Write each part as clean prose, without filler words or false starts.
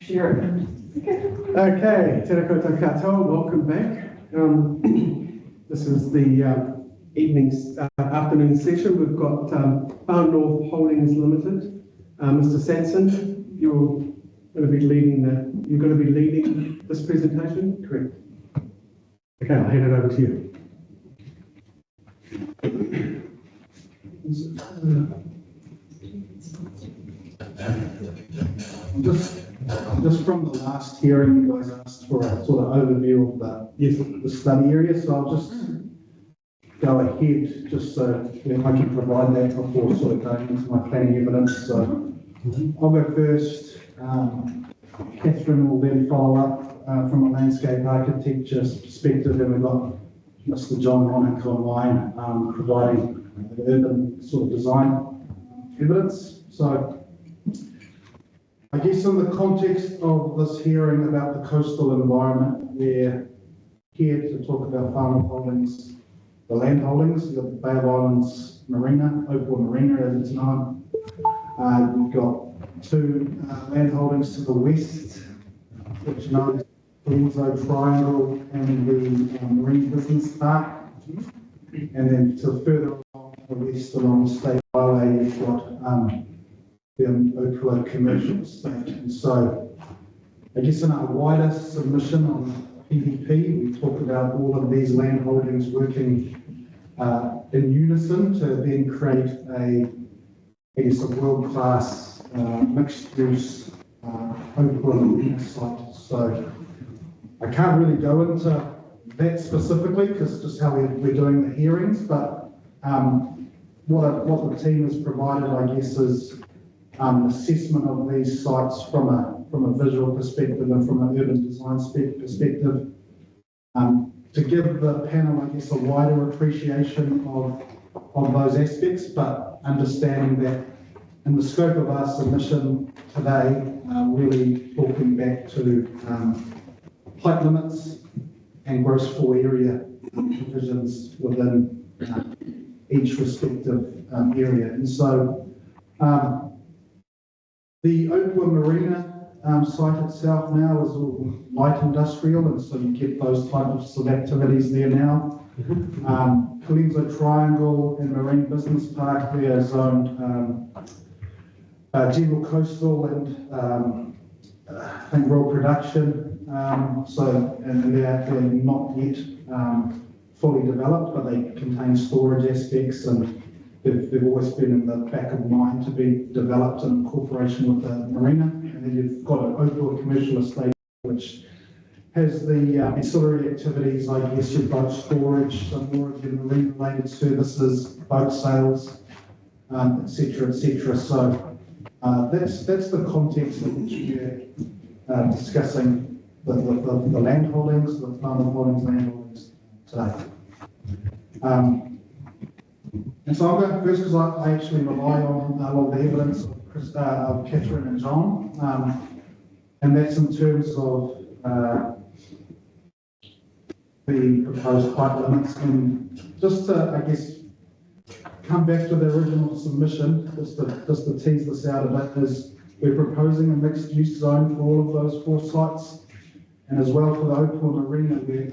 Share it. Okay, tēnā koutou katoa, welcome back. This is the afternoon session. We've got Far North Holdings Limited. Mr. Sanson, you're going to be leading this presentation, correct? Okay, I'll hand it over to you. Just from the last hearing, you guys asked for a sort of overview of the study area, so I'll just go ahead just so I can provide that before sort of going into my planning evidence. So I'll go first. Catherine will then follow up from a landscape architecture perspective, and we've got Mr. John Ronick online providing the urban sort of design evidence. So I guess in the context of this hearing about the coastal environment, we're here to talk about Far North Holdings, the land holdings. You've got the Bay of Islands Marina, Ōmāpere Marina as it's known. We've got two land holdings to the west, which are known as the Ōmāpere Triangle and the Marine Business Park. And then to further along the west along the State Highway, you've got the Ōpāpere Commercial Estate. And so I guess in our wider submission on PDP, we talk about all of these land holdings working in unison to then create a world-class mixed-use Ōpāpere site. So I can't really go into that specifically because it's just how we're doing the hearings, but what the team has provided, I guess, is assessment of these sites from a visual perspective and from an urban design perspective, to give the panel, I guess, a wider appreciation of those aspects, but understanding that in the scope of our submission today, really talking back to height limits and gross floor area provisions within each respective area. And so the Ōpāpere Marina site itself now is all light industrial, and so you get those types of activities there now. Ōmāpere Triangle and Marine Business Park, they are zoned general coastal and I think rural production. And they're not yet fully developed, but they contain storage aspects, and they've always been in the back of mind to be developed in cooperation with the marina. And then you've got an Ōpāpere Commercial Estate, which has the ancillary activities, I guess, your boat storage, some more of your marine-related services, boat sales, etc., etc. So that's the context in which we're discussing the land holdings, the Far North Holdings land holdings today. And so I'll go first because I actually rely on a lot of the evidence of Catherine and John, and that's in terms of the proposed height limits. And just to, I guess, come back to the original submission, just to tease this out a bit, is we're proposing a mixed-use zone for all of those four sites, and as well for the Ōpāpere Marina, we're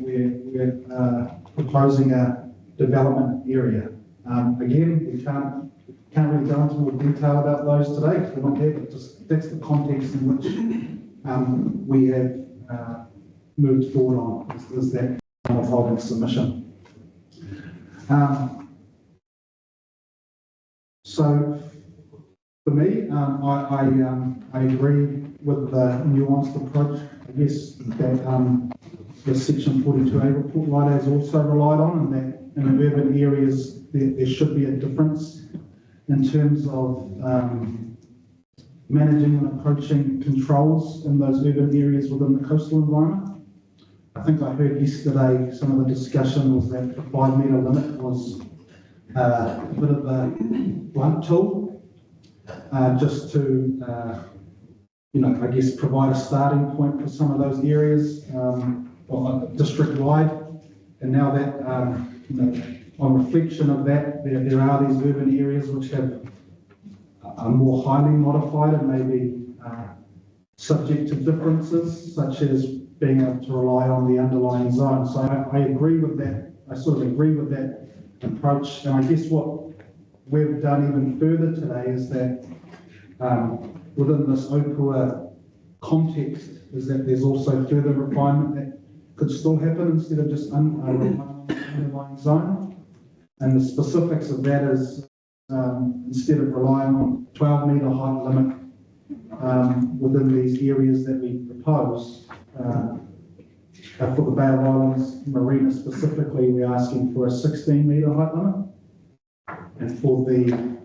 proposing a development area. Again, we can't really go into more detail about those today because we're not there, but just that's the context in which we have moved forward on, is that holding submission. So for me, I agree with the nuanced approach, I guess, that the Section 42A report writer has also relied on, and that in the urban areas there should be a difference in terms of managing and approaching controls in those urban areas within the coastal environment. I think I heard yesterday some of the discussion was that the 5 metre limit was a bit of a blunt tool, just to I guess provide a starting point for some of those areas district-wide. And now that on reflection of that, there are these urban areas which are more highly modified and maybe subjective differences, such as being able to rely on the underlying zone. So I agree with that. I sort of agree with that approach. And I guess what we've done even further today is that within this Ōpāpere context is that there's also further refinement that could still happen instead of just relying on the underlying zone. And the specifics of that is instead of relying on 12-metre height limit within these areas that we propose, for the Bay of Islands Marina specifically, we're asking for a 16-metre height limit. And for the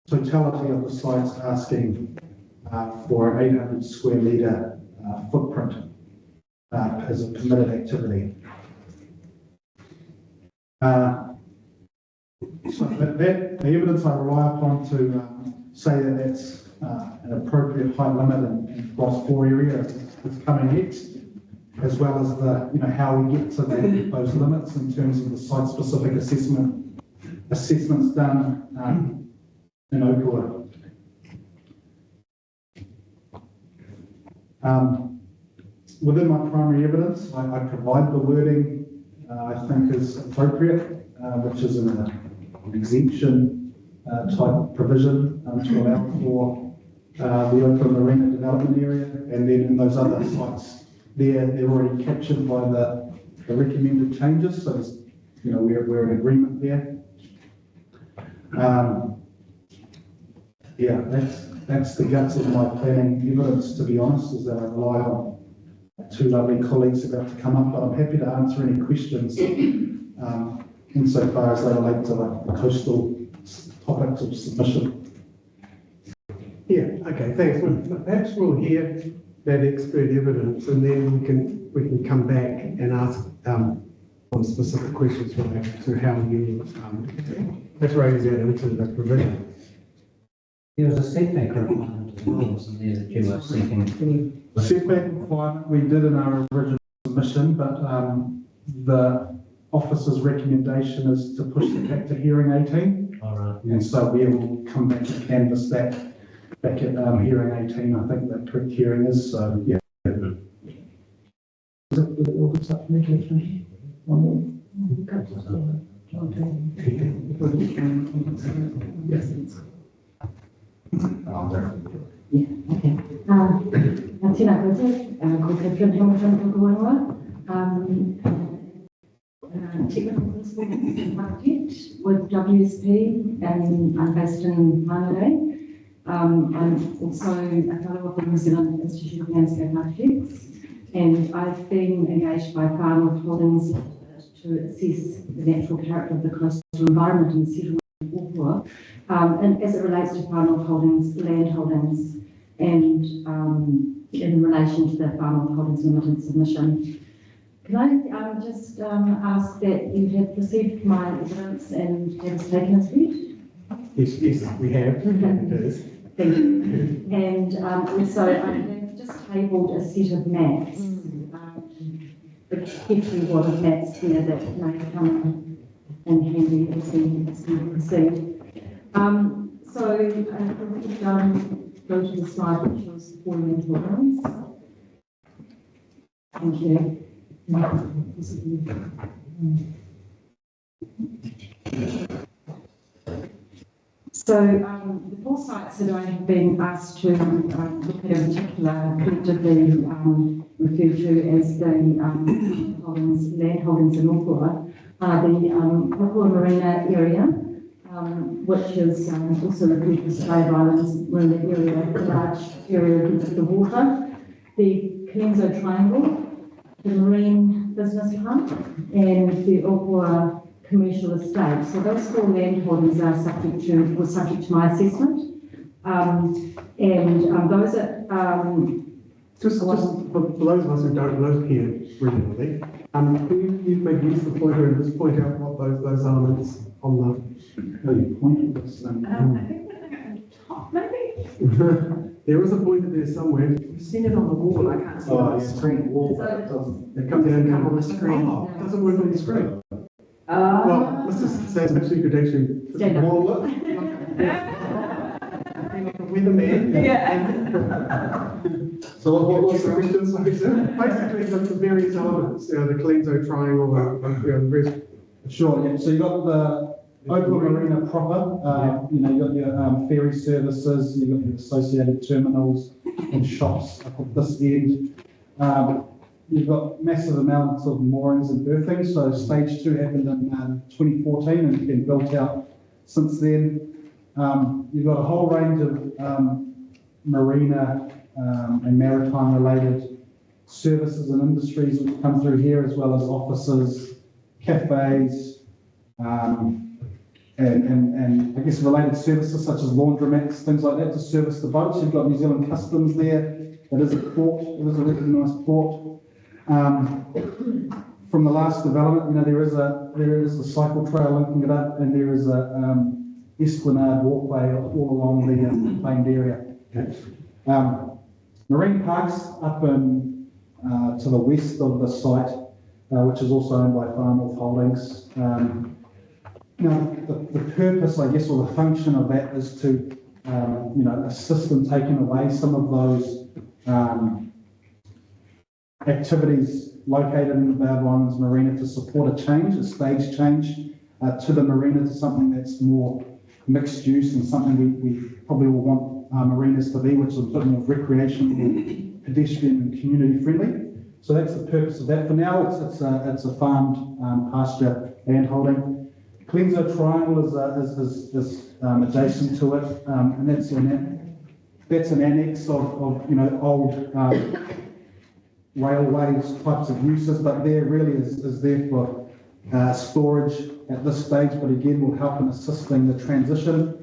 totality of the sites, asking for an 800 square metre footprint as a permitted activity. So the evidence I rely upon to say that that's an appropriate height limit in Cross 4 area is coming next, as well as the how we get to those limits in terms of the site-specific assessments done in Ōpāpere. Within my primary evidence, I provide the wording I think is appropriate, which is an exemption type provision to allow for the Ōpāpere Marina development area, and then in those other sites, they're already captured by the recommended changes. So we're in agreement there. Yeah, that's the guts of my planning evidence, to be honest, is that I rely on two lovely colleagues about to come up, but I'm happy to answer any questions insofar as they relate to the coastal topics of submission. Yeah, okay, thanks. Well, perhaps we'll hear that expert evidence, and then we can come back and ask some specific questions related to how you raise that into the provision. There was a setback requirement as well, wasn't there, that you were seeking? The setback requirement we did in our original submission, but the officer's recommendation is to push it back to hearing 18. All right. And so we will come back to canvass that back at hearing 18, I think the correct hearing is. So, yeah. Is it all good stuff for me to finish? One more? Yes. Okay. Tēnā koutou, ko Catherine Hamilton Tukuanua, technical principal architect with WSP, and I'm based in Ōmāpere. I'm also a fellow of the New Zealand Institute of Landscape Architects, and I've been engaged by Far North Holdings to assess the natural character of the coastal environment and settlement of Ōpāpere, and as it relates to Far North Holdings land holdings, and in relation to the Far North Holdings Limited submission. Can I just ask that you have received my evidence and have us taken as read? Yes, we have. It is. Thank you. And also, I have just tabled a set of maps, particularly what of maps here that may come in handy as we proceed. So, go to the slide which was for land holdings. Thank you. So the 4 sites that I have been asked to look at in particular, collectively referred to as the land holdings in Ōpāpere, are the Ōpāpere Marina area, which is also referred to as Bay of Islands Marina area, a large area against the water, the Calenzo Triangle, the Marine Business Park, and the Ōpāpere Commercial Estate. So those 4 land holdings are subject to my assessment, and those are just for those of us who don't live here regularly, can you maybe use the pointer and just point out what those elements on the Point of this, I think they're at the top, maybe. There is a pointer there somewhere. You've seen it on the wall, I can't see it on the screen. Wall, So- but it doesn't. It comes down Come on the screen. Oh, it doesn't work on the screen. Well, Mr. Sands, actually, you could actually Stand up. wall it. Like a weatherman. Yeah. So what's the question? Basically, the various elements, the Cleanzo triangle, the rest. Sure, yeah, so you got the Ōmāpere Marina proper, you got your ferry services, you've got your associated terminals and shops up at this end. You've got massive amounts of moorings and berthing, so stage 2 happened in 2014 and it's been built out since then. You've got a whole range of marina and maritime related services and industries which come through here, as well as offices, cafes, and I guess related services such as laundromats, things like that to service the boats. You've got New Zealand Customs there. It is a port. It is a recognised port. From the last development, there is a cycle trail linking it up, and there is a esplanade walkway all along the claimed area. Marine Parks up in to the west of the site, which is also owned by Far North Holdings. Now, the purpose, I guess, or the function of that is to, assist in taking away some of those activities located in the Bowed Islands Marina to support a change, a stage change to the marina to something that's more mixed use and something we probably will want marinas to be, which is a bit more recreational, pedestrian and community friendly. So that's the purpose of that. For now, it's a farmed pasture land holding. Cleanzo Triangle is adjacent to it, and that's an annex of old railways types of uses, but there really is there for storage at this stage, but again will help in assisting the transition.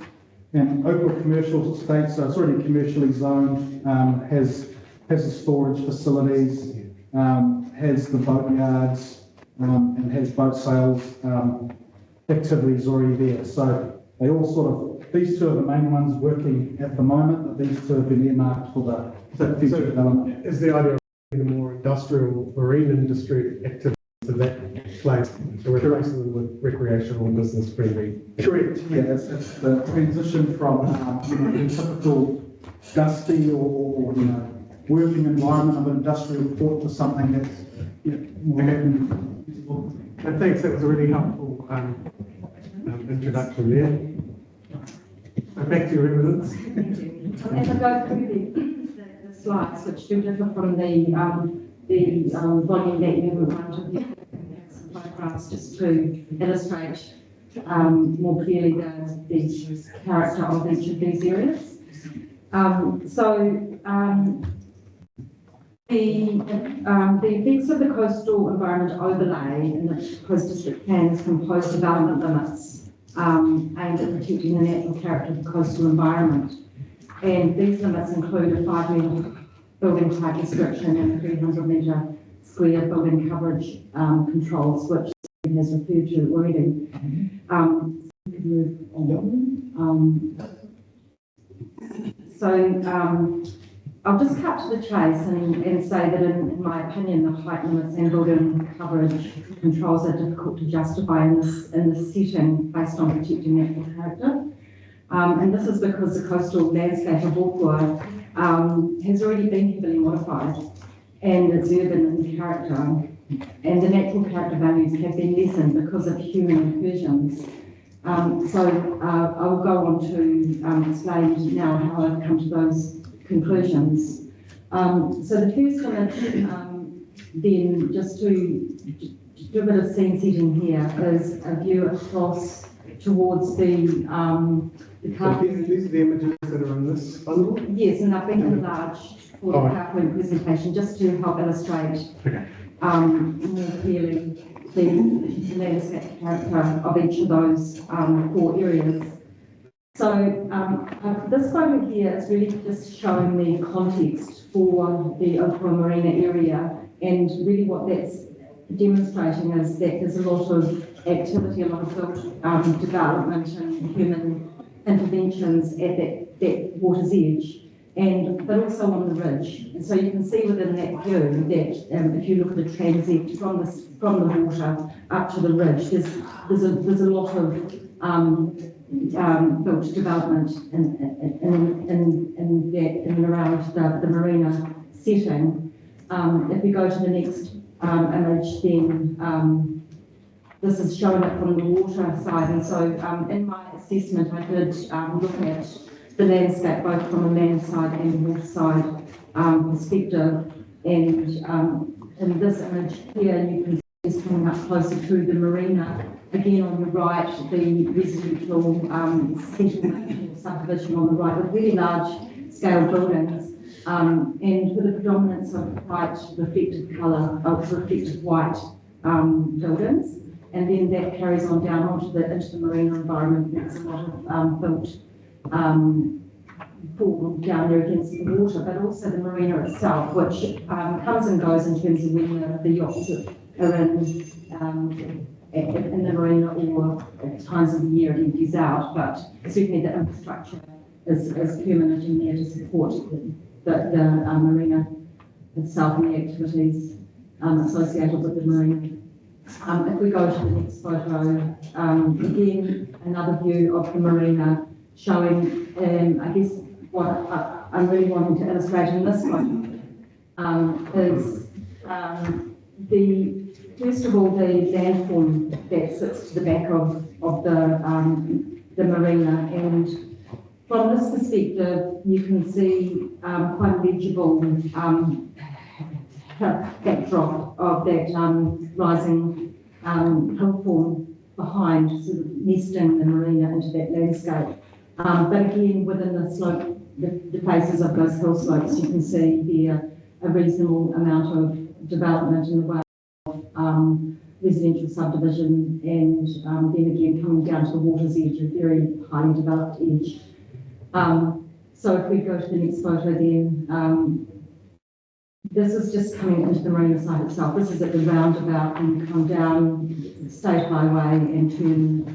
And Oakwood Commercial Estate, so it's already commercially zoned, has the storage facilities, has the boat yards, and has boat sales activities already there. So they all these two are the main ones working at the moment, but these two have been earmarked for the future development. Is the idea of the more industrial marine industry activity to that place, so replacing them with recreational and business friendly? Correct, yeah, it's the transition from the typical dusty or working environment of an industrial port to something that's more usable. And thanks, that was a really helpful introduction there. So back to your evidence. As I go through the slides, which do differ from the volume that you have in front of you, some photographs just to illustrate more clearly the character of each of these areas. The effects of the coastal environment overlay in the coast district plans compose development limits aimed at protecting the natural character of the coastal environment. And these limits include a 5-metre building height restriction and 300-metre square building coverage controls, which has referred to already. I'll just cut to the chase and say that in my opinion, the height limits and building coverage controls are difficult to justify in this setting based on protecting natural character. And this is because the coastal landscape of Ōpāpere has already been heavily modified and it's urban in character, and the natural character values have been lessened because of human incursions. I will go on to explain now how I've come to those conclusions. So the first image, then, just to do a bit of scene setting here, is a view across towards the car. So these are the images that are in this bundle? Yes, and I've been enlarged for the PowerPoint presentation just to help illustrate more clearly the landscape character of each of those 4 areas. So this photo here is really just showing the context for the Ōpāpere Marina area, and really what that's demonstrating is that there's a lot of activity, a lot of built development and human interventions at that water's edge, but also on the ridge. And so you can see within that view that if you look at the transect from the water up to the ridge, there's a lot of built development in and around the marina setting. If we go to the next image, then this is showing it from the water side. And so in my assessment, I did look at the landscape both from a land side and water side perspective. And in this image here, you can see it's coming up closer to the marina. Again, on the right, the residential settlement subdivision on the right with really large scale buildings and with a predominance of quite reflective colour, reflective white buildings. And then that carries on down into the marina environment. There's a lot of built form down there against the water, but also the marina itself, which comes and goes in terms of when the yachts are in the marina or at times of the year it empties out, but certainly the infrastructure is permanent in there to support the marina itself and the activities associated with the marina. If we go to the next photo, again, another view of the marina showing, I guess, what I'm really wanting to illustrate in this one is first of all, the landform that sits to the back of the marina. And from this perspective, you can see quite a legible backdrop of that rising hill form behind, sort of nesting the marina into that landscape. But again, within the slope, the faces of those hill slopes, you can see here a reasonable amount of development in the way of residential subdivision, and then again coming down to the water's edge, a very highly developed edge. So if we go to the next photo then, this is just coming into the marina site itself. This is at the roundabout and you come down the state highway and turn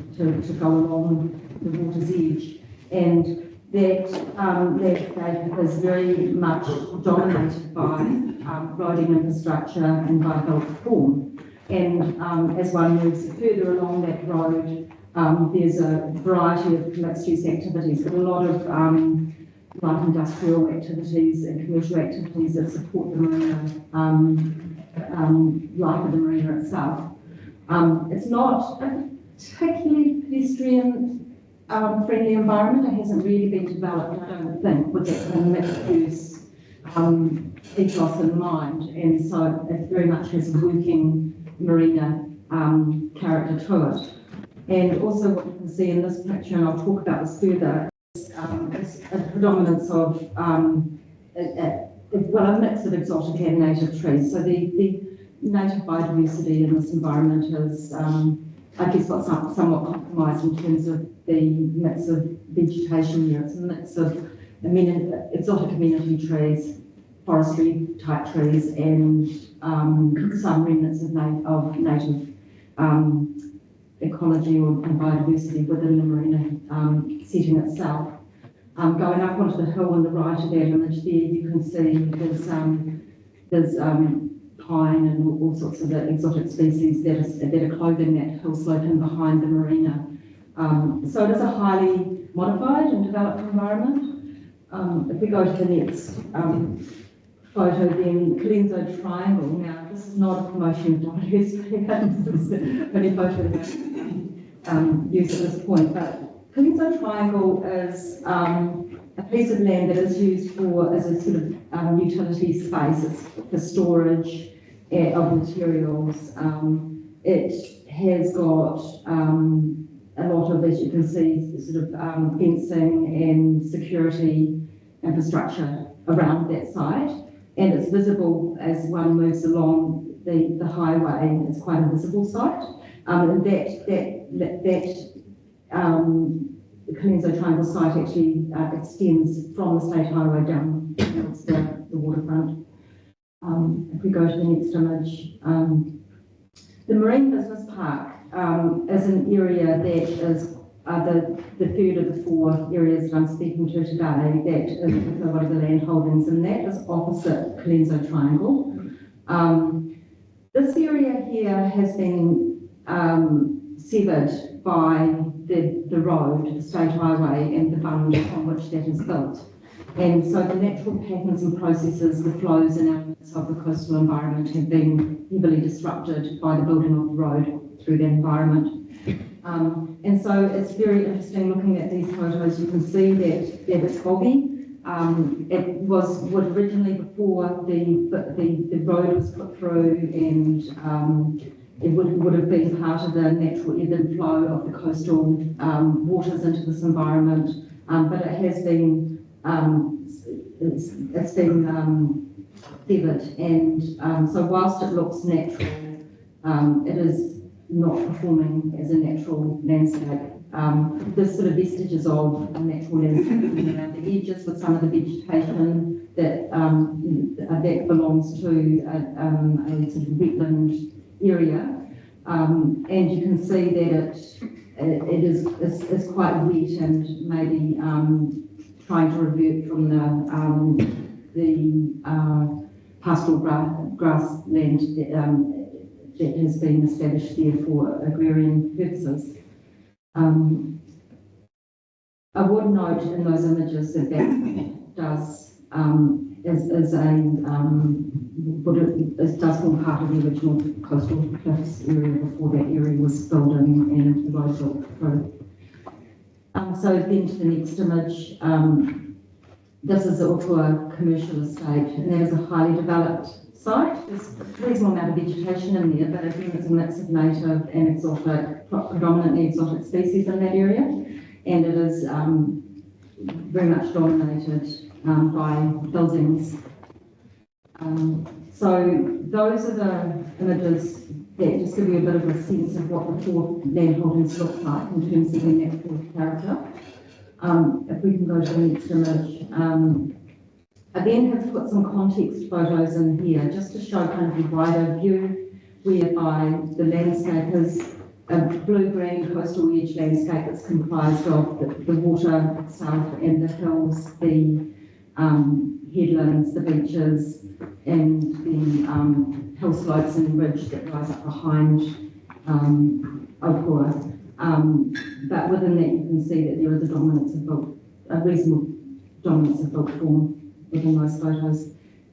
to go along the water's edge. And that landscape is very much dominated by roading infrastructure and by built form. And as one moves further along that road, there's a variety of mixed-use activities, but a lot of light industrial activities and commercial activities that support the marina, life of the marina itself. It's not a particularly pedestrian friendly environment. It hasn't really been developed, I don't think, with that kind of mixed-use ethos in mind, and so it very much has a working marina character to it. And also what you can see in this picture, and I'll talk about this further, is a predominance of, a mix of exotic and native trees. So the native biodiversity in this environment is, I guess, what's somewhat compromised in terms of the mix of vegetation here. It's a mix of exotic amenity trees, forestry type trees, and some remnants of native ecology and biodiversity within the marina setting itself. Going up onto the hill on the right of that image there, you can see there's pine and all sorts of the exotic species that are clothing that hill slope in behind the marina. So it is a highly modified and developed environment. If we go to the next photo, then Colenso Triangle. Now, this is not a promotion of diversity. This is the only photo that used at this point. But Colenso Triangle is a piece of land that is used as a sort of utility space. It's for storage of materials. It has got a lot of, as you can see, sort of fencing and security infrastructure around that site, and it's visible as one moves along the highway. It's quite a visible site, and the Colenso Triangle site actually extends from the state highway down towards the waterfront. If we go to the next image, the Marine Business Park is an area that is the third of the four areas that I'm speaking to today, that is one of the land holdings, and that is opposite Colenso Triangle. This area here has been severed by the road, the state highway, and the fund on which that is built. And so the natural patterns and processes, the flows and elements of the coastal environment have been heavily disrupted by the building of the road through that environment. And so it's very interesting looking at these photos. You can see that it's boggy. It was originally before the road was put through, and it would have been part of the natural ebb and flow of the coastal waters into this environment, but it has been it's been feathered, and so whilst it looks natural, it is not performing as a natural landscape. There's sort of vestiges of a natural landscape around the edges with some of the vegetation that belongs to a sort of wetland area, and you can see that it is quite wet and maybe trying to revert from the pastoral grassland that has been established there for agrarian purposes. I would note in those images that does does form part of the original coastal cliffs area before that area was filled in and the road built through. So then to the next image, this is also a commercial estate, and that is a highly developed site. There's a reasonable amount of vegetation in there, but again, it's a mix of native and exotic, predominantly exotic species in that area, and it is very much dominated by buildings. So those are the images that just give you a bit of a sense of what the four landholdings look like in terms of their natural character. If we can go to the next image. I then have put some context photos in here just to show kind of the wider view, whereby the landscape is a blue-green coastal edge landscape that's comprised of the water itself and the hills, the headlands, the beaches, and the hill slopes and ridge that rise up behind Ōpāpere. But within that, you can see that there is a reasonable dominance of built form within those photos.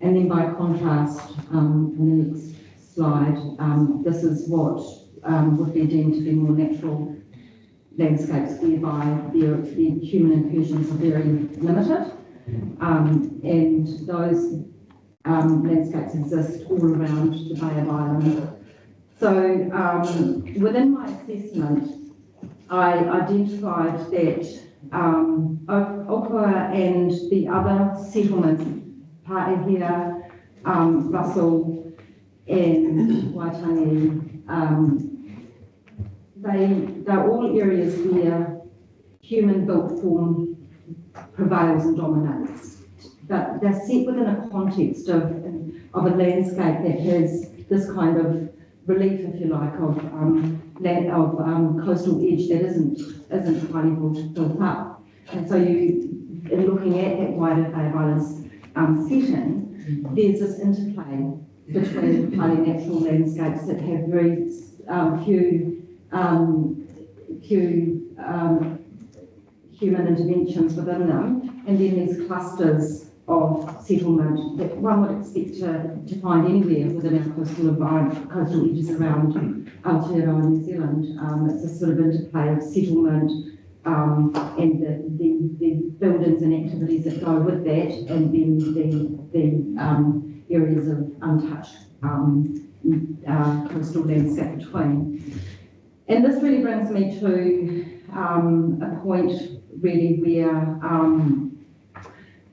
And then by contrast, in the next slide, this is what would be deemed to be more natural landscapes, whereby the human incursions are very limited. And those landscapes exist all around the Bay of Island. So within my assessment, I identified that Ōpāpere and the other settlements, Paehia, Russell and Waitangi, they're all areas where human-built form prevails and dominates. But they're set within a context of a landscape that has this kind of relief, if you like, of coastal edge that isn't highly built up. And so in looking at that wider Bay of Islands setting, there's this interplay between highly natural landscapes that have very few human interventions within them, and then these clusters of settlement that one would expect to find anywhere within our coastal environment, coastal edges around Aotearoa and New Zealand. It's a sort of interplay of settlement and the buildings and activities that go with that, and then the areas of untouched coastal landscape between. And this really brings me to a point really where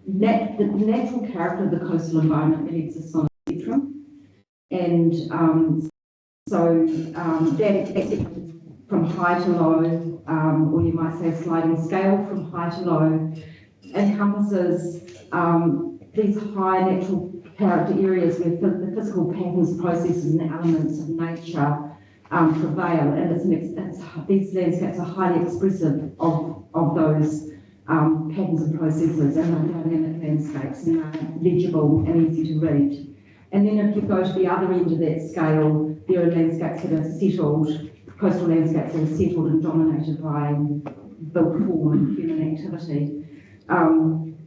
the natural character of the coastal environment really exists on a spectrum, and so that from high to low, or you might say a sliding scale from high to low, encompasses these high natural character areas where the physical patterns, processes and elements of nature prevail, and these landscapes are highly expressive of those patterns and processes, and are dynamic landscapes, and are legible and easy to read. And then if you go to the other end of that scale, there are landscapes that are settled, coastal landscapes that are settled and dominated by built form and human activity.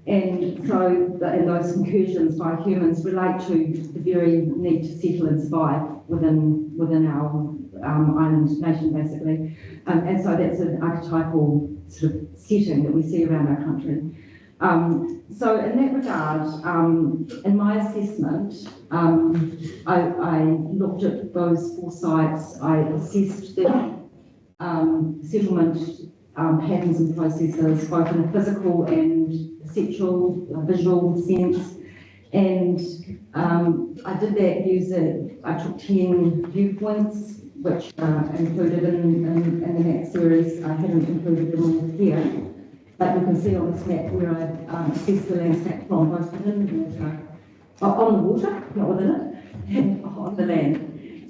And so, and those incursions by humans relate to the very need to settle and survive within our island nation, basically. And so that's an archetypal sort of setting that we see around our country. So in that regard, in my assessment, I looked at those 4 sites. I assessed the settlement patterns and processes, both in a physical and perceptual, visual sense. And I did that I took 10 viewpoints, which are included in the map series. I haven't included them all here, but you can see on this map where I assessed the landscape from both within the water, on the water, not within it, and on the land.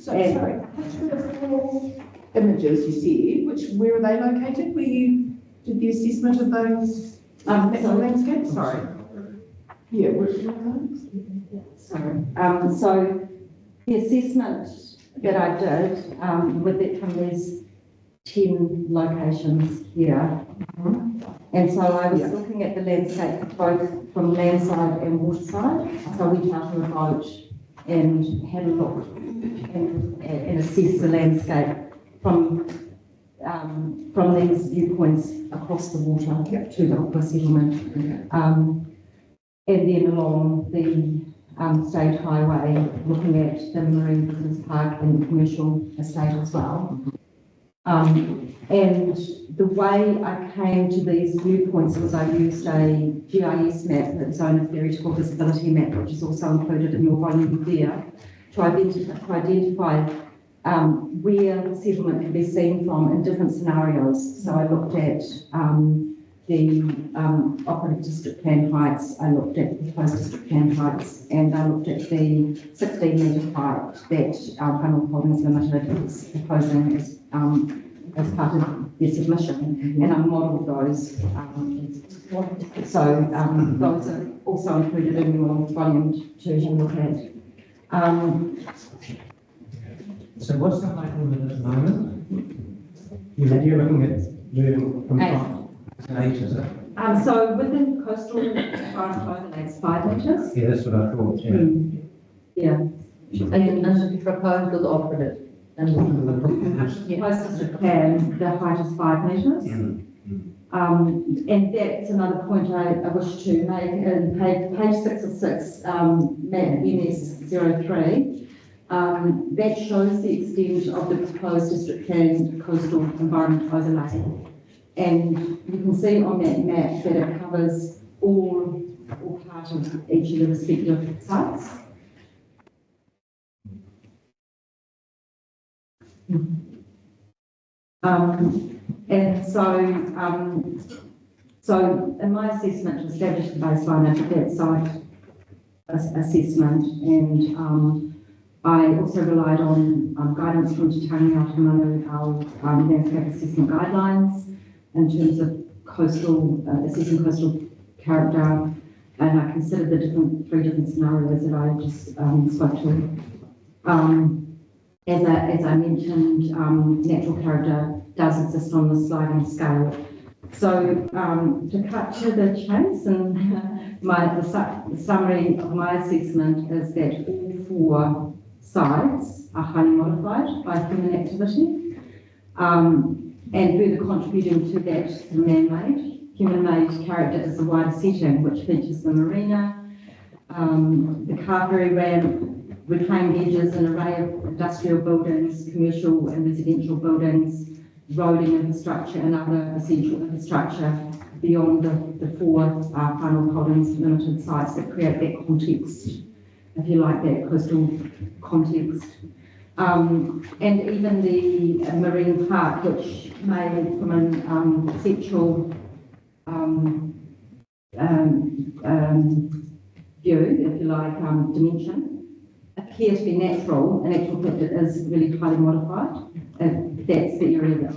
So, sorry, which were the 4 images you said, where are they located? Where you did the assessment of those landscapes? Sorry. Yeah, where are those? Sorry. So the assessment that I did, with that from these 10 locations here. And so I was looking at the landscape both from land side and water side. So we chartered a boat and had a look and assessed the landscape from these viewpoints across the water to the Opera settlement. And then along the state highway, looking at the marine business park and the commercial estate as well. And the way I came to these viewpoints was I used a GIS map, the Zone of Theoretical Visibility map, which is also included in your volume there, to identify where the settlement can be seen from in different scenarios. So I looked at the operative district plan heights, I looked at the proposed district plan heights, and I looked at the 16-metre height that Whanau Holdings Limited is proposing as part of their submission, and I modelled those. So those are also included in your volume 2 to look at. So what's the height limit at the moment? You're looking at moving from 5 to 8, is it? So within coastal forest overlay, it's 5 metres. Yeah, that's what I thought, yeah. Yeah. And the proposed or the operative? And Proposed district plan, the height is 5 metres. And that's another point I wish to make. In page 6 of 6, map MS03, that shows the extent of the proposed district plan coastal environment overlay. And you can see on that map that it covers all part of each of the respective sites. And so in my assessment to establish the baseline, I did that site assessment, and I also relied on guidance from Te Tangi Aotearoa, our landscape assessment guidelines in terms of assessing coastal character, and I considered the 3 different scenarios that I just spoke to. As I mentioned, natural character does exist on the sliding scale. So to cut to the chase, and the summary of my assessment is that all 4 sites are highly modified by human activity, and further contributing to that, the man-made. Human-made character is the wider setting, which features the marina, the car ferry ramp, reclaimed edges, an array of industrial buildings, commercial and residential buildings, roading infrastructure and other essential infrastructure beyond the 4 Whanau Holdings Limited sites that create that context, if you like, that coastal context. And even the marine park, which may, from an conceptual view, if you like, dimension, appear to be natural. In actual fact, it is really highly modified. That's the area that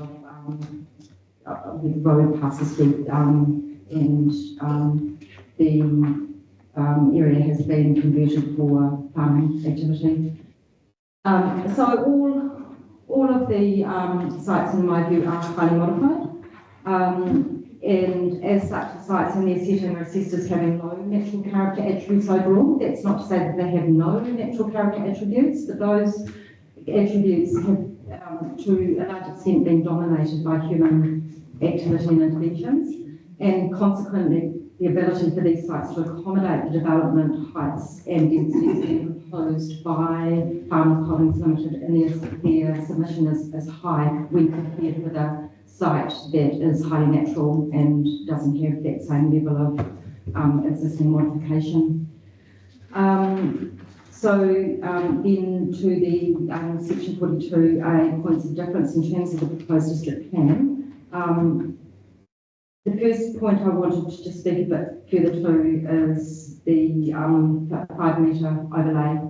the road passes through, and the area has been converted for farming activity. So all of the sites, in my view, are highly modified, and as such, the sites in their setting are assessed as having low natural character attributes overall. That's not to say that they have no natural character attributes, but those attributes have, to a large extent, been dominated by human activity and interventions, and consequently, the ability for these sites to accommodate the development heights and densities being proposed by Farmers Holdings Limited in their submission is high when compared with a site that is highly natural and doesn't have that same level of existing modification. Then to the section 42A points of difference in terms of the proposed district plan. The first point I wanted to just speak a bit further to is the 5 metre overlay,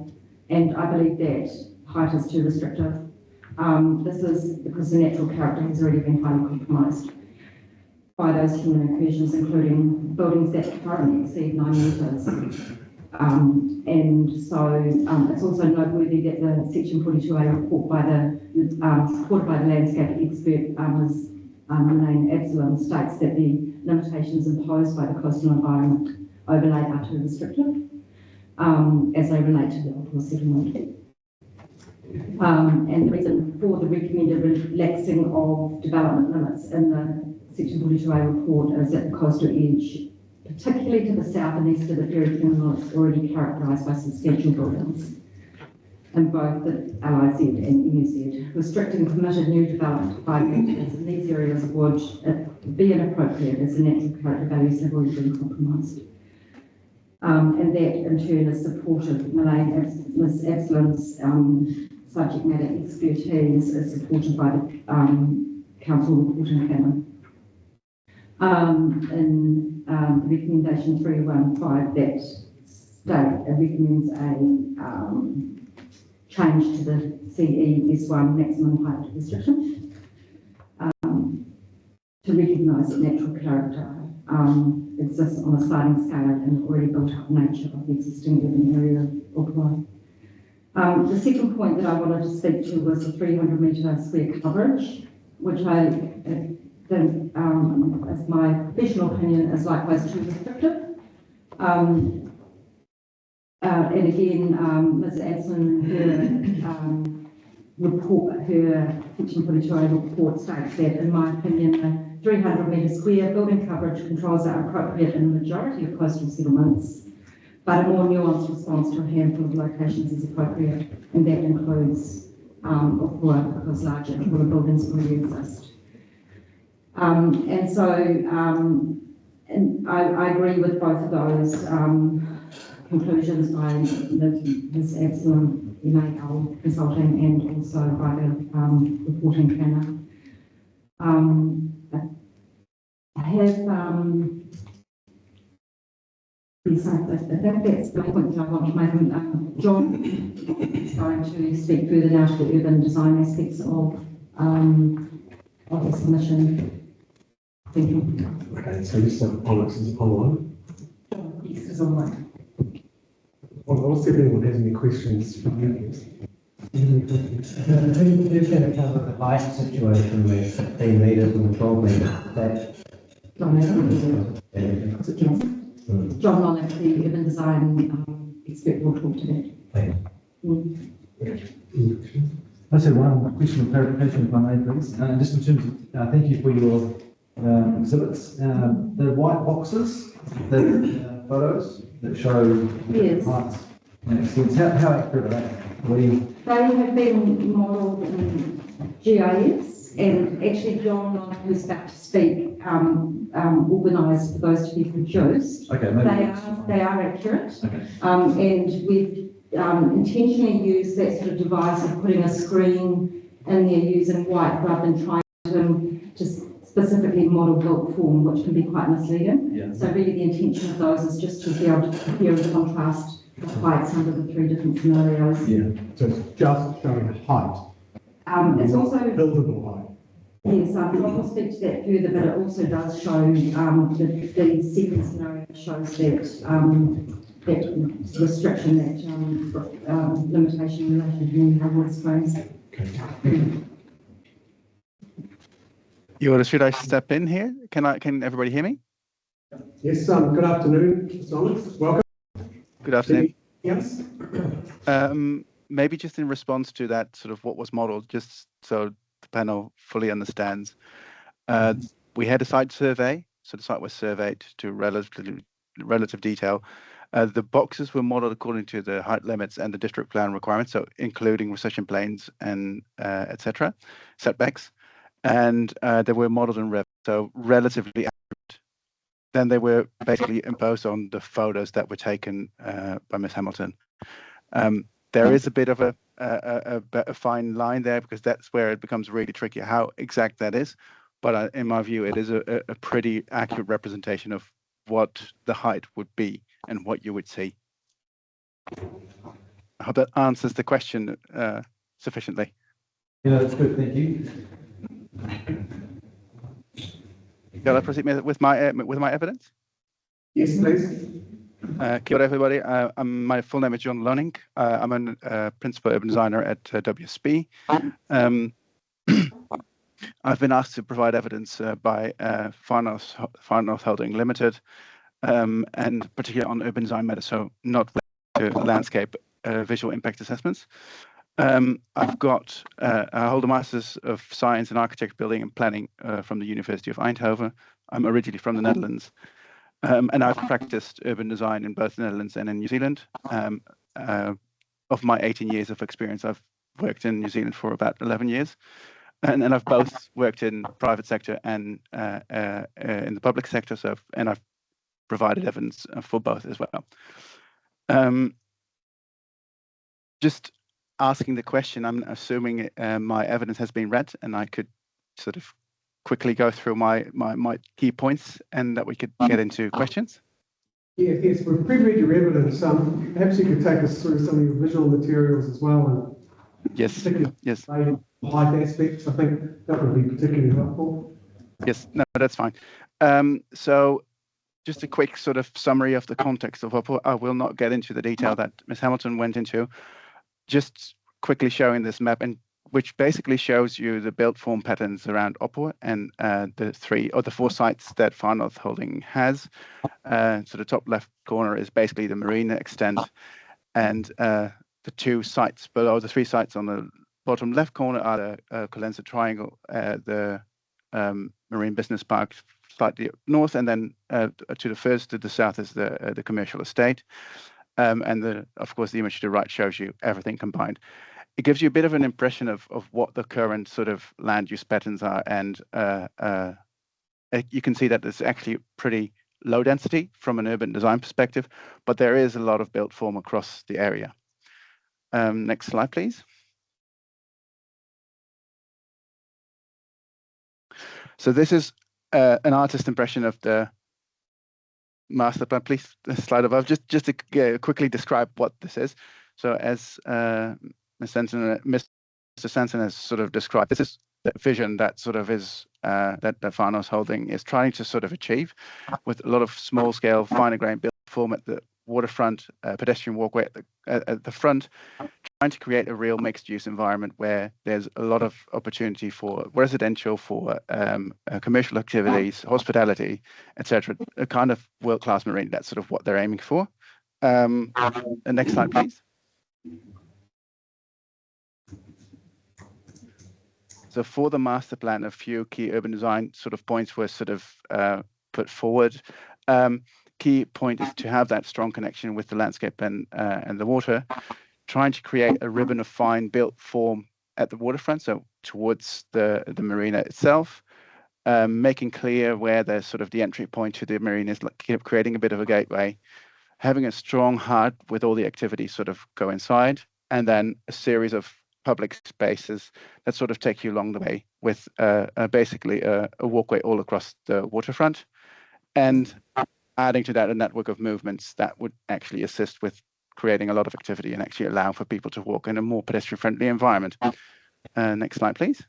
and I believe that height is too restrictive. This is because the natural character has already been highly compromised by those human incursions, including buildings that currently exceed 9 metres. And so it's also noteworthy that the section 42A report supported by the landscape expert Ms. Absalom states that the limitations imposed by the coastal environment overlay are too restrictive as they relate to the Ōpāpere settlement. And the reason for the recommended relaxing of development limits in the section 42A report is that the coastal edge, particularly to the south and east of the ferry terminal, is already characterised by substantial buildings in both the LIZ and MUZ. Restricting permitted new development to 5 metres in these areas would be inappropriate as the natural character values have already been compromised. And that in turn is supported, Ms. Absalom's subject matter expertise is supported by the council reporting panel. In recommendation 315, that state recommends a change to the CES1 maximum height restriction to recognise that natural character exists on a sliding scale in the already built up nature of the existing urban area of Ōpāpere. The second point that I wanted to speak to was the 300 metre square coverage, which I think, as my professional opinion, is likewise too restrictive. And again, Ms. Absalom, her section 42A report states that, in my opinion, the 300 metre square building coverage controls are appropriate in the majority of coastal settlements, but a more nuanced response to a handful of locations is appropriate, and that includes Ōpāpere, because larger and taller buildings already exist. And so, and I agree with both of those conclusions by Ms. Absalom, MAL Consulting, and also by the reporting planner. I have, yes, I think that's the point that I want to make. John is going to speak further now to the urban design aspects of the submission. Thank you. Okay, so this is online. Yes, it's online. I'll see if anyone has any questions from you. Who's going to cover the height situation with 15 metres and 12 metres? That John Lollick, the urban design expert, will talk to that. Thanks. I just have one question of clarification, if I may, please. Just in terms of, thank you for your exhibits. The white boxes, the photos that show Yes. heights and extents, how accurate are they? They have been modelled in GIS, and actually John Lollick, who's about to speak, organised for those to be produced. Okay, maybe. They are accurate. Okay. And we've intentionally used that sort of device of putting a screen in there using white rather than trying to specifically model built form, which can be quite misleading. Yeah. So really the intention of those is just to be able to compare and contrast the heights under the 3 different scenarios. Yeah. So it's just showing height, It's also, buildable height. yes, John will speak to that further, but it also does show, the second scenario shows that, that restriction, that limitation in relation to new housing frames. Yeah, Should I step in here? Can everybody hear me? Yes, good afternoon, Mr. Thomas. Welcome. Good afternoon. Yes. Maybe just in response to that sort of what was modeled, just so the panel fully understands. We had a site survey, so the site was surveyed to relative detail. The boxes were modeled according to the height limits and the district plan requirements, so including recession planes and etc., setbacks. And they were modeled in Revit, so relatively accurate. Then they were basically imposed on the photos that were taken by Ms. Hamilton. There is a bit of a fine line there, because that's where it becomes really tricky how exact that is. But in my view, it is a pretty accurate representation of what the height would be and what you would see. I hope that answers the question sufficiently. Yeah, that's good, thank you. Shall I proceed with my evidence? Yes, please. Kia ora, everybody. My full name is John Loning. I'm a principal urban designer at WSP. I've been asked to provide evidence by Far North Holding Limited, and particularly on urban design matters, so not to landscape visual impact assessments. I've got I hold a Master's of Science in Architecture, Building and Planning from the University of Eindhoven. I'm originally from the Netherlands, and I've practiced urban design in both the Netherlands and in New Zealand. Of my 18 years of experience, I've worked in New Zealand for about 11 years. And I've both worked in private sector and in the public sector, and I've provided evidence for both as well. Just asking the question, I'm assuming my evidence has been read, and I could sort of quickly go through my key points, and that we could get into questions. Yes, we've pre-read your evidence. Perhaps you could take us through some of your visual materials as well, and Yes. Height aspects. I think that would be particularly helpful. Yes, no, that's fine. So just a quick sort of summary of the context of Ōpāpua. I will not get into the detail that Ms. Hamilton went into. Just quickly showing this map, and which basically shows you the built form patterns around Ōpāpua and the four sites that Far North Holding has. So the top left corner is basically the marina extent, and the two sites below, the three sites on the bottom left corner, are the Colenso Triangle, the Marine Business Park slightly north, and then to the south is the commercial estate. And of course, the image to the right shows you everything combined. It gives you a bit of an impression of what the current sort of land use patterns are, and you can see that it's actually pretty low density from an urban design perspective, but there is a lot of built form across the area. Next slide, please. So this is an artist impression of the master plan. Please, the slide above, just to quickly describe what this is. So as Mr. Sanson has sort of described, this is the vision that sort of is that the Far North Holding is trying to sort of achieve, with a lot of small scale, finer grain built form at the waterfront, pedestrian walkway at the front, trying to create a real mixed use environment where there's a lot of opportunity for residential, for commercial activities, hospitality, etc. A kind of world-class marine. That's sort of what they're aiming for. Next slide, please. So for the master plan, a few key urban design sort of points were sort of put forward. Key point is to have that strong connection with the landscape and the water, trying to create a ribbon of fine built form at the waterfront, so towards the marina itself, making clear where there's sort of the entry point to the marina is, like creating a bit of a gateway, having a strong heart with all the activities sort of go inside, and then a series of public spaces that sort of take you along the way with basically a walkway all across the waterfront, and adding to that a network of movements that would actually assist with creating a lot of activity and actually allow for people to walk in a more pedestrian-friendly environment. Next slide, please.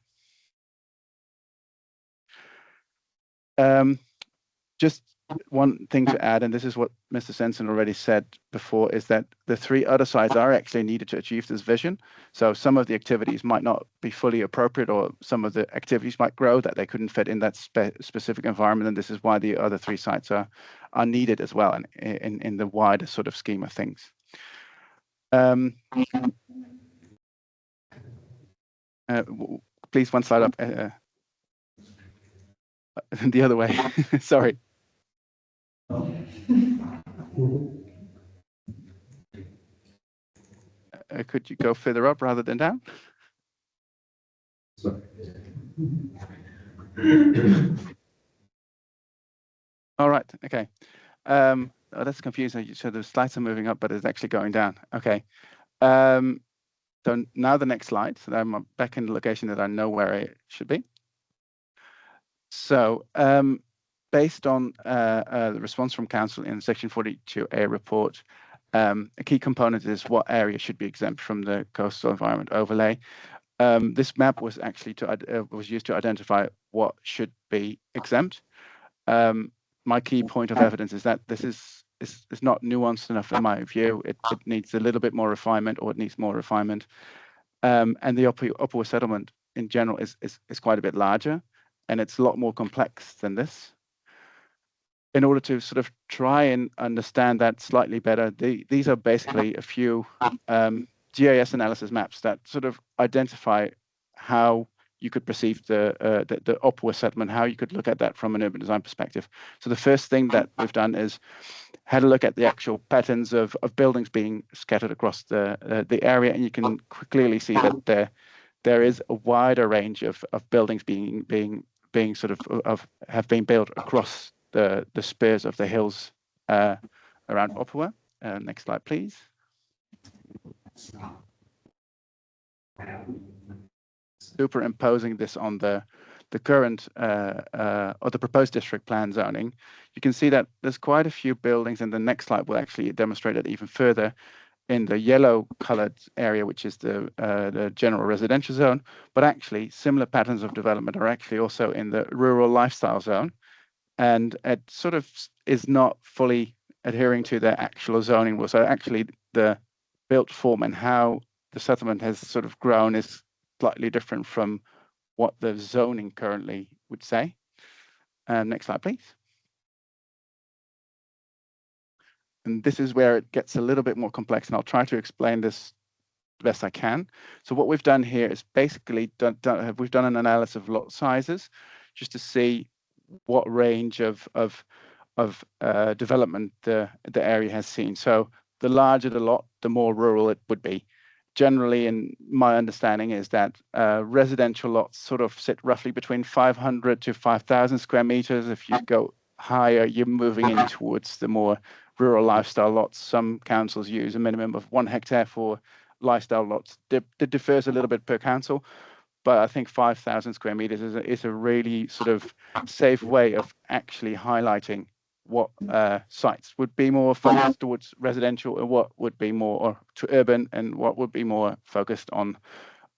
Just one thing to add, and this is what Mr. Sensen already said before, is that the 3 other sites are actually needed to achieve this vision. So some of the activities might not be fully appropriate, or some of the activities might grow that they couldn't fit in that specific environment. And this is why the other 3 sites are needed as well in the wider sort of scheme of things. Please, one slide up. The other way. Sorry. Could you go further up rather than down? All right. Okay. Oh, that's confusing. So the slides are moving up, but it's actually going down. Okay. So now the next slide. So I'm back in the location that I know where it should be. So based on the response from Council in Section 42A report, a key component is what area should be exempt from the coastal environment overlay. This map was actually was used to identify what should be exempt. My key point of evidence is that this is not nuanced enough in my view. It needs a little bit more refinement, or it needs more refinement. And the Ōpāpua settlement in general is quite a bit larger, and it's a lot more complex than this. In order to sort of try and understand that slightly better, these are basically a few GIS analysis maps that sort of identify how you could perceive the Ōpāpua settlement, how you could look at that from an urban design perspective. So the first thing that we've done is had a look at the actual patterns of buildings being scattered across the area, and you can clearly see that there is a wider range of buildings being sort of have been built across the spurs of the hills around Ōpāpua. Next slide, please. Superimposing this on the current or the proposed district plan zoning, you can see that there's quite a few buildings, and the next slide will actually demonstrate it even further. In the yellow colored area, which is the general residential zone, but actually similar patterns of development are actually also in the rural lifestyle zone, and it sort of is not fully adhering to the actual zoning rule. So actually the built form and how the settlement has sort of grown is slightly different from what the zoning currently would say. Next slide, please. And this is where it gets a little bit more complex, and I'll try to explain this the best I can. So what we've done here is basically we've done an analysis of lot sizes just to see what range of development the area has seen. So the larger the lot, the more rural it would be. Generally, in my understanding, is that residential lots sort of sit roughly between 500 to 5,000 square meters. If you go higher, you're moving in towards the more rural lifestyle lots. Some councils use a minimum of 1 hectare for lifestyle lots. It differs a little bit per council, but I think 5,000 square meters is a really sort of safe way of actually highlighting what sites would be more focused towards residential, and what would be more to urban, and what would be more focused on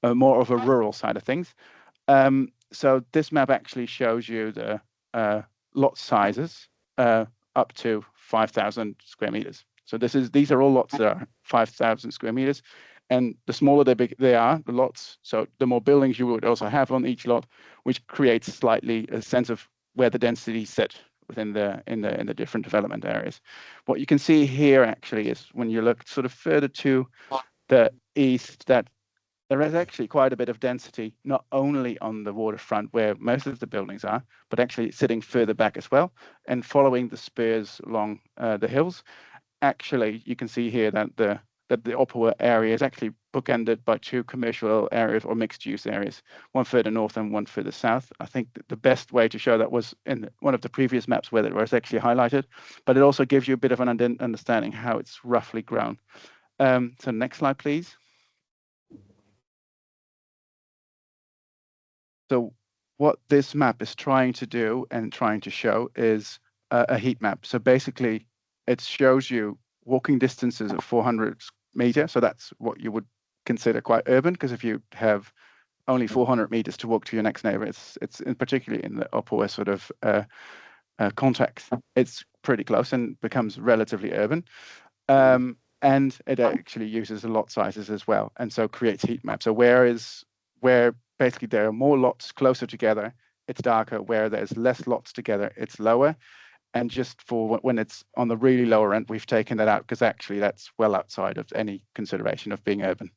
more of a rural side of things. So this map actually shows you the lot sizes up to 5,000 square meters. So these are all lots that are 5,000 square meters, and the smaller they are, the lots, so the more buildings you would also have on each lot, which creates slightly a sense of where the density sit within in the different development areas. What you can see here actually is when you look sort of further to the east, that there is actually quite a bit of density, not only on the waterfront where most of the buildings are, but actually sitting further back as well, and following the spurs along the hills. Actually, you can see here that the Ōpāpua area is actually bookended by 2 commercial areas or mixed-use areas, one further north and one further south. I think that the best way to show that was in one of the previous maps where it was actually highlighted, but it also gives you a bit of an understanding how it's roughly grown. So next slide, please. So what this map is trying to do and trying to show is a heat map. So basically, it shows you walking distances of 400 meters. So that's what you would consider quite urban, because if you have only 400 meters to walk to your next neighbor, it's particularly in the Ōpāpua sort of context, it's pretty close and becomes relatively urban. And it actually uses the lot sizes as well, and so creates heat maps. So where basically there are more lots closer together, it's darker. Where there's less lots together, it's lower. And just for when it's on the really lower end, we've taken that out because actually that's well outside of any consideration of being urban.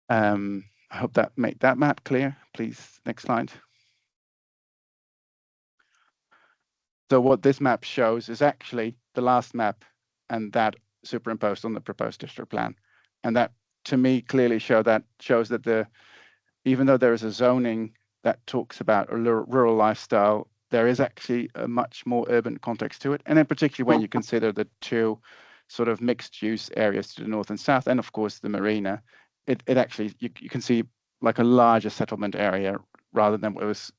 I hope that made that map clear. Please, next slide. So what this map shows is actually the last map and that superimposed on the proposed district plan. And that, to me, clearly shows that even though there is a zoning that talks about a rural lifestyle, there is actually a much more urban context to it. And in particular, when you consider the two sort of mixed use areas to the north and south, and of course the marina, it actually, you can see like a larger settlement area rather than what was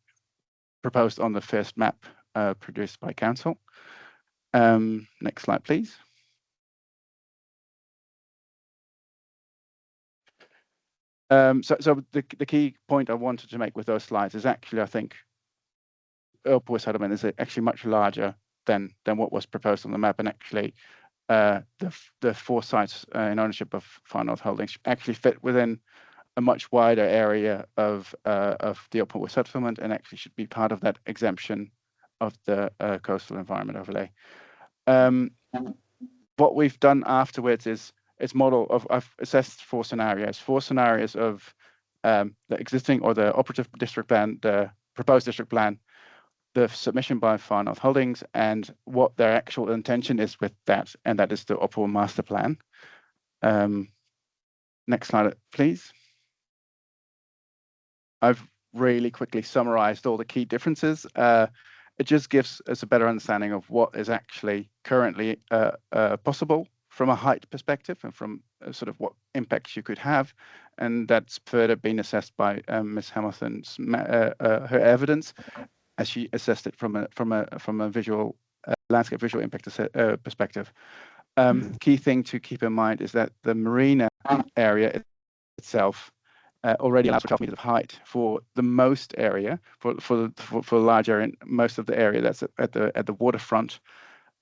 proposed on the first map produced by council. Next slide, please. So the key point I wanted to make with those slides is actually, I think, Ōmāpere settlement is actually much larger than what was proposed on the map, and actually the 4 sites in ownership of Far North Holdings actually fit within a much wider area of the Ōmāpere settlement, and actually should be part of that exemption of the coastal environment overlay. What we've done afterwards is I've assessed 4 scenarios of the existing or the operative district plan, the proposed district plan, the submission by Far North Holdings, and what their actual intention is with that, and that is the Ōmāpere master plan. Next slide, please. I've really quickly summarized all the key differences. It just gives us a better understanding of what is actually currently possible from a height perspective and from sort of what impacts you could have. And that's further been assessed by Ms. Hamilton's her evidence, as she assessed it from a visual landscape visual impact perspective. Key thing to keep in mind is that the marina area itself already allows for 12 meters of height for the most area, for large area, most of the area that's at the waterfront.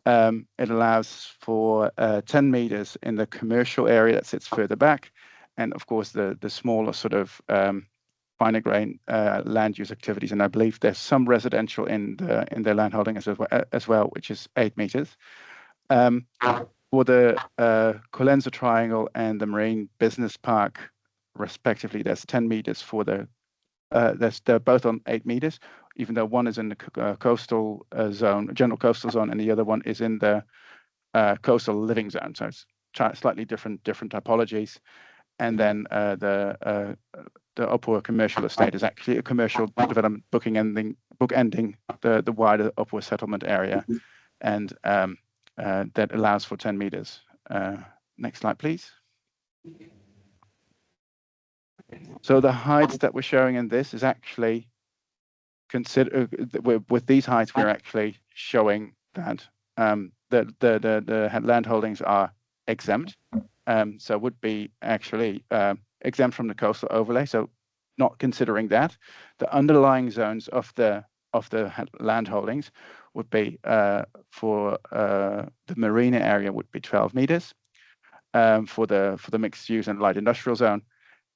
It allows for 10 meters in the commercial area that sits further back, and of course the smaller sort of finer grain land use activities. And I believe there's some residential in their land holding as well, which is 8 meters. For the Colenso Triangle and the Marine Business Park, respectively, there's 10 meters for the. They're both on 8 meters, even though one is in the coastal zone, general coastal zone, and the other one is in the coastal living zone. So it's slightly different typologies. And then the Ōmāpere commercial estate is actually a commercial development bookending the wider Ōmāpere settlement area, and that allows for 10 meters. Next slide, please. So the heights that we're showing in this is actually with these heights, we're actually showing that the land holdings are exempt. So would be actually exempt from the coastal overlay. So not considering that, the underlying zones of the land holdings would be for the marina area would be 12 meters, for the mixed use and light industrial zone,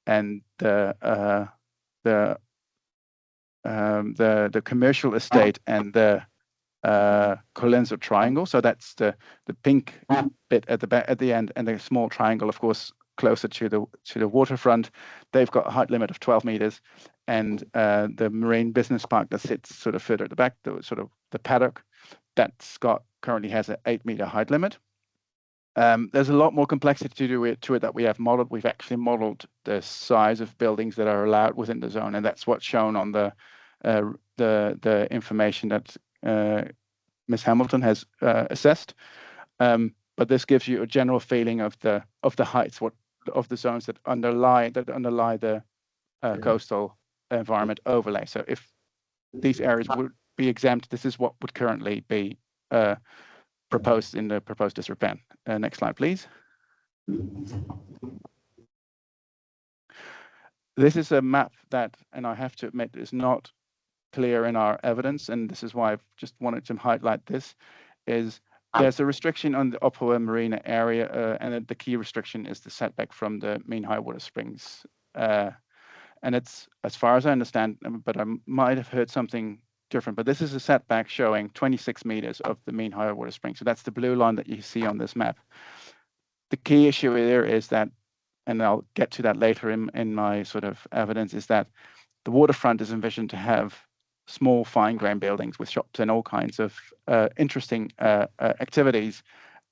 and the commercial estate and the Colenso Triangle. So that's the pink bit at the end, and the small triangle, of course, closer to the waterfront. They've got a height limit of 12 meters, and the Marine Business Park that sits sort of further at the back, the paddock, currently has an 8-meter height limit. There's a lot more complexity to it that we have modeled. We've actually modeled the size of buildings that are allowed within the zone, and that's what's shown on the information that Ms. Hamilton has assessed. But this gives you a general feeling of the heights, of the zones that underlie the coastal environment overlay. So if these areas would be exempt, this is what would currently be proposed in the proposed district plan. Next slide, please. This is a map that, and I have to admit, is not clear in our evidence, and this is why I've just wanted to highlight this, is there's a restriction on the Ōmāpere marina area, and the key restriction is the setback from the mean high water springs. And it's, as far as I understand, but I might have heard something different, but this is a setback showing 26 meters of the mean high water spring. So that's the blue line that you see on this map. The key issue here is that, and I'll get to that later in my sort of evidence, is that the waterfront is envisioned to have small fine grained buildings with shops and all kinds of interesting activities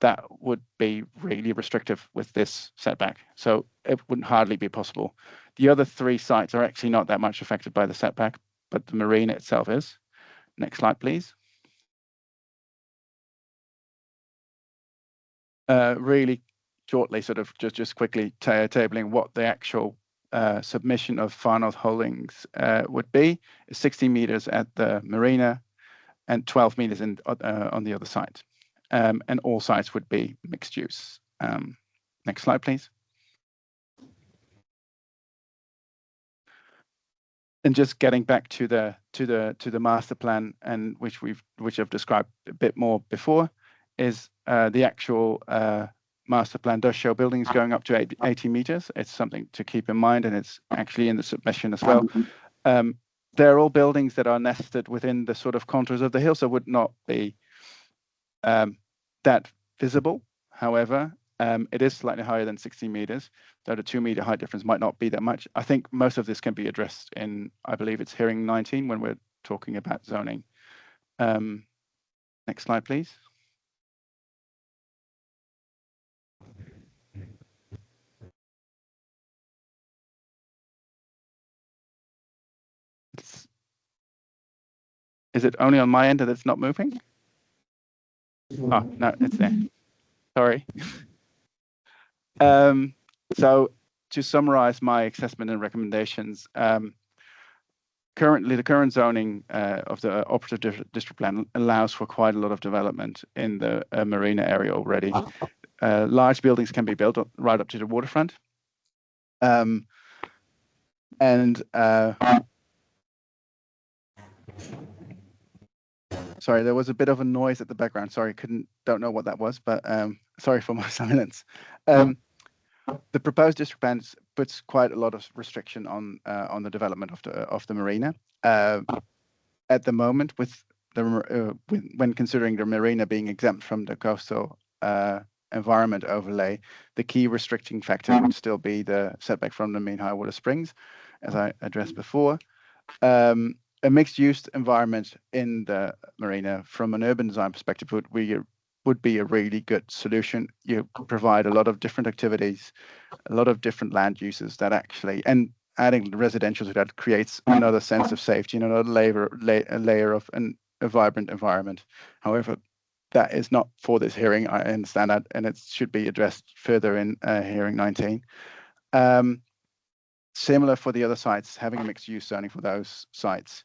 that would be really restrictive with this setback. So it wouldn't hardly be possible. The other three sites are actually not that much affected by the setback, but the marina itself is. Next slide, please. Really shortly, sort of just quickly tabling what the actual submission of Far North Holdings would be, is 60 meters at the marina and 12 meters on the other side. And all sites would be mixed use. Next slide, please. And just getting back to the master plan, and which I've described a bit more before, is the actual master plan does show buildings going up to 80 meters. It's something to keep in mind, and it's actually in the submission as well. They're all buildings that are nested within the sort of contours of the hill, so would not be that visible. However, it is slightly higher than 60 meters, though the 2 meter height difference might not be that much. I think most of this can be addressed in, I believe it's hearing 19 when we're talking about zoning. Next slide, please. Is it only on my end that it's not moving? Oh, no, it's there. Sorry. So to summarize my assessment and recommendations, currently the current zoning of the operative district plan allows for quite a lot of development in the marina area already. Large buildings can be built right up to the waterfront. Sorry, there was a bit of a noise at the background. Sorry, don't know what that was, but sorry for my silence. The proposed district plan puts quite a lot of restriction on the development of the marina. At the moment, when considering the marina being exempt from the coastal environment overlay, the key restricting factor would still be the setback from the mean high water springs, as I addressed before. A mixed-use environment in the marina, from an urban design perspective, would be a really good solution. You provide a lot of different activities, a lot of different land uses that actually, and adding residential to that creates another sense of safety and another layer of a vibrant environment. However, that is not for this hearing. I understand that, and it should be addressed further in hearing 19. Similar for the other sites, having a mixed-use zoning for those sites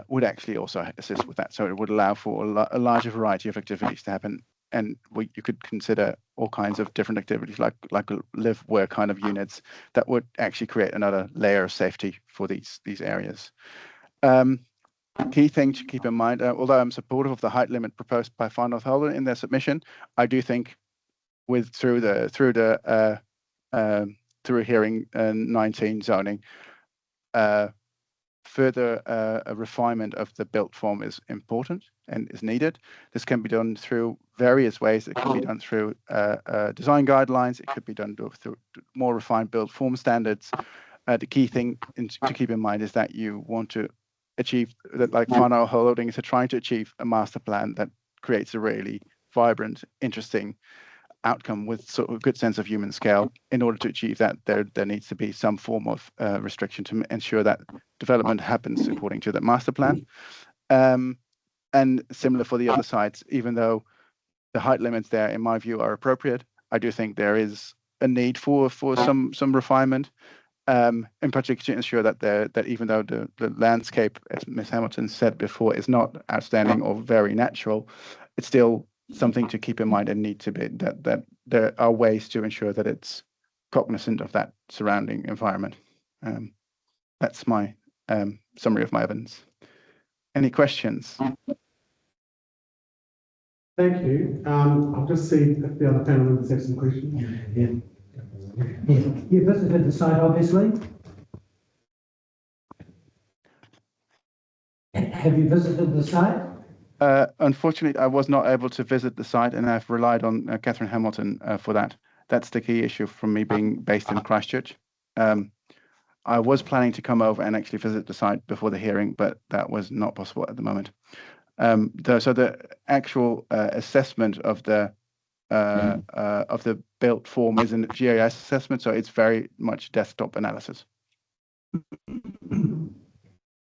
would actually also assist with that. So it would allow for a larger variety of activities to happen, and you could consider all kinds of different activities, like live-work kind of units that would actually create another layer of safety for these areas. Key thing to keep in mind, although I'm supportive of the height limit proposed by Far North Holdings in their submission, I do think through hearing 19 zoning, further a refinement of the built form is important and is needed. This can be done through various ways. It can be done through design guidelines. It could be done through more refined built form standards. The key thing to keep in mind is that you want to achieve that, like Far North Holdings are trying to achieve a master plan that creates a really vibrant, interesting outcome with sort of a good sense of human scale. In order to achieve that, there needs to be some form of restriction to ensure that development happens according to the master plan. And similar for the other sites, even though the height limits there, in my view, are appropriate, I do think there is a need for some refinement, in particular to ensure that even though the landscape, as Ms. Hamilton said before, is not outstanding or very natural, it's still something to keep in mind and need to be that there are ways to ensure that it's cognizant of that surrounding environment. That's my summary of my evidence. Any questions? Thank you. I'll just see if the other panel members have some questions. Yeah. You visited the site, obviously. Have you visited the site? Unfortunately, I was not able to visit the site, and I've relied on Catherine Hamilton for that. That's the key issue from me being based in Christchurch. I was planning to come over and actually visit the site before the hearing, but that was not possible at the moment. So the actual assessment of the built form is a GIS assessment, so it's very much desktop analysis.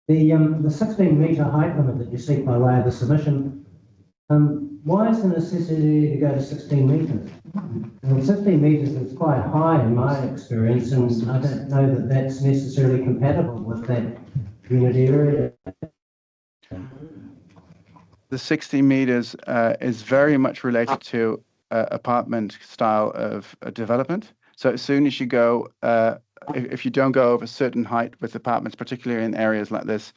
The 16-metre height limit that you seek by way of the submission, why is the necessity to go to 16 metres? I mean, 16 metres is quite high in my experience, and I don't know that that's necessarily compatible with that unit area. The 60 meters is very much related to apartment style of development. So as soon as you go, if you don't go over a certain height with apartments, particularly in areas like this,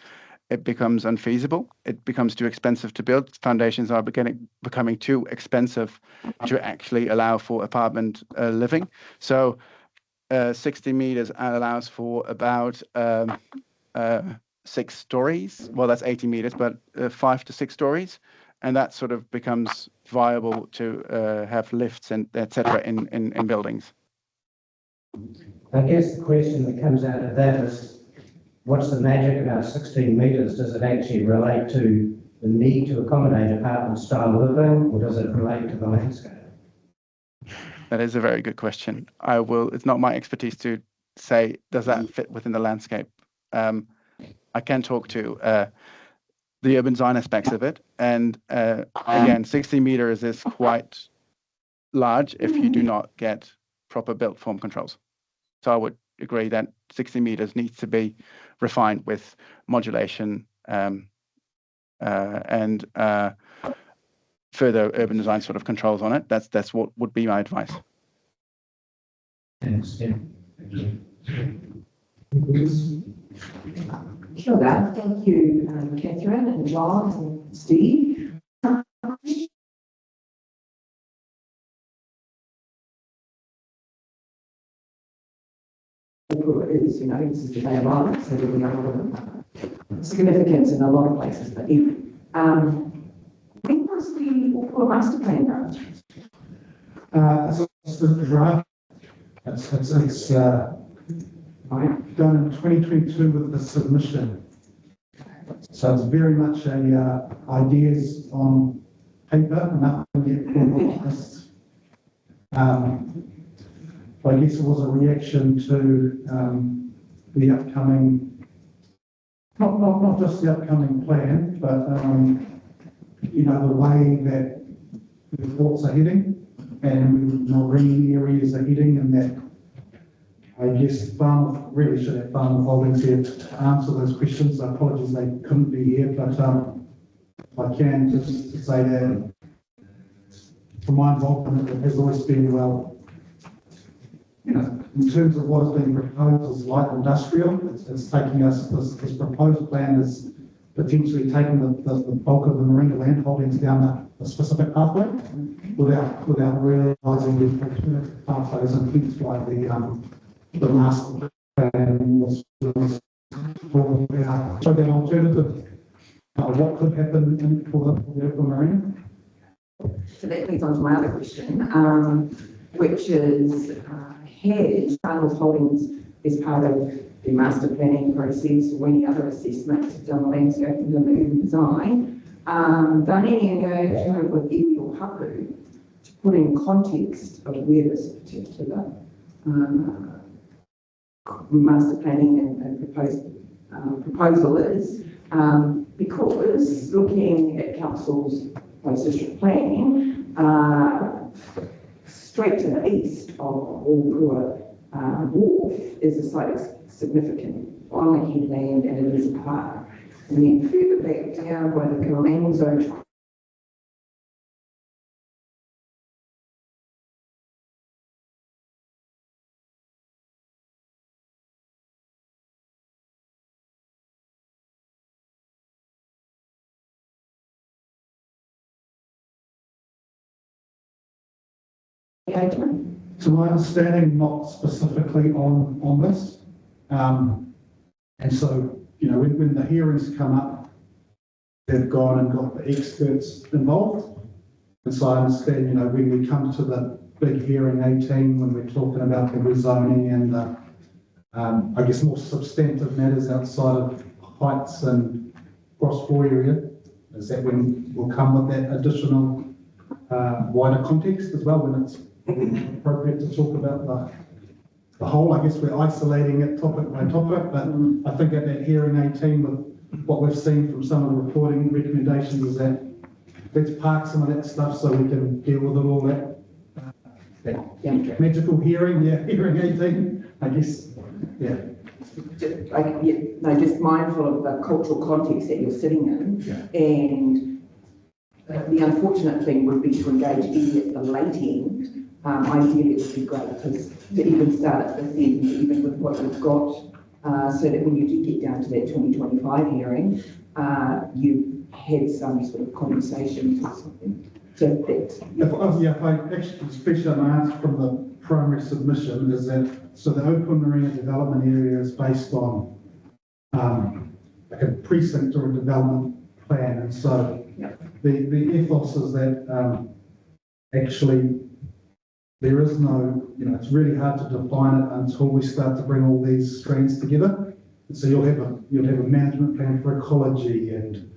it becomes unfeasible. It becomes too expensive to build. Foundations are becoming too expensive to actually allow for apartment living. So 60 meters allows for about 6 stories. Well, that's 80 meters, but 5 to 6 stories. And that sort of becomes viable to have lifts and etc. in buildings. I guess the question that comes out of that is, what's the magic about 16 metres? Does it actually relate to the need to accommodate apartment style living, or does it relate to the landscape? That is a very good question. It's not my expertise to say, does that fit within the landscape? I can talk to the urban design aspects of it. And again, 60 meters is quite large if you do not get proper built form controls. So I would agree that 60 meters needs to be refined with modulation and further urban design sort of controls on it. That's what would be my advice. Thanks, yeah. Sure, thank you, Catherine and John and Steve. Is, this is the day of violence, so we know significance in a lot of places, but when was the Ōpāpere master plan done? It's the draft. It's done in 2022 with the submission. So it's very much ideas on paper, nothing yet formalised. I guess it was a reaction to the upcoming, not just the upcoming plan, but the way that the thoughts are heading and marine areas are heading, and that I guess really should have farm holdings here to answer those questions. I apologize they couldn't be here, but I can just say that from my involvement, it has always been, well, in terms of what is being proposed as light industrial, it's taking us, this proposed plan is potentially taking the bulk of the marina land holdings down a specific pathway without realising the alternative pathways, and things like the master plan was so the alternative, what could happen for the marina. So that leads on to my other question, which is, has Arnold Holdings, as part of the master planning process or any other assessments done landscape and urban design, done any engagement with iwi or hapu to put in context of where this particular master planning and proposal is, because looking at council's post-district planning, straight to the east of Ōpāpere Wharf is a site of significant on the headland, and it is a park. And then further back down by the Colenso engagement? To my understanding, not specifically on this. And so, you know, when the hearings come up, they've gone and got the experts involved. And so I understand, you know, when we come to the big hearing 18, when we're talking about the rezoning and the, I guess, more substantive matters outside of heights and cross-floor area, is that when we'll come with that additional wider context as well, when it's appropriate to talk about the whole. I guess we're isolating it topic by topic, but I think at that hearing 18, with what we've seen from some of the reporting recommendations, is that let's park some of that stuff so we can deal with it all that magical hearing, hearing 18, I guess, Just mindful of the cultural context that you're sitting in, and the unfortunate thing would be to engage even at the late end. Ideally, it would be great to even start at this end, even with what we've got, so that when you do get down to that 2025 hearing, you had some sort of conversations or something. So that's... If I actually, especially I asked from the primary submission, is that, so the open marina development area is based on like a precinct or a development plan, and so the ethos is that actually there is no, you know, it's really hard to define it until we start to bring all these strands together. And so you'll have a management plan for ecology and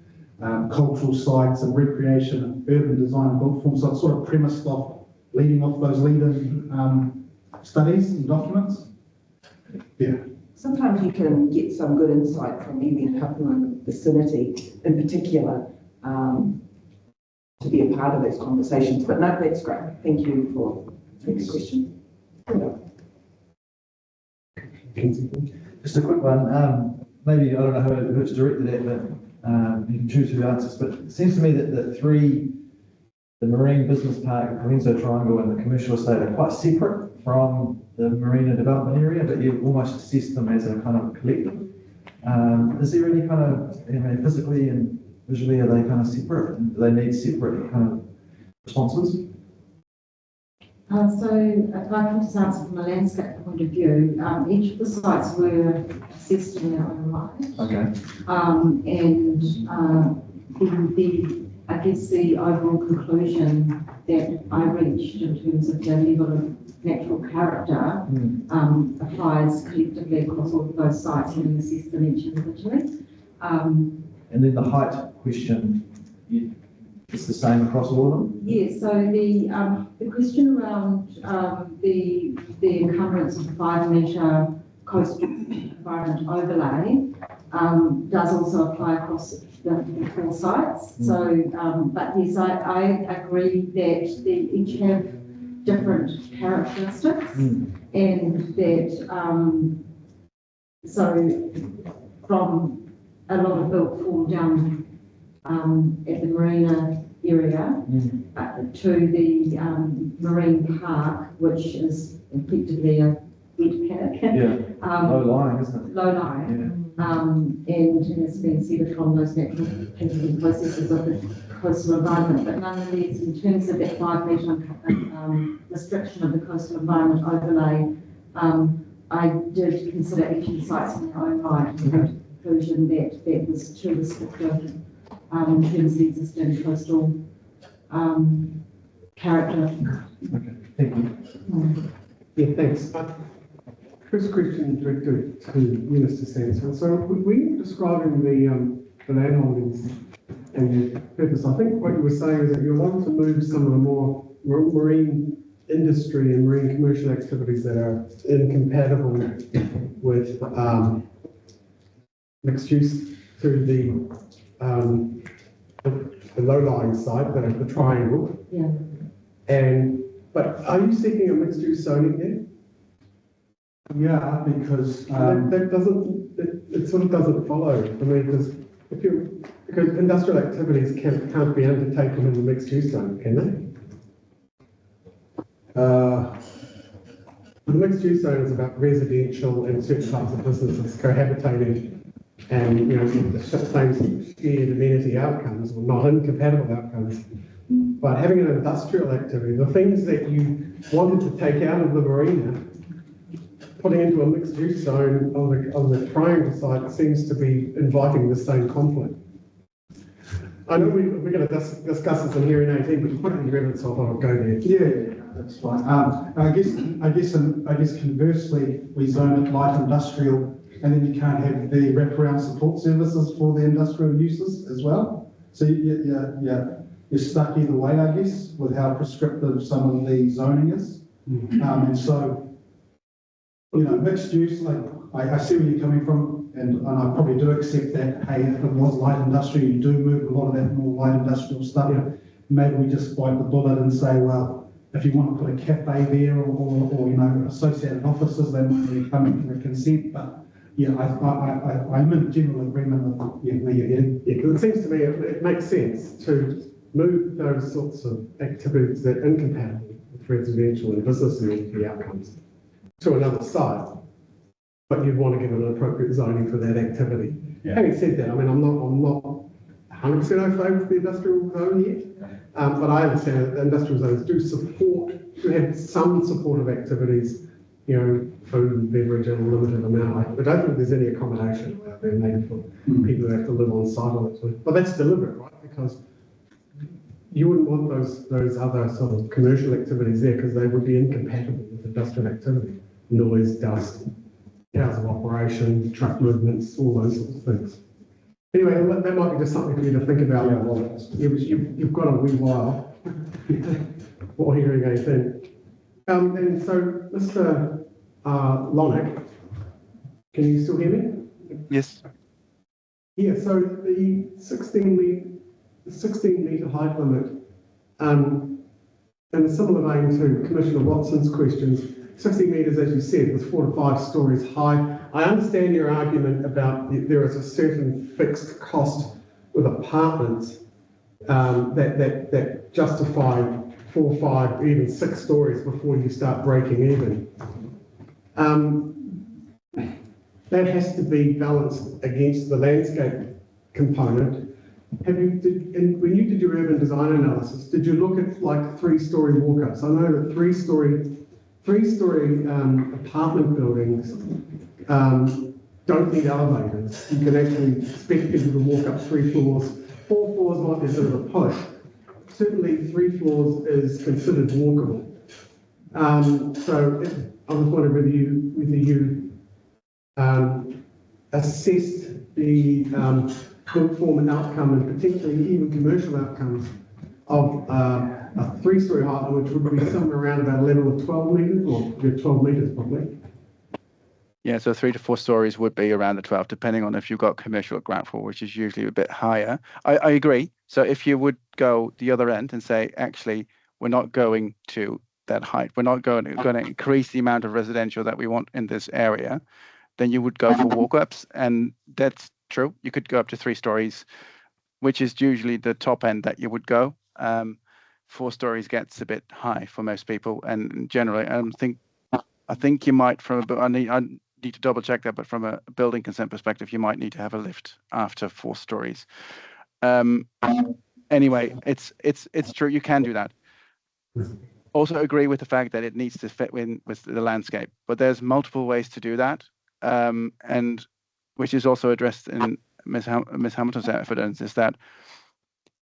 cultural sites and recreation and urban design and built form. So it's sort of premised off, leading off those leading studies and documents. Yeah. Sometimes you can get some good insight from even people in the vicinity, in particular, to be a part of those conversations. But no, that's great. Thank you for the question. Just a quick one. Maybe, I don't know who it's directed at, but you can choose who answers. But it seems to me that the Marine Business Park, the Colenso Triangle, and the commercial estate are quite separate from the marina development area, but you almost assess them as a kind of collective. Is there any kind of, you know, physically and visually, are they kind of separate? And do they need separate kind of responses? So if I can just answer from a landscape point of view, each of the sites were assessed in their own right. Okay. I guess the overall conclusion that I reached in terms of the level of natural character applies collectively across all of those sites and assessed them each individually. And then the height question, it's the same across all of them? Yes, so the question around the encumbrance of the 5 metre coastal environment overlay does also apply across the 4 sites. So, but yes, I agree that they each have different characteristics, and that so from a lot of built form down at the marina area to the marine park, which is effectively a wet paddock. Low lying, isn't it? Low lying. And has been severed from those natural patterns processes of the coastal environment. But nonetheless, in terms of that 5 metre restriction of the coastal environment overlay, I did consider each of the sites in their own right and came to the conclusion that that was too restrictive in terms of the existing coastal character. Okay, thank you. Yeah, thanks. First question directed to you, Mr. Sanson. So when you were describing the land holdings and their purpose, I think what you were saying is that you want to move some of the more marine industry and marine commercial activities that are incompatible with mixed use to the low-lying site, the triangle. Yeah. But are you seeking a mixed use zoning there? Yeah, because that doesn't, it sort of doesn't follow. I mean, because industrial activities can't be undertaken in the mixed use zone, can they? The mixed use zone is about residential and certain types of businesses cohabitating, and the same shared amenity outcomes, or not incompatible outcomes. But having an industrial activity, the things that you wanted to take out of the marina, putting into a mixed use zone on the triangle site seems to be inviting the same conflict. I know we're going to discuss this in hearing 18, but you put it in your evidence, so I thought I'd go there. Yeah, that's fine. I guess conversely, we zone it light industrial, and then you can't have the wraparound support services for the industrial uses as well. So you're stuck either way, I guess, with how prescriptive some of the zoning is. And so, mixed use, like I see where you're coming from, and I probably do accept that, hey, if it was light industrial, you do move a lot of that more light industrial stuff. Yeah. Maybe we just bite the bullet and say, well, if you want to put a cafe there or associated offices, they might really come in for a consent. But yeah, I'm in general agreement with where you're heading. Yeah, because it seems to me it makes sense to move those sorts of activities that are incompatible with residential and business amenity outcomes to another site, but you'd want to give it an appropriate zoning for that activity. Yeah. Having said that, I mean, I'm not 100% au fait with the industrial zone yet, but I understand that the industrial zones do have some supportive activities, food and beverage in a limited amount. I don't think there's any accommodation out there made for people who have to live on site all the time. But that's deliberate, right? Because you wouldn't want those other sort of commercial activities there because they would be incompatible with industrial activity. Noise, dust, hours of operation, truck movements, all those sorts of things. Anyway, that might be just something for you to think about. Yeah, well, You've got a wee while for hearing 18. And so, Mr. Lonick, can you still hear me? Yes. Yeah, so the 16 metre height limit, in a similar vein to Commissioner Watson's questions, 16 metres, as you said, was 4 to 5 stories high. I understand your argument about there is a certain fixed cost with apartments that justify 4, 5, even 6 stories before you start breaking even. That has to be balanced against the landscape component. When you did your urban design analysis, did you look at like 3-story walk-ups? I know that 3-story apartment buildings don't need elevators. You can actually expect people to walk up 3 floors. 4 floors might be a bit of a push. Certainly 3 floors is considered walkable. So I was wondering whether you assessed the good form and outcome, and particularly even commercial outcomes of a 3-story height, which would be somewhere around about a level of 12 metres, or 12 metres probably. Yeah, so 3 to 4 stories would be around the 12, depending on if you've got commercial ground floor, which is usually a bit higher. I agree. So if you would go the other end and say, actually, we're not going to that height, we're not going to increase the amount of residential that we want in this area, then you would go for walk-ups, and that's true. You could go up to 3 stories, which is usually the top end that you would go. 4 stories gets a bit high for most people, and generally, I think you might I need to double check that, but from a building consent perspective, you might need to have a lift after 4 stories. Anyway, it's true. You can do that. Also agree with the fact that it needs to fit in with the landscape, but there's multiple ways to do that, and which is also addressed in Ms. Hamilton's evidence, is that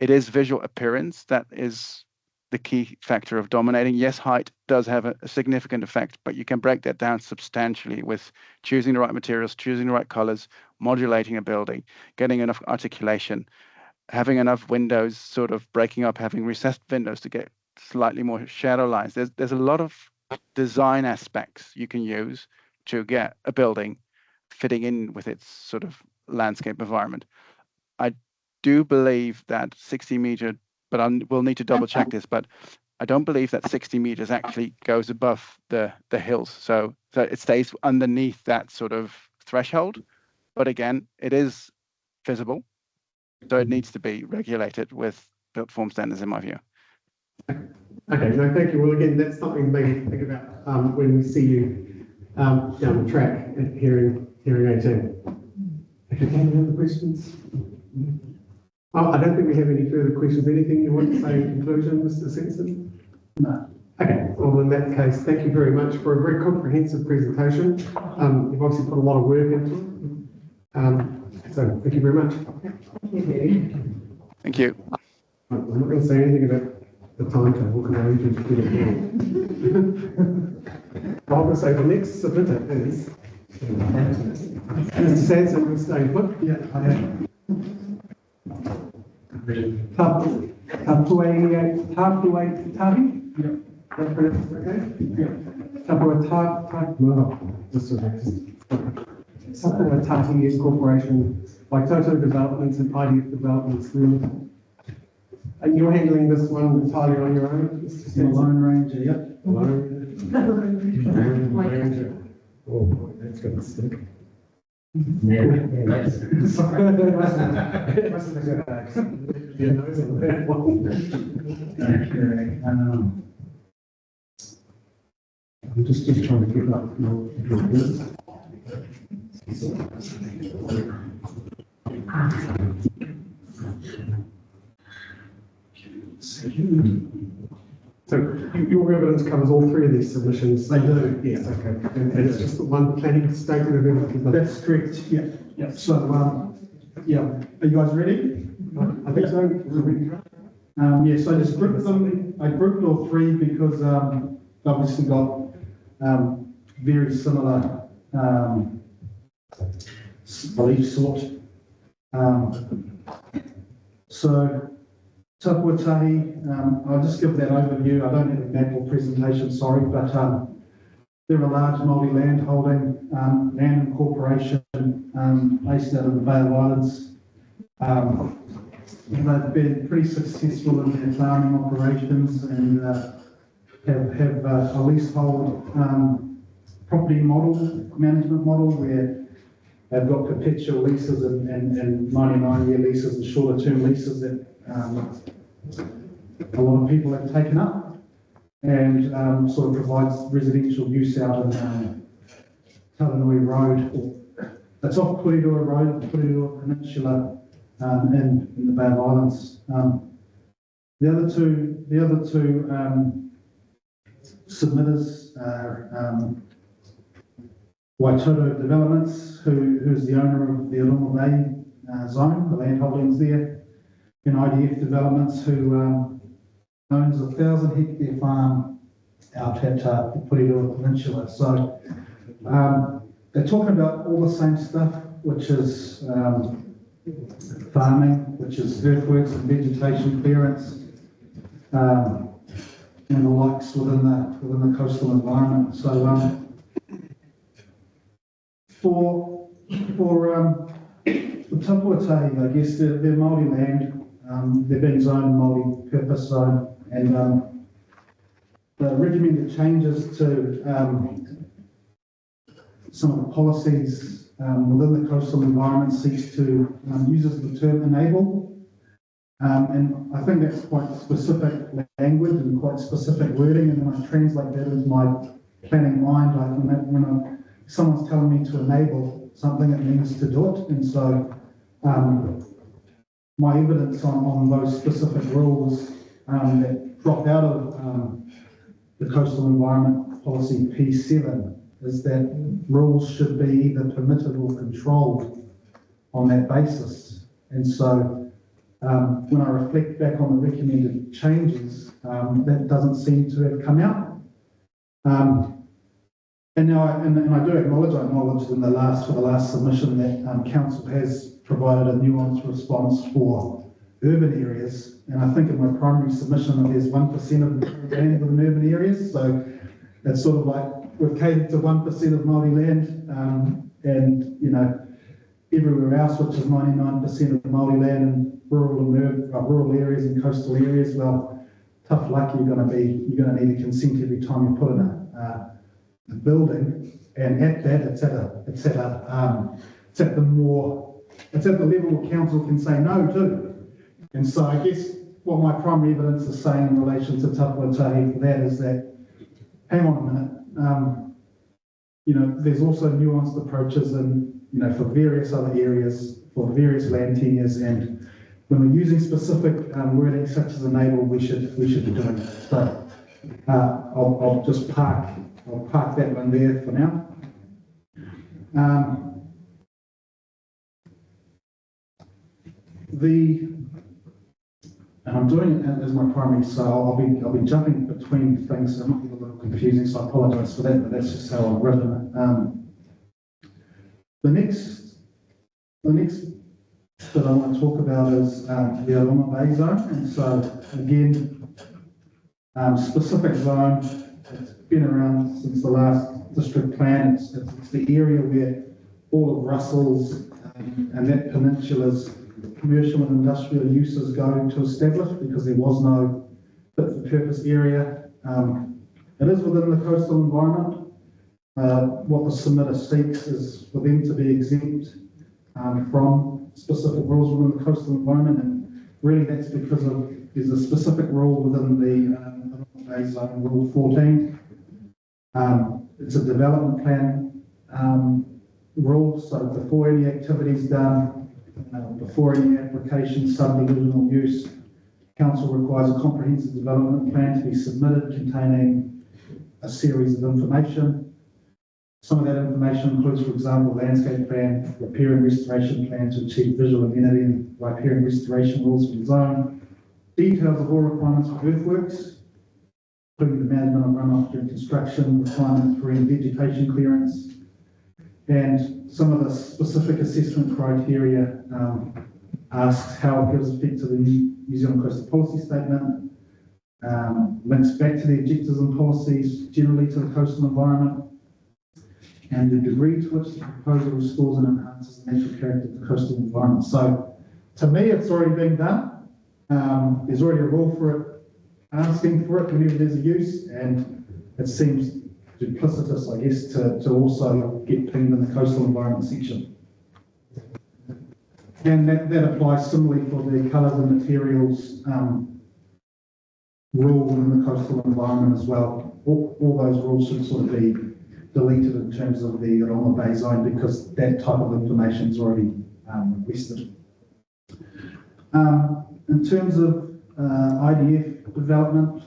it is visual appearance that is the key factor of dominating. Yes, height does have a significant effect, but you can break that down substantially with choosing the right materials, choosing the right colors, modulating a building, getting enough articulation, having enough windows, sort of breaking up, having recessed windows to get slightly more shadow lines. There's a lot of design aspects you can use to get a building fitting in with its sort of landscape environment. I do believe that 60 meter, but we'll need to double check this, but I don't believe that 60 meters actually goes above the hills. So it stays underneath that sort of threshold. But again, it is feasible. So it needs to be regulated with built form standards, in my view. Okay, no, thank you. Well, again, that's something maybe to think about when we see you down the track at hearing 18. Okay, any other questions? I don't think we have any further questions. Anything you want to say in conclusion, Mr. Simpson? No. Okay, well, in that case, thank you very much for a very comprehensive presentation. You've obviously put a lot of work into it. So thank you very much. Thank you. I'm not going to say anything about the timetable because I need to get it wrong. I'm going to say the next submitter is Mr. Sanson, you're staying put. Yeah, I am. Tapue Tahi? Yeah. That pronounced okay? Yeah. Tapua Tahi Corporation by Toto Developments and IDF Developments Limited. And you're handling this one entirely on your own, Mr. I'm a Sanson? Lone Ranger, yep. Lone Ranger. Oh, boy, that's going to stick. Yeah, that's. I'm just trying to keep up your business. So your evidence covers all three of these submissions? They do. Yes, okay. And it's just the one planning statement of evidence? That's correct, yeah, yeah. So, yeah, are you guys ready? I think so. Yeah, so I just grouped them, I grouped all three because, obviously got, very similar, belief sort. So, Tapua Tahi, I'll just give that overview. I don't have a map or presentation, sorry, but they're a large multi-land holding land incorporation based out of the Bay of Islands. They've been pretty successful in their farming operations and have a leasehold property model, management model, where they've got perpetual leases and 99-year leases and shorter term leases that a lot of people have taken up, and sort of provides residential use out in Taranui Road. It's off Purirua Road, Purirua Peninsula, in the Bay of Islands. The other two submitters are Waitoto Developments, who's the owner of the Ōmāpere zone, the land holdings there, and IDF Developments, who owns a 1,000-hectare farm out at the Purirua Peninsula. So they're talking about all the same stuff, which is farming, which is earthworks and vegetation clearance, and the likes within the coastal environment. So for Tapua Tahi, I guess they're multi-land. They've been zoned multi-purpose zone, and the recommended changes to some of the policies within the coastal environment seeks to uses the term enable, and I think that's quite specific language and quite specific wording. And when I translate that into my planning mind, like when someone's telling me to enable something, it means to do it. And so my evidence on those specific rules that drop out of the Coastal Environment Policy P7 is that rules should be either permitted or controlled on that basis. And so when I reflect back on the recommended changes, that doesn't seem to have come out. And now, I do acknowledge in the last submission that council has provided a nuanced response for urban areas, and I think in my primary submission there's 1% of land within urban areas, so it's sort of like we've catered to 1% of multi-land, and everywhere else, which is 99% of multi-land in rural areas and coastal areas. Well, tough luck, you're going to need a consent every time you put in a building, and at that it's at the level where council can say no to. And so I guess what my primary evidence is saying in relation to Tapua Tahi for that is that, hang on a minute, there's also nuanced approaches and for various other areas, for various land tenures, and when we're using specific wording such as enable, we should be doing it. So I'll just park that one there for now. And I'm doing it as my primary, so I'll be jumping between things, so it might be a little confusing, so I apologise for that, but that's just how I've written it. The next that I want to talk about is the Ōmāpere zone, and so again, specific zone. It's been around since the last district plan. It's the area where all of Russell's and that peninsula's commercial and industrial uses go to establish, because there was no fit for purpose area. It is within the coastal environment. What the submitter seeks is for them to be exempt from specific rules within the coastal environment, and really that's because there's a specific rule within the Ōmāpere zone, Rule 14. It's a development plan rule, so before any activity is done, before any application, subdivision or use, council requires a comprehensive development plan to be submitted containing a series of information. Some of that information includes, for example, landscape plan, repair and restoration plan to achieve visual amenity and repair and restoration rules for the zone, details of all requirements for earthworks, including the management of runoff during construction, requirements for any vegetation clearance, and some of the specific assessment criteria asks how it gives effect to the New Zealand Coastal Policy Statement, links back to the objectives and policies generally to the coastal environment, and the degree to which the proposal restores and enhances the natural character of the coastal environment. So, to me, it's already being done. There's already a rule for it, asking for it whenever there's a use, and it seems duplicitous, I guess, to also get cleaned in the coastal environment section. And that applies similarly for the colours and materials rule in the coastal environment as well. All those rules should sort of be deleted in terms of the Ōmāpere zone, because that type of information is already requested. In terms of IDF development,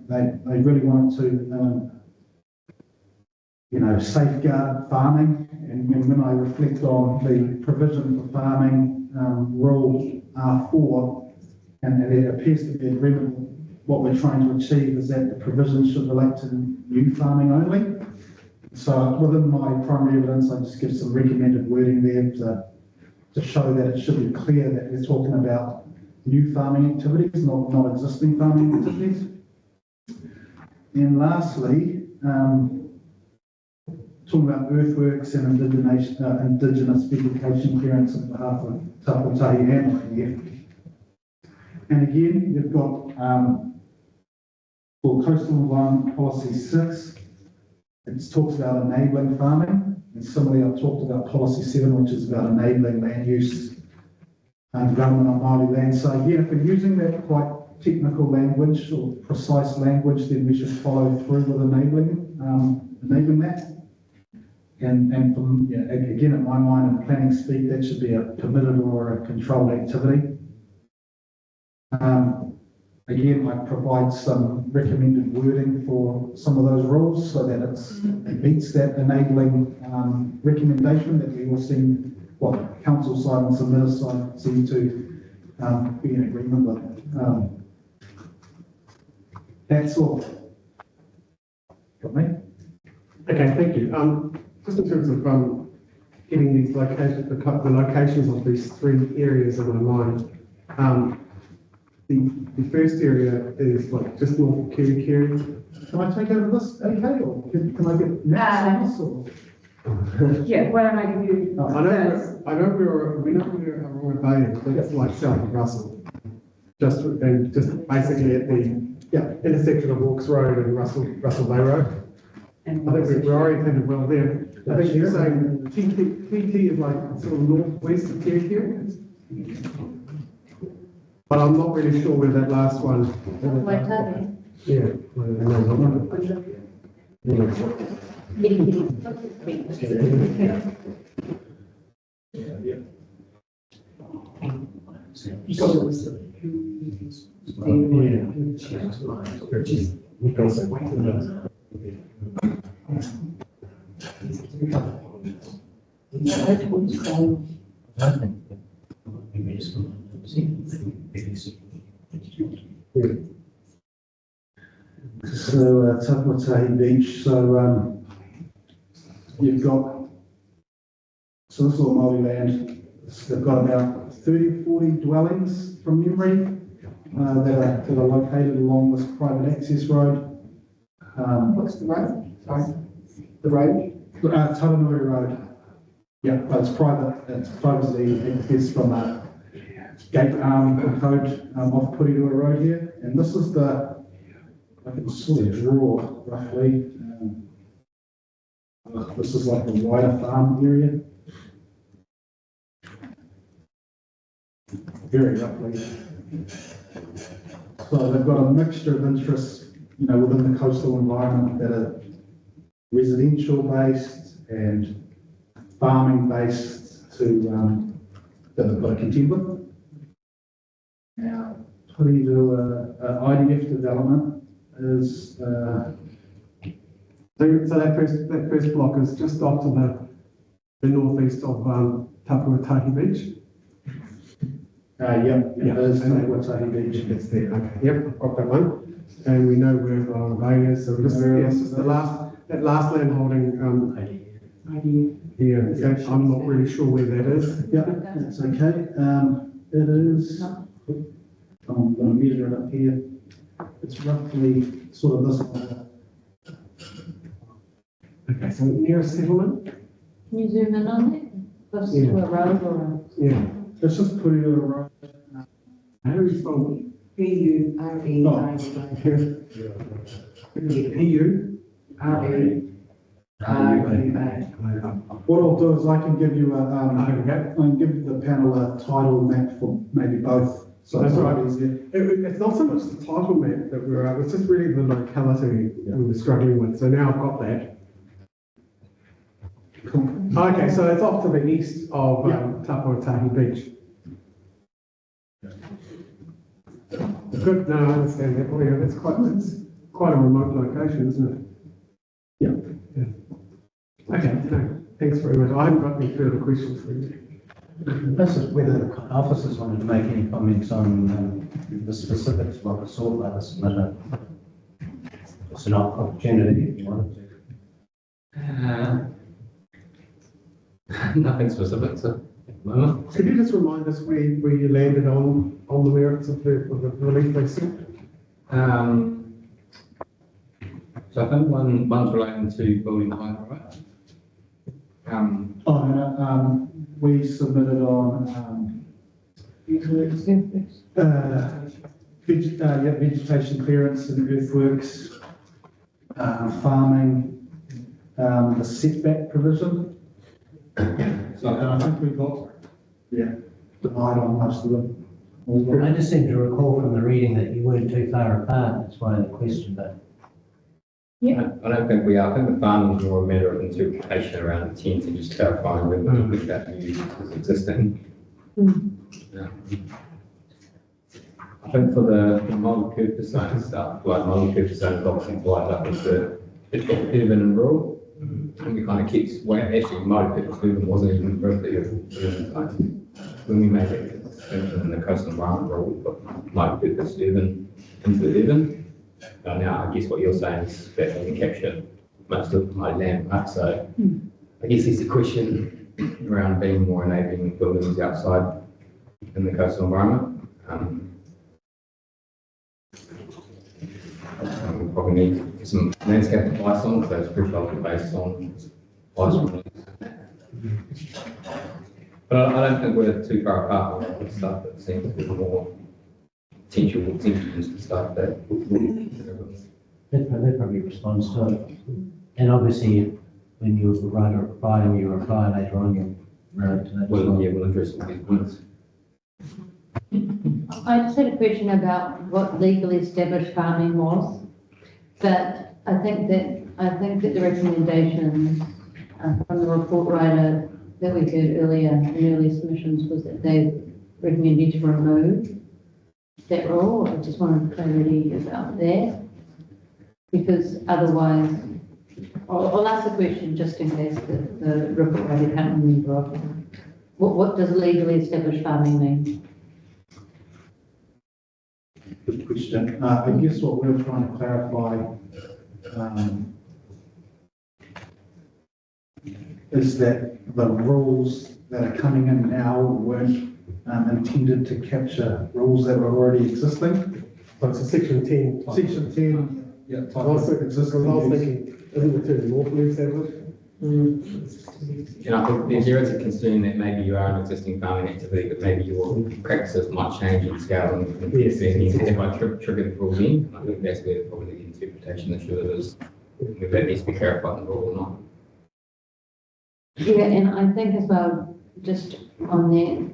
they really wanted to, safeguard farming. And when I reflect on the provision for farming, Rule R4, and there appears to be agreement with what we're trying to achieve is that the provision should relate to new farming only. So within my primary evidence, I just give some recommended wording there to show that it should be clear that we're talking about new farming activities, not existing farming activities. And lastly, talking about earthworks and indigenous vegetation clearance on behalf of Taputahi and IDF. And again, you've got for Coastal Environment Policy 6, it talks about enabling farming. And similarly, I've talked about Policy 7, which is about enabling land use and development on Māori land. So again, if we're using that quite technical language or precise language, then we should follow through with enabling that. And from, again, in my mind, in planning speak, that should be a permitted or a controlled activity. Again, I provide some recommended wording for some of those rules so that it meets that enabling recommendation that we all seem, council side and submitter side seem to be in agreement with. That's all. Got me? Okay, thank you. Just in terms of getting these locations, the locations of these three areas in my mind. The first area is just north of Kerikeri. Can I take over this, okay, or can I get next on this? Or? Yeah, why don't I give you I know we know where Aurora Bay is, that's like south of Russell. Just basically at the intersection of Hawkes Road and Russell Bay Road. And I think we're oriented well there. I think you're saying TT is like sort of northwest of Kerikeri. But I'm not really sure where that last one. Yeah. So, Ōmāpere Beach, so, you've got, so this is all Māori land. They've got about 30 or 40 dwellings from memory, that are located along this private access road. What's the road? Sorry. The road? Taranui Road. Yeah, but it's private, it's privately accessed from a gate code off Puritua Road here. And this is the, I can sort of draw roughly. This is like a wider farm area. Very roughly. So they've got a mixture of interests, you know, within the coastal environment that are residential based and farming based to, that they've got to contend with. Now, Puritua IDF development is, So that first block is just off to the northeast of Ōmāpere Beach. Yep, it is Ōmāpere Beach. It's there, okay. Yep, got that one. And we know where the bay is, so just, yes, just the last, that last land holding, here, okay, I'm not really sure where that is. Yeah, that's okay. It is, I'm going to measure it up here. It's roughly sort of this one. Okay, so near a settlement? Can you zoom in on it? Close Yeah. to a road or Yeah, it's just Puritua Road. How do you spell P-U-R-E-I. P-U-R-E-R-E-I. What I'll do is I can give you a, Okay. I can give the panel a title map for maybe both. So That's it's a right. lot easier. It's not so much the title map that we were at, it's just really the locality we were struggling with, so now I've got that. Okay, so it's off to the east of Ōmāpere Beach. Good, no, I understand that. Well, yeah, it's quite a remote location, isn't it? Yeah. Okay, no, thanks very much. I haven't got any further questions for you. This is whether the officers wanted to make any comments on the specifics of what was sought by the submitter. It's an opportunity if you wanted to. Nothing specific, so at the moment. Could you just remind us where you landed on the merits of the relief they sought? So I think one's relating to building height, right? We submitted on, vegetation clearance and earthworks, farming, the setback provision. And I think we got, denied on most of them. I just seem to recall from the reading that you weren't too far apart, that's why the question, but I don't think we are. I think the farming is more a matter of interpretation around intent and just clarifying whether that use is existing. Yeah. I think for the model purpose zone stuff, like model purpose zone is obviously divided up into urban and rural. And we kind of kept, well, actually, model purpose urban wasn't even the urban zone. When we made it distinction in the coastal environment rule, we put model purpose urban into urban. Now, I guess what you're saying is that we can capture most of my land, right? So I guess it's a question around being more enabling buildings outside in the coastal environment. We probably need some landscape advice on, so it's pretty well based on advice from these. But I don't think we're too far apart on the stuff that seems to be more potential exemptions and stuff that that probably responds to it. And obviously, when you write a reply and you reply later on, you'll write to that as well. we'll address all these points. I just had a question about what legally established farming was, but I think that the recommendations from the report writer that we heard earlier in earlier submissions was that they recommending to remove that rule. I just wanted clarity about that. Because otherwise, I'll ask the question just in case the report I can't remember of. What does legally established farming mean? Good question. I guess what we're trying to clarify is that the rules that are coming in now weren't intended to capture rules that were already existing. So it's a section 10. Section 10. Yeah. I was thinking, isn't the term lawfully established? And I think there is a concern that maybe you are an existing farming activity, but maybe your practices might change in scale and Yes. that might trigger the rule in. I think that's where probably the interpretation issue is, whether that needs to be clarified in the rule or not. Yeah, and I think as well, just on that,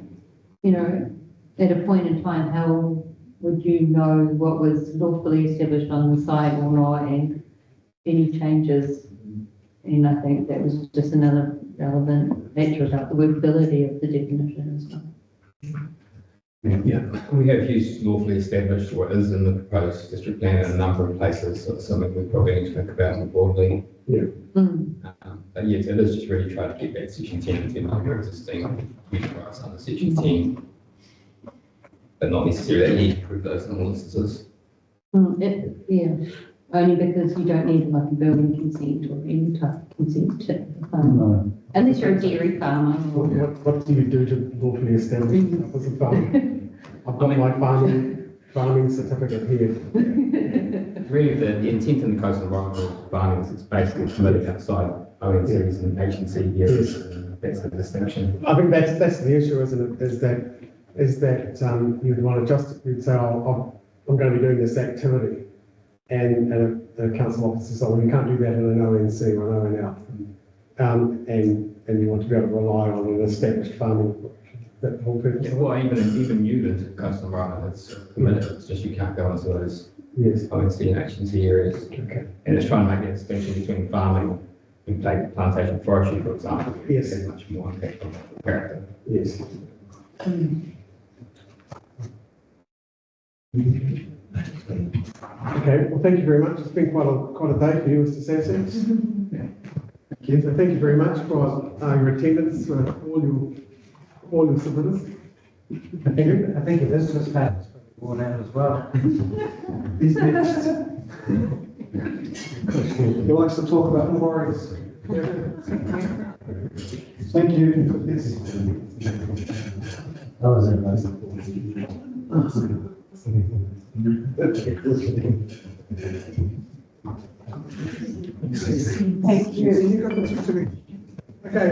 you know, at a point in time, how would you know what was lawfully established on the site or not, and any changes? And I think that was just another relevant feature about the workability of the definition as well. Yeah, we have used lawfully established or is in the proposed district plan in a number of places, so it's something we probably need to think about more broadly. But yes, it is just really trying to get back section 10 and 10 under existing use rights under section 10. But not necessarily that you prove those in all instances. Yeah, only because you don't need like a building consent or any type of consent to farm. Unless you're a dairy farmer. What do you do to lawfully establish as a farmer? I've got my farming certificate here. Really, the intent in the coastal environmental farming is it's basically permitted outside ONCs and HNC areas. That's the distinction. I think that's the issue, isn't it? Is that you'd want to you'd say, oh, I'm going to be doing this activity. And the council officer says, well, you can't do that in an ONC or an ONL. And you want to be able to rely on an established farming operation. That the whole purpose. Yeah, well, even new to the coastal environment, it's permitted. It's just you can't go into those ONC and HNC areas. Okay. And it's trying to make that distinction between farming and plantation forestry, for example. Yes. Has much more impact on the character. Yes. Okay, well, thank you very much. It's been quite a day for you, Mr. Sampson. Thank you. So thank you very much for your attendance, all your submitters. I think your business card is probably worn out as well. He's next. He likes to talk about quarries. Thank you. Yes. That was it, Thank you. Okay,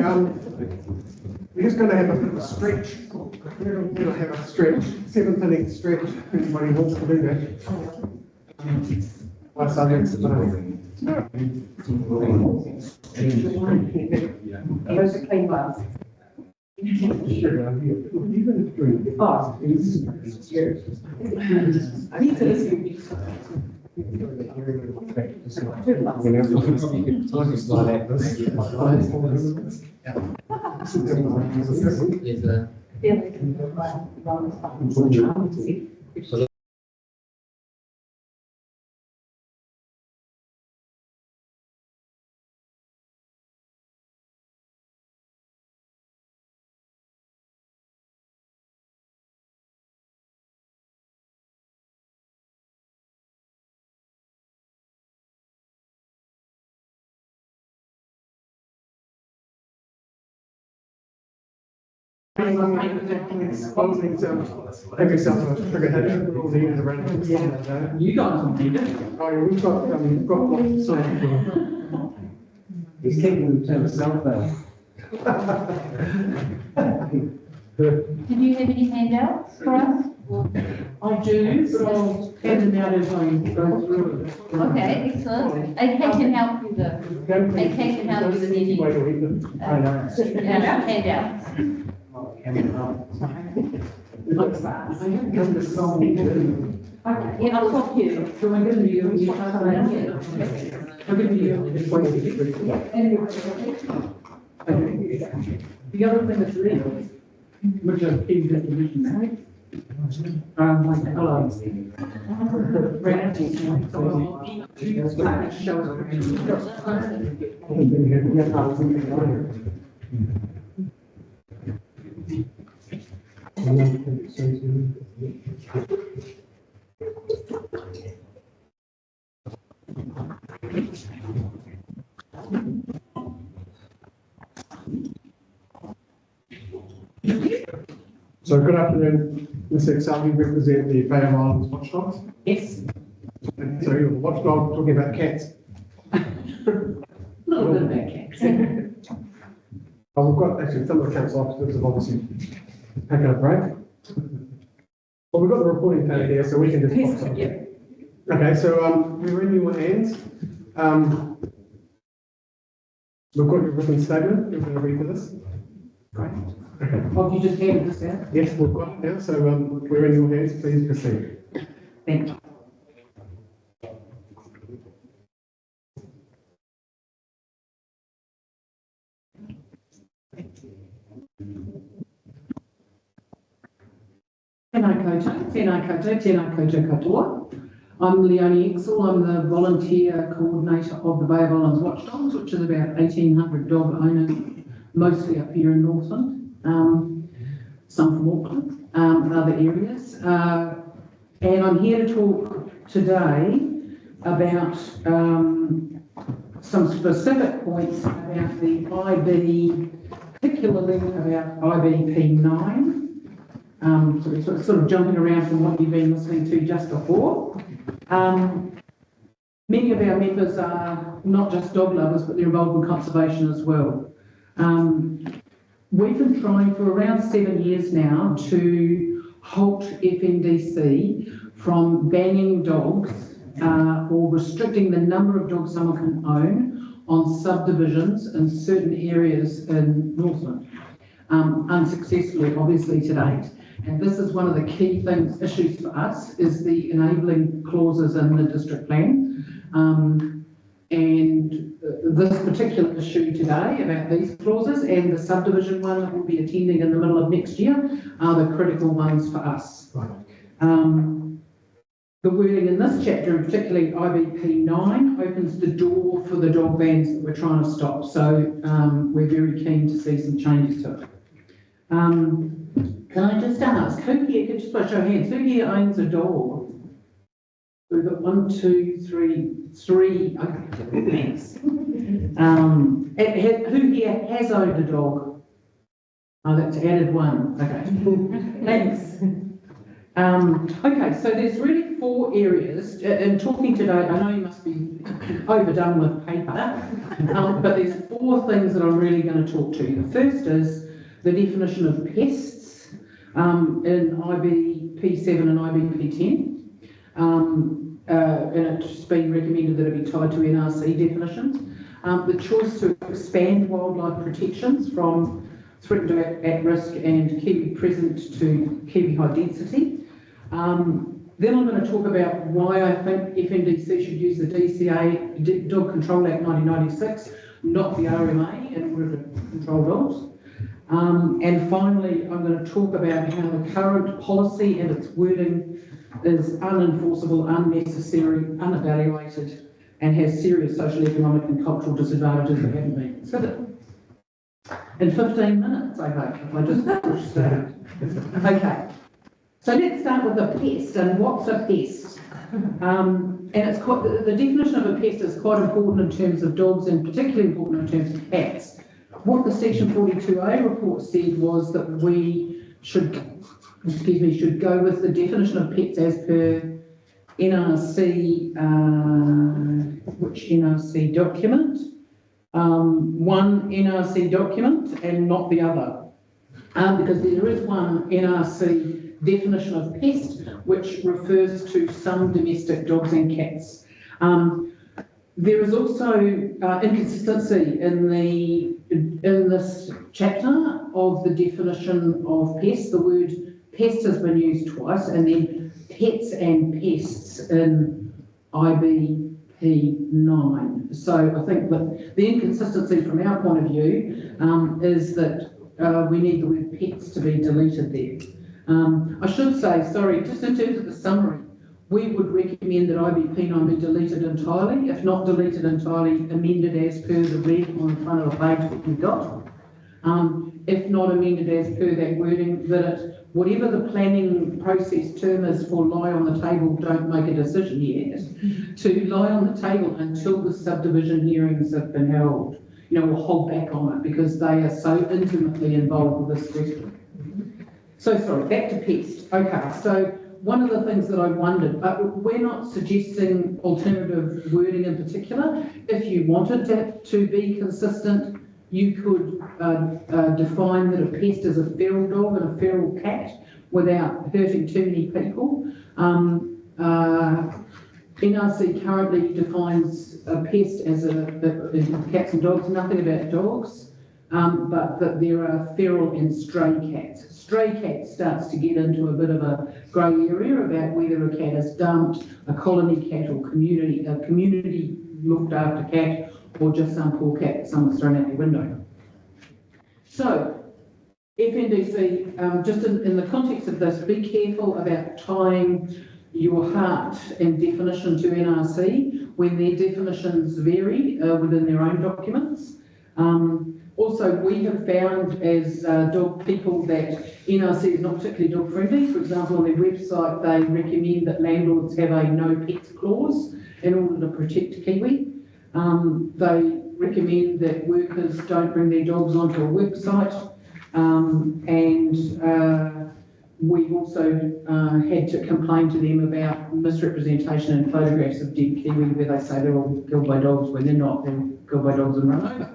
we're just going to have a bit of a stretch. We're going to have a stretch, 7-minute stretch. Everybody wants to do that. My subjects are Those are clean ones. I need to listen. Have yourself a trigger happy. We're all needed around. You got something. Oh, yeah, we've got lots of. He's keeping them to himself though. Did you have any handouts for us? I do, but I'll hand them out as I go through it. Okay, excellent. AK can help you though. AK can help you with any I know. handouts. Looks bad. I haven't done the song too. Okay, yeah, I'll talk to you. So I'm going to do you. I'm going to do you. The other thing that's legal Which are key definitions. Like colours. So good afternoon, Mr. Excel, you represent the Bay of Islands watchdogs. Yes, And so you're the watchdog talking about cats. a little bit about cats. Oh, we've got, actually, some of the council officers have obviously taken a break. Well, we've got the reporting pad here, so we can just box on. Yeah. Okay, so, we're in your hands. We've got your written statement, you're going to read this. Great. Okay. Oh, you just handed this out? Yes, we've got it now, so, we're in your hands, please proceed. Thank you. Tēnā koutou katoa. I'm Leonie Exel, I'm the volunteer coordinator of the Bay of Islands Watchdogs, which is about 1,800 dog owners, mostly up here in Northland, some from Auckland, and other areas. And I'm here to talk today about some specific points about the IB, particularly about IBP9. So we're sort of jumping around from what you've been listening to just before. Many of our members are not just dog lovers, but they're involved in conservation as well. We've been trying for around 7 years now to halt FNDC from banning dogs or restricting the number of dogs someone can own on subdivisions in certain areas in Northland. Unsuccessfully, obviously, to date. And this is one of the key issues for us, is the enabling clauses in the district plan. And this particular issue today about these clauses and the subdivision one that we'll be attending in the middle of next year are the critical ones for us. The wording in this chapter, and particularly IBP9, opens the door for the dog bans that we're trying to stop. So we're very keen to see some changes to it. Can I just ask, who here, could just put your hands, who here owns a dog? We've got 1, 2, 3, okay, thanks. Who here has owned a dog? Oh, that's added one, okay, thanks. Okay, so there's really 4 areas, and talking today, I know you must be overdone with paper, but there's 4 things that I'm really going to talk to you. The first is the definition of pests in IBP7 and IBP10, and it's been recommended that it be tied to NRC definitions. The choice to expand wildlife protections from threatened to at risk and Kiwi present to Kiwi high density. Then I'm going to talk about why I think FNDC should use the DCA, Dog Control Act 1996, not the RMA, in order to control dogs. And finally, I'm going to talk about how the current policy and its wording is unenforceable, unnecessary, unevaluated, and has serious social, economic and cultural disadvantages that haven't been considered. In 15 minutes, I hope, if I just push that. Okay, so let's start with a pest, and what's a pest? And it's quite, the definition of a pest is quite important in terms of dogs and particularly important in terms of cats. What the Section 42A report said was that we should go with the definition of pets as per NRC, which NRC document? One NRC document and not the other. Because there is one NRC definition of pest which refers to some domestic dogs and cats. There is also inconsistency in this chapter of the definition of pest. The word pest has been used twice, and then pets and pests in IBP9. So I think that the inconsistency from our point of view is that we need the word pets to be deleted there. I should say, sorry, just in terms of the summary, we would recommend that IBP9 be deleted entirely, if not deleted entirely, amended as per the red on the front of the page that we've got. If not amended as per that wording, that it, whatever the planning process term is for lie on the table, don't make a decision yet, to lie on the table until the subdivision hearings have been held. You know, we'll hold back on it because they are so intimately involved with this question. So sorry, back to pest. Okay, so one of the things that I wondered, we're not suggesting alternative wording in particular. If you wanted to be consistent, you could define that a pest is a feral dog and a feral cat without hurting too many people. NRC currently defines a pest as cats and dogs, nothing about dogs, but that there are feral and stray cats. Stray cat starts to get into a bit of a grey area about whether a cat is dumped, a colony cat or a community looked after cat, or just some poor cat that someone's thrown out the window. So, FNDC, just in the context of this, be careful about tying your heart and definition to NRC when their definitions vary within their own documents. Also, we have found as dog people that NRC is not particularly dog friendly. For example, on their website, they recommend that landlords have a no pets clause in order to protect kiwi. They recommend that workers don't bring their dogs onto a website, and we've also had to complain to them about misrepresentation in photographs of dead kiwi where they say they're all killed by dogs when they're not, they're killed by dogs and run over.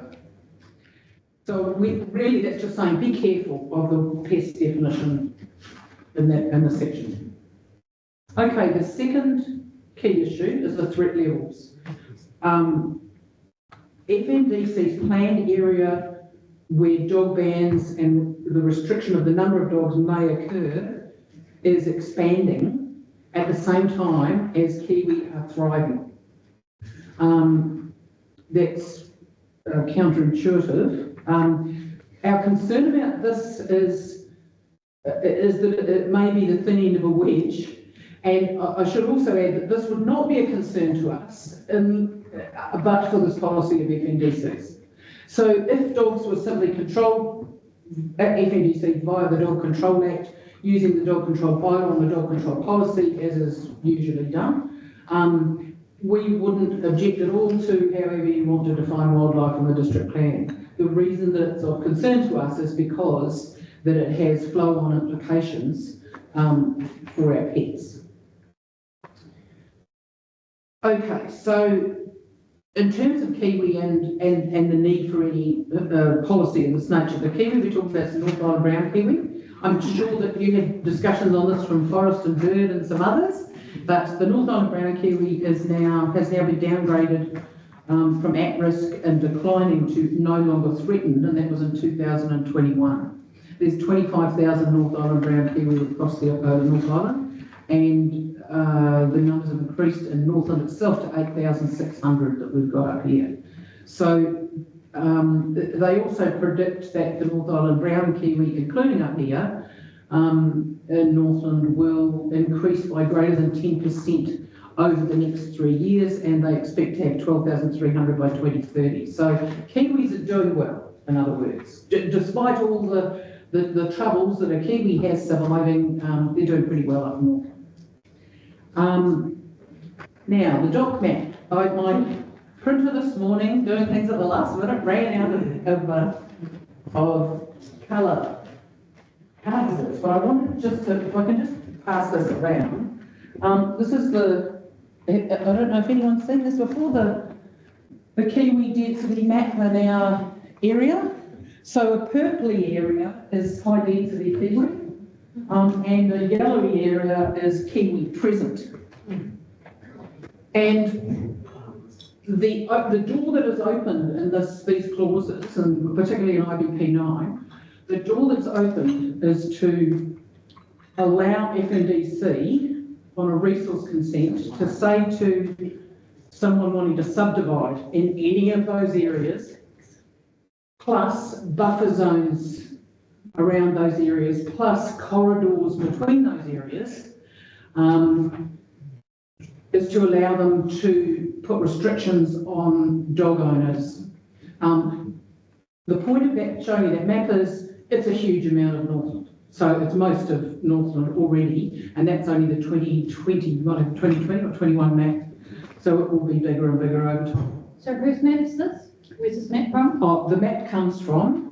So that's just saying be careful of the pest definition in the section. Okay, the second key issue is the threat levels. FNDC's planned area where dog bans and the restriction of the number of dogs may occur is expanding at the same time as kiwi are thriving. That's counterintuitive. Our concern about this is that it may be the thin end of a wedge, and I should also add that this would not be a concern to us but for this policy of FNDC's. So if dogs were simply controlled at FNDC via the Dog Control Act, using the Dog Control Bylaw and the Dog Control Policy, as is usually done, we wouldn't object at all to however you want to define wildlife in the district plan. The reason that it's of concern to us is because that it has flow-on implications for our pets. Okay, so in terms of kiwi and the need for any policy in this nature, the kiwi we talked about is the North Island brown kiwi. I'm sure that you had discussions on this from Forest and Bird and some others, but the North Island brown kiwi has now been downgraded from at risk and declining to no longer threatened, and that was in 2021. There's 25,000 North Island brown kiwi across the North Island, and the numbers have increased in Northland itself to 8,600 that we've got up here. So they also predict that the North Island brown kiwi, including up here, in Northland will increase by greater than 10% over the next 3 years, and they expect to have 12,300 by 2030. So kiwis are doing well, in other words. Despite all the troubles that a kiwi has surviving, they're doing pretty well up north. Now, the doc map. My printer this morning, doing things at the last minute, ran out of colour cartridges. But I wanted just to, if I can just pass this around. This is I don't know if anyone's seen this before, the kiwi density map in our area. So a purpley area is high density kiwi, and the yellowy area is kiwi present. And the door that is opened in these clauses, and particularly in IBP9, the door that's opened is to allow FNDC on a resource consent to say to someone wanting to subdivide in any of those areas, plus buffer zones around those areas, plus corridors between those areas, is to allow them to put restrictions on dog owners. The point of that, showing you that map is, it's a huge amount of Northland. So it's most of Northland already, and that's only the 2020, you might have 2020 or 21 map. So it will be bigger and bigger over time. So whose map is this? Where's this map from? Oh, the map comes from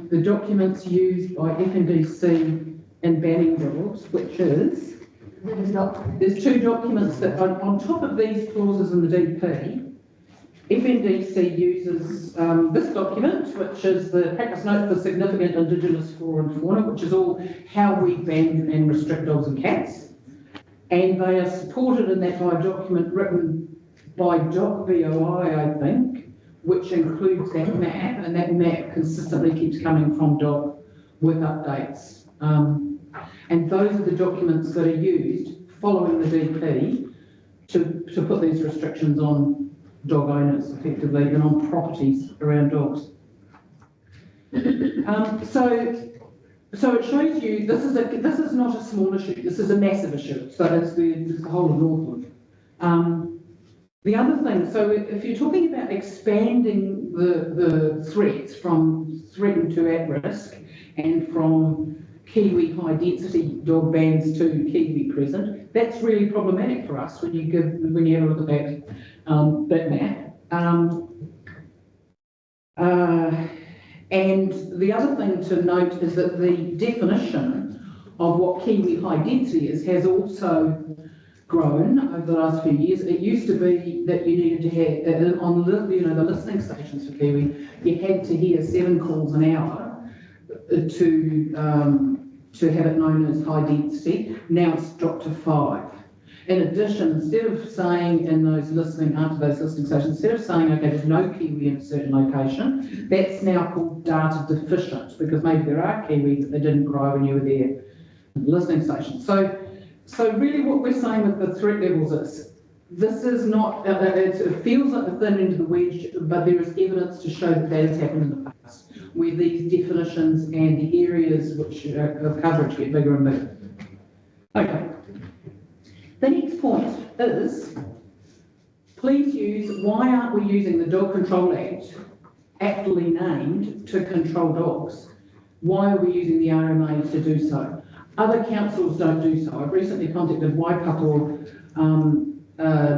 the documents used by FNDC in banning dogs, which is, there's two documents that on top of these clauses in the DP, FNDC uses this document, which is the practice note for significant indigenous flora and fauna, which is all how we ban and restrict dogs and cats. And they are supported in that by a document written by DocBOI, I think, which includes that map, and that map consistently keeps coming from Doc with updates. And those are the documents that are used following the DP to put these restrictions on dog owners effectively and on properties around dogs. So it shows you this is not a small issue. This is a massive issue. So it's the whole of Northland. The other thing, so if you're talking about expanding the threats from threatened to at risk and from Kiwi high density dog bans to Kiwi present, that's really problematic for us when you have a look at that map. And the other thing to note is that the definition of what Kiwi high density is has also grown over the last few years. It used to be that you needed to have, on the listening stations for Kiwi, you had to hear 7 calls an hour to have it known as high density. Now it's dropped to 5. In addition, instead of saying in those listening, after those listening stations, instead of saying, okay, there's no Kiwi in a certain location, that's now called data deficient, because maybe there are Kiwi that they didn't grow when you were there in the listening station. So really what we're saying with the threat levels is, this is not, it feels like the thin end of the wedge, but there is evidence to show that that has happened in the past, where these definitions and the areas which of coverage get bigger and bigger. Okay. The next point is, please use, why aren't we using the Dog Control Act, aptly named, to control dogs? Why are we using the RMA to do so? Other councils don't do so. I've recently contacted Waikato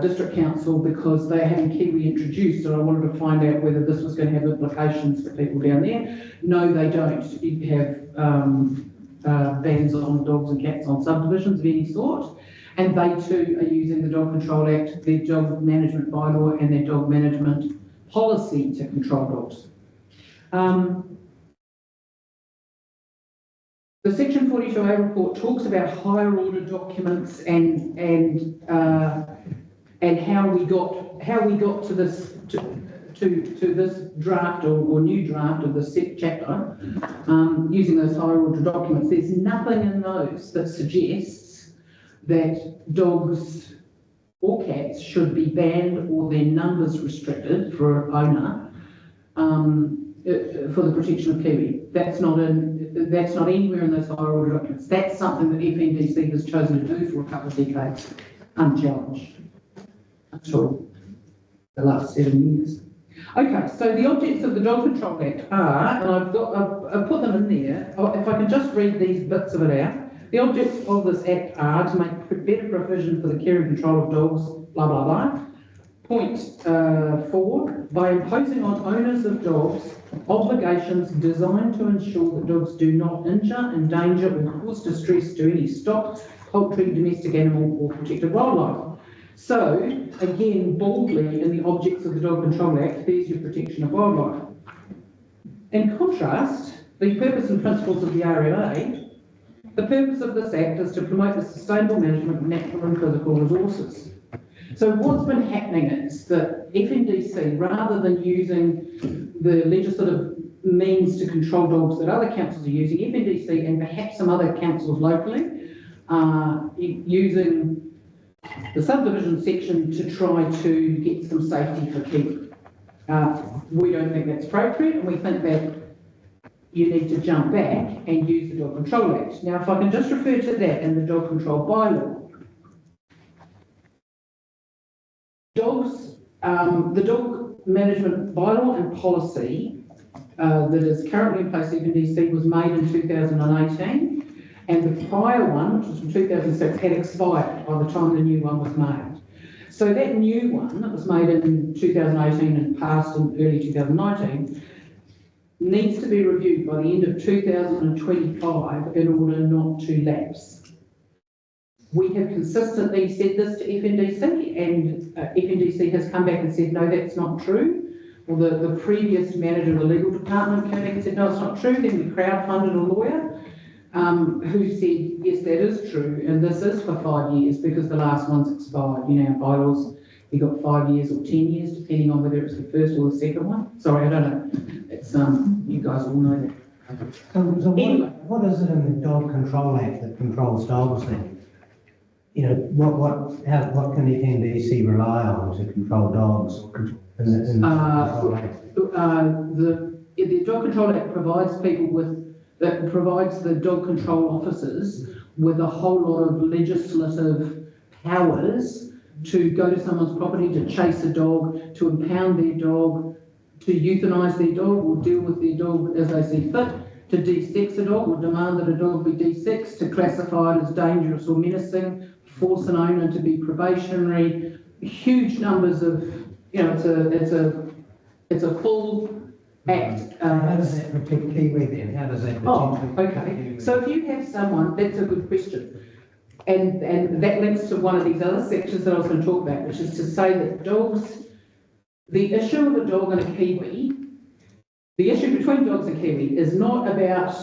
District Council because they're having Kiwi introduced, and I wanted to find out whether this was going to have implications for people down there. No, they don't. You have bans on dogs and cats on subdivisions of any sort. And they too are using the Dog Control Act, their dog management bylaw and their dog management policy to control dogs. The Section 42A report talks about higher order documents and how we got to this to this draft or new draft of the set chapter using those higher order documents. There's nothing in those that suggests that dogs or cats should be banned or their numbers restricted for an owner for the protection of Kiwi. That's not anywhere in those higher order documents. That's something that FNDC has chosen to do for a couple of decades, unchallenged, until the last 7 years. Okay, so the objects of the Dog Control Act are, and I've put them in there. If I can just read these bits of it out. The objects of this Act are to make better provision for the care and control of dogs, blah, blah, blah. Point 4, by imposing on owners of dogs obligations designed to ensure that dogs do not injure, endanger or cause distress to any stock, poultry, domestic animal or protected wildlife. So, again, boldly in the objects of the Dog Control Act, there's your protection of wildlife. In contrast, the purpose and principles of the RMA, the purpose of this Act is to promote the sustainable management of natural and physical resources. So what's been happening is that FNDC, rather than using the legislative means to control dogs that other councils are using, FNDC and perhaps some other councils locally are using the subdivision section to try to get some safety for Kiwi. We don't think that's appropriate, and we think that you need to jump back and use the Dog Control Act. Now, if I can just refer to that in the Dog Control Bylaw. The Dog Management Bylaw and Policy that is currently in place, FNDC, was made in 2018, and the prior one, which was from 2006, had expired by the time the new one was made. So that new one that was made in 2018 and passed in early 2019 needs to be reviewed by the end of 2025 in order not to lapse. We have consistently said this to FNDC, and FNDC has come back and said, no, that's not true. Well, the previous manager of the legal department came back and said, no, it's not true. Then we crowdfunded a lawyer who said, yes, that is true, and this is for 5 years because the last one's expired. You know, bylaws, you got 5 years or 10 years, depending on whether it's the first or the second one. Sorry, I don't know. It's you guys all know that. So Anyway. what is it in the Dog Control Act that controls dogs then? You know, what can the NDC rely on to control dogs in the Control Act? The Dog Control Act provides provides the dog control officers with a whole lot of legislative powers to go to someone's property, to chase a dog, to impound their dog, to euthanise their dog, or deal with their dog as they see fit, to de-sex a dog, or demand that a dog be de-sexed, to classify it as dangerous or menacing, force an owner to be probationary. Huge numbers of, you know, it's a full act. How does that protect Kiwi then? How does that protect? Oh, okay. So if you have someone, that's a good question. And that links to one of these other sections that I was going to talk about, which is to say that dogs, the issue of a dog and a Kiwi, the issue between dogs and Kiwi is not about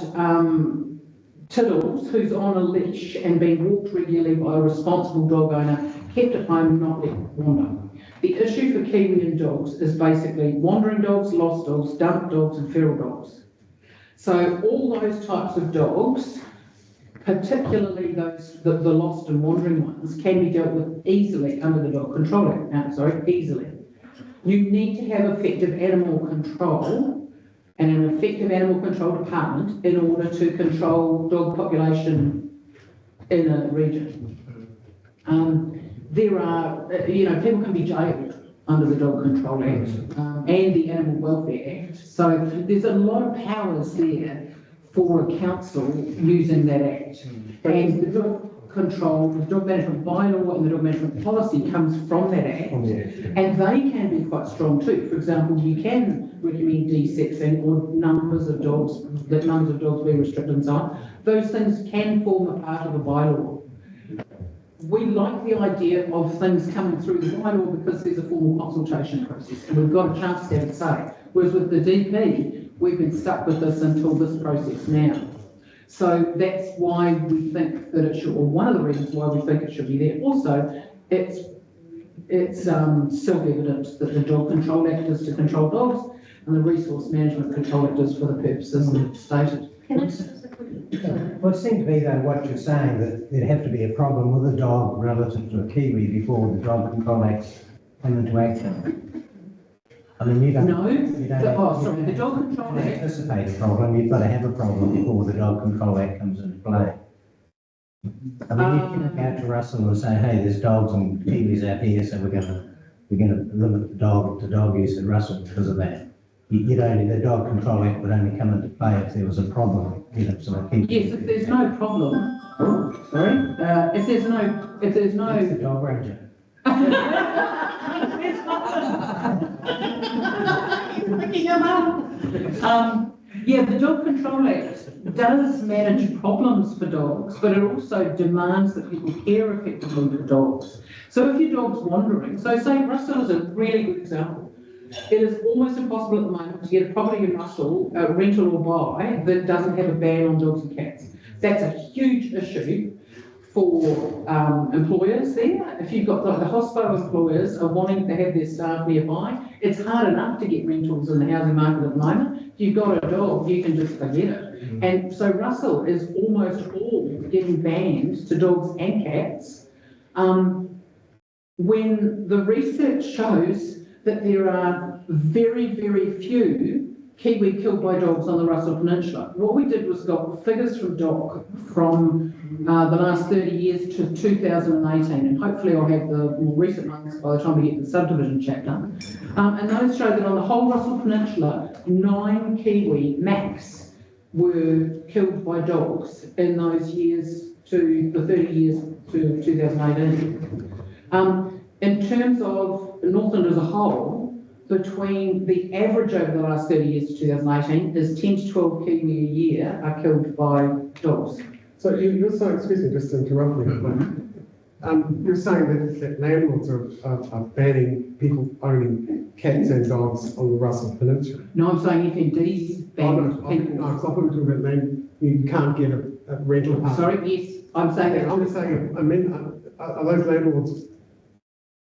Tiddles, who's on a leash and being walked regularly by a responsible dog owner, kept at home, not let wander. The issue for Kiwi and dogs is basically wandering dogs, lost dogs, dumped dogs and feral dogs. So all those types of dogs, particularly those, the lost and wandering ones, can be dealt with easily under the Dog Control Act. Easily. You need to have effective animal control and an effective animal control department in order to control dog population in a region. There are, people can be jailed under the Dog Control Act and the Animal Welfare Act. So there's a lot of powers there for a council using that act. And the dog control, the dog management bylaw and the dog management policy comes from that act. And they can be quite strong too. For example, you can recommend de-sexing or numbers of dogs be restricted and so on. Those things can form a part of a bylaw. We like the idea of things coming through the bylaw because there's a formal consultation process and we've got a chance to have a say. Whereas with the DP, we've been stuck with this until this process now. So that's why we think that it should, or one of the reasons why we think it should be there. Also, it's self-evident that the Dog Control Act is to control dogs and the Resource Management Control Act is for the purposes stated. Can I just ask a question? Well, it seems to me though what you're saying, that there'd have to be a problem with a dog relative to a Kiwi before the Dog Control Act come into action. I mean, you don't. No, The Dog Control Act. Anticipate a problem. You've got to have a problem before the Dog Control Act comes into play. I mean, you can go out to Russell and say, hey, there's dogs and Kiwis out here, so we're gonna limit the dog use at Russell because of that. The Dog Control Act would only come into play if there was a problem. So yes, if there's no problem. If there's no. That's the dog ranger. The Dog Control Act does manage problems for dogs, but it also demands that people care effectively for dogs. So if your dog's wandering, so say Russell is a really good example. It is almost impossible at the moment to get a property in Russell, rental or buy, that doesn't have a ban on dogs and cats. That's a huge issue for employers there. If you've got the hospital employers are wanting to have their staff nearby, it's hard enough to get rentals in the housing market at the moment. If you've got a dog, you can just forget it. And so Russell is almost all getting banned to dogs and cats when the research shows that there are very, very few kiwi killed by dogs on the Russell Peninsula. What we did was got figures from DOC from the last 30 years to 2018, and hopefully I'll have the more recent ones by the time we get the subdivision chapter. And those show that on the whole Russell Peninsula, 9 kiwi max were killed by dogs in those years to the 30 years to 2018. In terms of Northland as a whole, between the average over the last 30 years to 2018 is 10 to 12 kiwi a year are killed by dogs. So you're saying, excuse me, just to interrupt you, but you're saying that landlords are banning people owning cats and dogs on the Russell Peninsula? No, I'm saying FND's banned people. No, because I thought we were talking about land, you can't get a rental apartment. Sorry, yes, I'm saying that. I'm just saying, I mean, are those landlords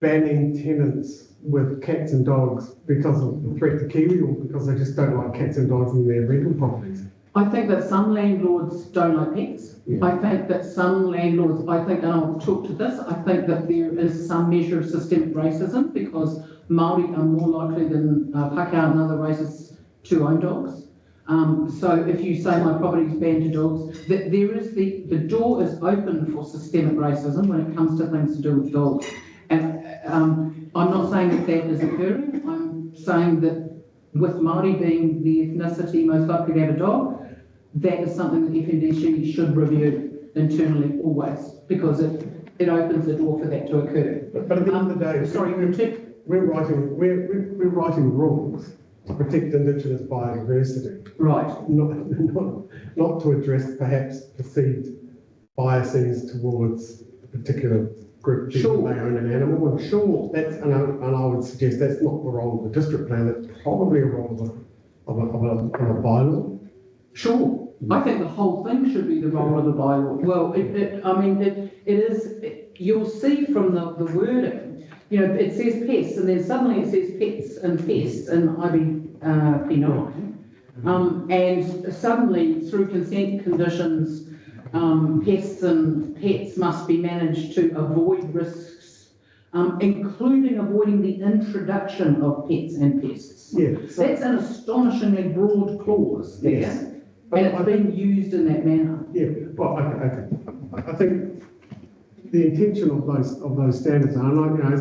banning tenants with cats and dogs because of the threat to kiwi, or because they just don't like cats and dogs in their rental properties? I think that some landlords don't like pets. Yeah. I think that some landlords, and I'll talk to this, I think that there is some measure of systemic racism because Māori are more likely than Pākehā and other races to own dogs. So if you say my property is banned to dogs, that there is the door is open for systemic racism when it comes to things to do with dogs. And I'm not saying that that is occurring. I'm saying that with Māori being the ethnicity most likely to have a dog, that is something that FNDC should review internally always, because it opens the door for that to occur. But at the end of the day, sorry, we're writing rules to protect Indigenous biodiversity. Right. Not to address perhaps perceived biases towards a particular group of people Sure. may own an animal. And sure, and I would suggest that's not the role of the district plan. That's probably a role of a bylaw. Sure. I think the whole thing should be the role of the bylaw. Well, it is, you'll see from the wording, you know, it says pests, and then suddenly it says pets and pests in IBP9. And suddenly, through consent conditions, pests and pets must be managed to avoid risks, including avoiding the introduction of pets and pests. Yeah, so, That's an astonishingly broad clause there, yes. and it's been used in that manner. Yeah, well, okay. I think the intention of those standards, and I know, you know,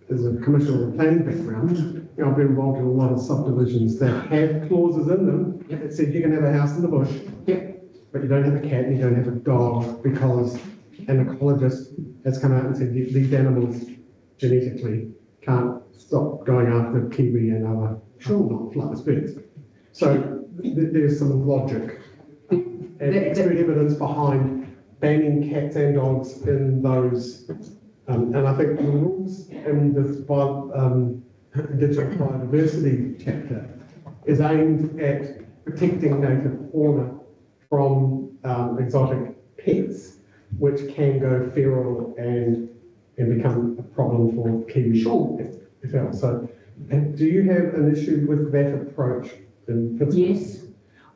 as a commissioner with a planning background, you know, I've been involved in a lot of subdivisions that have clauses in them that said you can have a house in the bush, but you don't have a cat and you don't have a dog because an ecologist has come out and said these animals genetically can't stop going after kiwi and other not-flightless birds. So there's some logic and expert evidence behind banning cats and dogs in those, and I think the rules in this Indigenous biodiversity chapter is aimed at protecting native fauna from exotic pets, which can go feral and become a problem for kiwi. Sure. So, do you have an issue with that approach? Yes,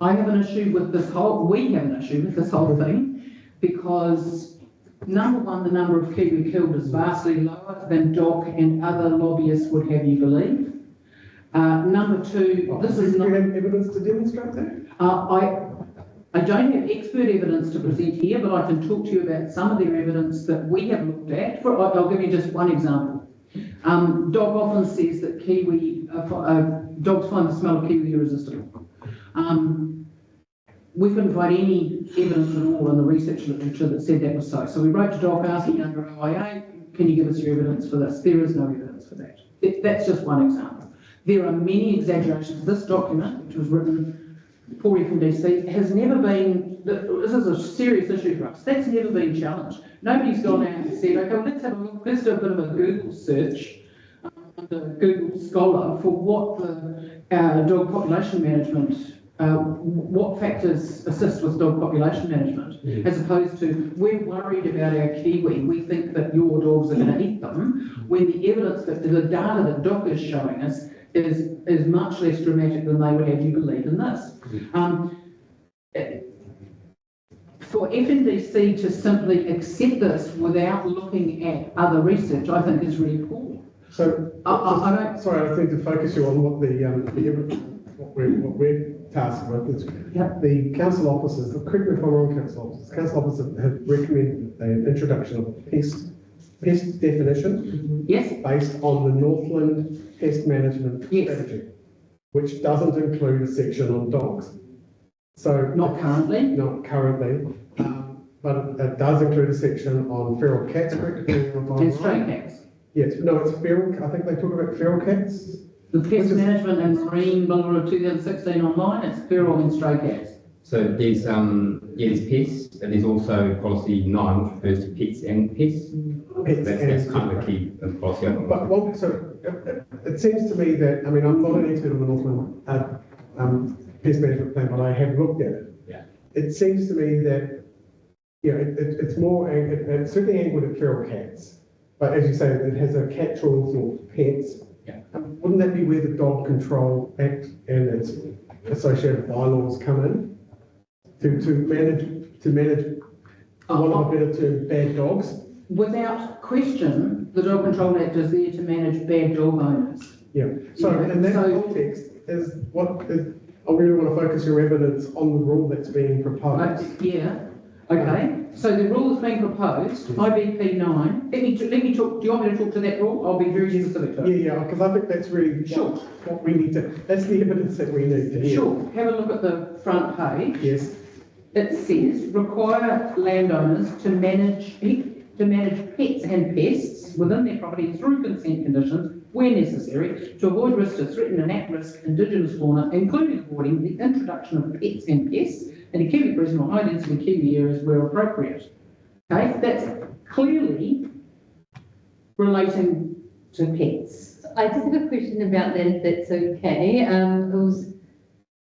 I have an issue with this we have an issue with this whole thing, because number one, the number of kiwi killed is vastly lower than DOC and other lobbyists would have you believe. Number two, this is not... Do you have evidence to demonstrate that? I don't have expert evidence to present here, but I can talk to you about some of their evidence that we have looked at. I'll give you just one example. DOC often says that dogs find the smell of kiwi irresistible. We couldn't find any evidence at all in the research literature that said that was so. So we wrote to DOC asking under OIA, can you give us your evidence for this? There is no evidence for that. That's just one example. There are many exaggerations. This document, which was written for FNDC, has never been, this is a serious issue for us, that's never been challenged. Nobody's gone out and said, okay, let's have a look, let's do a bit of a Google search under Google Scholar for what the dog population management, what factors assist with dog population management, as opposed to, we're worried about our kiwi, we think that your dogs are going to eat them, when the evidence, that the data that DOC is showing us is much less dramatic than they would have you believe in this. For FNDC to simply accept this without looking at other research, I think is really poor. So, sorry, I think to focus you on what what we're tasked with is the council officers, correct me if I'm wrong, council officers have recommended the introduction of a pest definition Yes, based on the Northland pest management strategy, which doesn't include a section on dogs. So not currently. not currently, but it does include a section on feral cats, correct? And stray cats. Yes, no, it's feral, I think they talk about feral cats. The pest management and marine bylaw of 2016 online, it's feral and stray cats. So there's, there's pests, and there's also policy 9, which refers to pets and pests. That's kind of a key policy. But well, so it seems to me that, I mean, I'm not an expert on the Northland pest management plan, but I have looked at it. Yeah. It seems to me that, it's more, it's certainly angled at feral cats. But as you say, it has a catch-all for pets. Yeah. Wouldn't that be where the Dog Control Act and its associated bylaws come in? To manage, for want of a better term, bad dogs? Without question, the Dog Control Act is there to manage bad dog owners. Yeah. So in that context, I really want to focus your evidence on the rule that's being proposed. Okay. So the rule that's being proposed, IBP 9, let me talk, do you want me to talk to that rule? I'll be very specific to it. Yeah, because I think that's really what we need to, that's the evidence that we need to hear. Sure. Have a look at the front page. Yes. It says, require landowners to manage pets and pests within their property through consent conditions where necessary to avoid risks to threaten and at-risk indigenous fauna, including avoiding the introduction of pets and pests in a kiwi prison or high-density kiwi areas where appropriate. Okay, that's clearly relating to pets. I just have a question about that, if that's okay.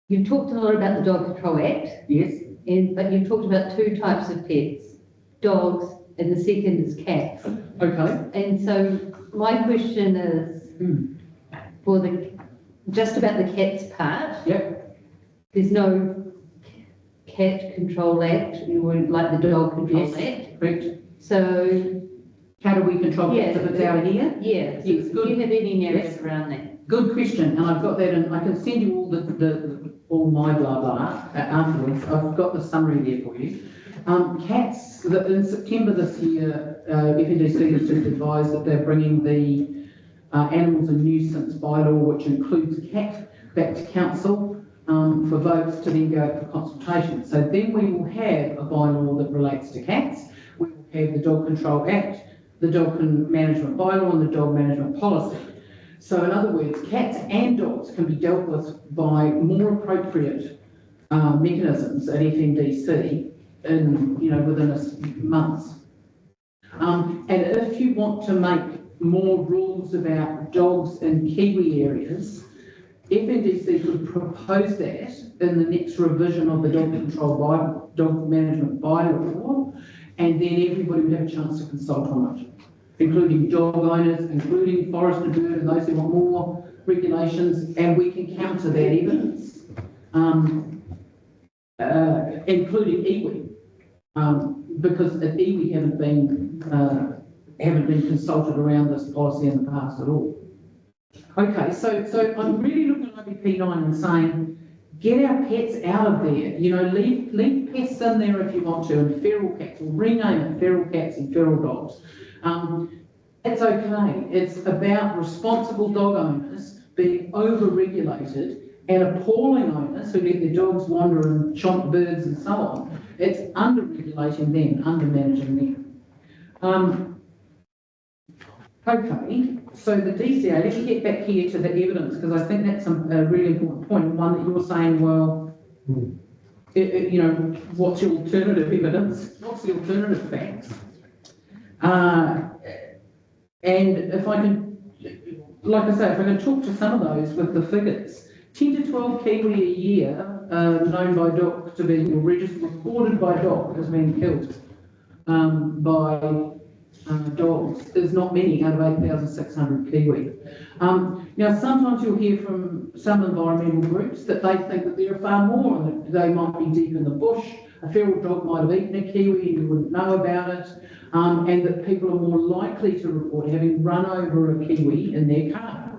You've talked a lot about the Dog Control Act. Yes. But you've talked about two types of pets, dogs, and the second is cats. Okay. And so my question is, just about the cats part. Yep. There's no Cat Control Act, you would like the Dog Control Act. Correct. So how do we control cats if it's out here? Yeah. So Yes, do you have any narrative around that? Good question, and I've got that, and I can send you all my blah blah afterwards. I've got the summary there for you. Cats, in September this year, FNDC has just advised that they're bringing the animals and nuisance bylaw, which includes cat, back to council for votes to then go for consultation. So then we will have a bylaw that relates to cats. We will have the Dog Control Act, the Dog Management Bylaw, and the Dog Management Policy. So in other words, cats and dogs can be dealt with by more appropriate mechanisms at FNDC within months. And if you want to make more rules about dogs in Kiwi areas, FNDC could propose that in the next revision of the Dog Management Bylaw, and then everybody would have a chance to consult on it, including dog owners, including forest and bird, and those who want more regulations, and we can counter that evidence, including iwi, because at iwi haven't been consulted around this policy in the past at all. Okay, so I'm really looking at IBP 9 and saying, get our pets out of there. Leave pests in there if you want to, and feral cats, or rename it feral cats and feral dogs. It's okay. It's about responsible dog owners being over-regulated and appalling owners who let their dogs wander and chomp birds and so on. It's under-regulating them, under-managing them. Okay, so the DCA, let's get back here to the evidence, because I think that's a really important point, one that you're saying, well, what's your alternative evidence? What's the alternative facts? And if I can, like I say, if I can talk to some of those with the figures, 10 to 12 Kiwi a year known by DOC to be, or registered, recorded by DOC as being killed by dogs is not many out of 8,600 Kiwi. Now, sometimes you'll hear from some environmental groups that they think that there are far more and that they might be deep in the bush. A feral dog might have eaten a Kiwi and you wouldn't know about it, and that people are more likely to report having run over a Kiwi in their car.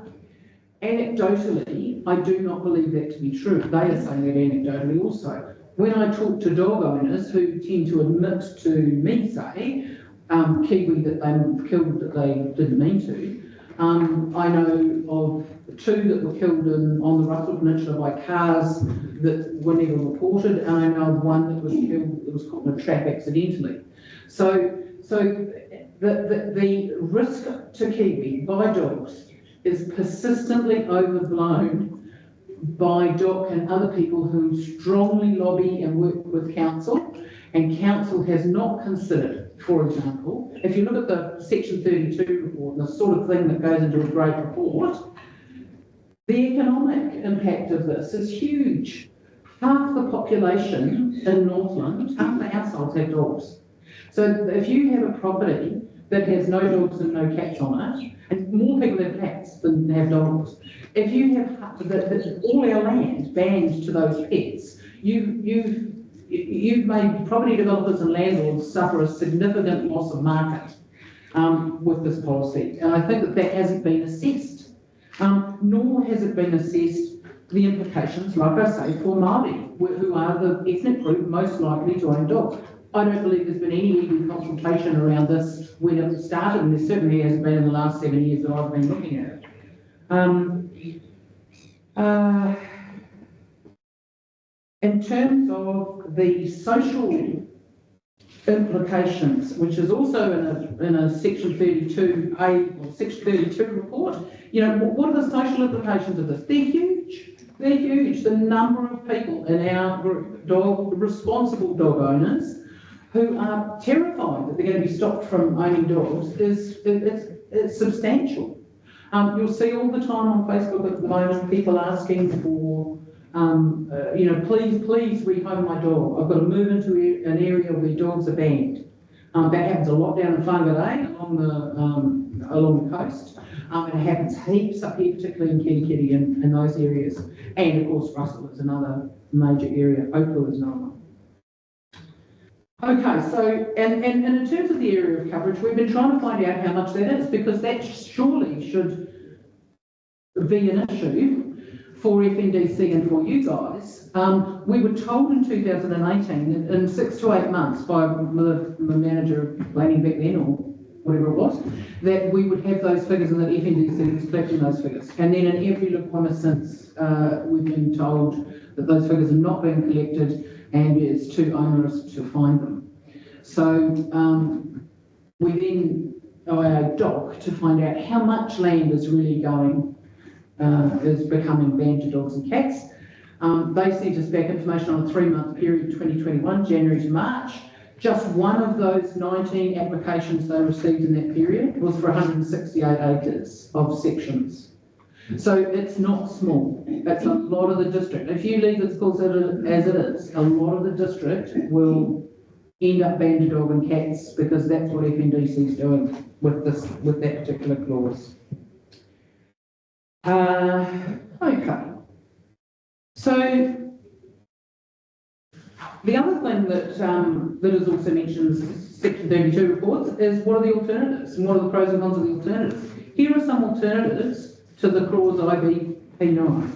Anecdotally, I do not believe that to be true. They are saying that anecdotally also. When I talk to dog owners who tend to admit to me, say, kiwi that they killed that they didn't mean to, I know of 2 that were killed on the Russell Peninsula by cars that were never reported, and I know of 1 that was killed that was caught in a trap accidentally. So the risk to kiwi by dogs is persistently overblown by DOC and other people who strongly lobby and work with council, and council has not considered, for example, if you look at the Section 32 report and the sort of thing that goes into a great report, the economic impact of this is huge. Half the population in Northland, half the households have dogs. So if you have a property that has no dogs and no cats on it, and more people have cats than have dogs, if you have all our land banned to those pets, you've made property developers and landlords suffer a significant loss of market with this policy. And I think that hasn't been assessed, nor has it been assessed the implications, like I say, for Māori, who are the ethnic group most likely to own dogs. I don't believe there's been any legal consultation around this when it started, and there certainly hasn't been in the last 7 years that I've been looking at it. In terms of the social implications, which is also in a Section 32A or Section 32 report, what are the social implications of this? They're huge. They're huge. The number of people in our group, responsible dog owners, who are terrified that they're going to be stopped from owning dogs it's substantial. You'll see all the time on Facebook at the moment people asking for, please rehome my dog. I've got to move into an area where dogs are banned. That happens a lot down in Whangarei along the coast. And it happens heaps up here, particularly in Kirikiri and in those areas. And of course, Russell is another major area. Oakville is another one. Okay, so, and in terms of the area of coverage, we've been trying to find out how much that is, because that surely should be an issue for FNDC and for you guys. We were told in 2018, in 6 to 8 months by the manager of planning back then, or whatever it was, that we would have those figures and that FNDC was collecting those figures. And then in every lookwooma since, we've been told that those figures are not being collected and it's too onerous to find them. So we then owe our DOC to find out how much land is really is becoming banned to dogs and cats. They sent us back information on a 3-month period, 2021, January to March. Just one of those 19 applications they received in that period was for 168 acres of sections. So it's not small. That's a lot of the district. If you leave the schools as it is, a lot of the district will end up banned to dog and cats, because that's what FNDC is doing with that particular clause. Okay. So the other thing that is also mentioned in the Section 32 reports is what are the alternatives and what are the pros and cons of the alternatives. Here are some alternatives to the clause IBP9.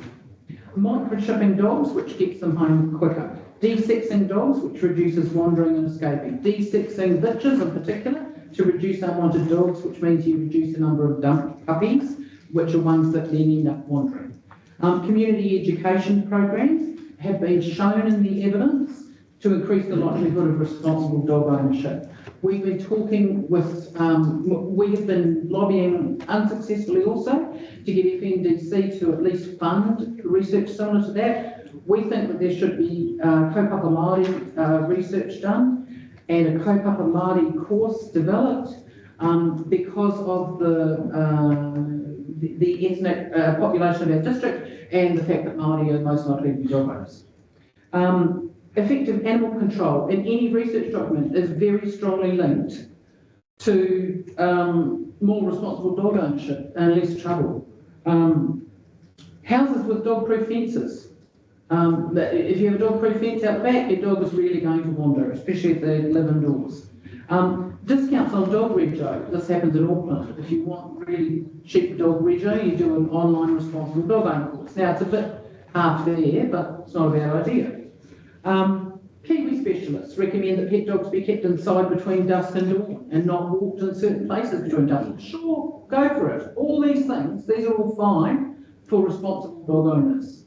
Microchipping dogs, which gets them home quicker. De-sexing dogs, which reduces wandering and escaping. De-sexing bitches in particular, to reduce unwanted dogs, which means you reduce the number of dump puppies, which are ones that then end up wandering. Community education programs have been shown in the evidence to increase the likelihood of responsible dog ownership. We've been talking with, we have been lobbying unsuccessfully also to get FNDC to at least fund research similar to that. We think that there should be kaupapa Māori research done and a kaupapa Māori course developed because of the ethnic population of our district and the fact that Māori are most likely to be dog owners. Effective animal control in any research document is very strongly linked to more responsible dog ownership and less trouble. Houses with dog-proof fences. But if you have a dog-proof fence out back, your dog is really going to wander, especially if they live indoors. Discounts on dog rego, this happens in Auckland. If you want really cheap dog rego, you do an online responsible dog owner course. Now, it's a bit half there, but it's not a bad idea. Kiwi specialists recommend that pet dogs be kept inside between dusk and dawn and not walked in certain places between dusk. Sure, go for it. All these things, these are all fine for responsible dog owners.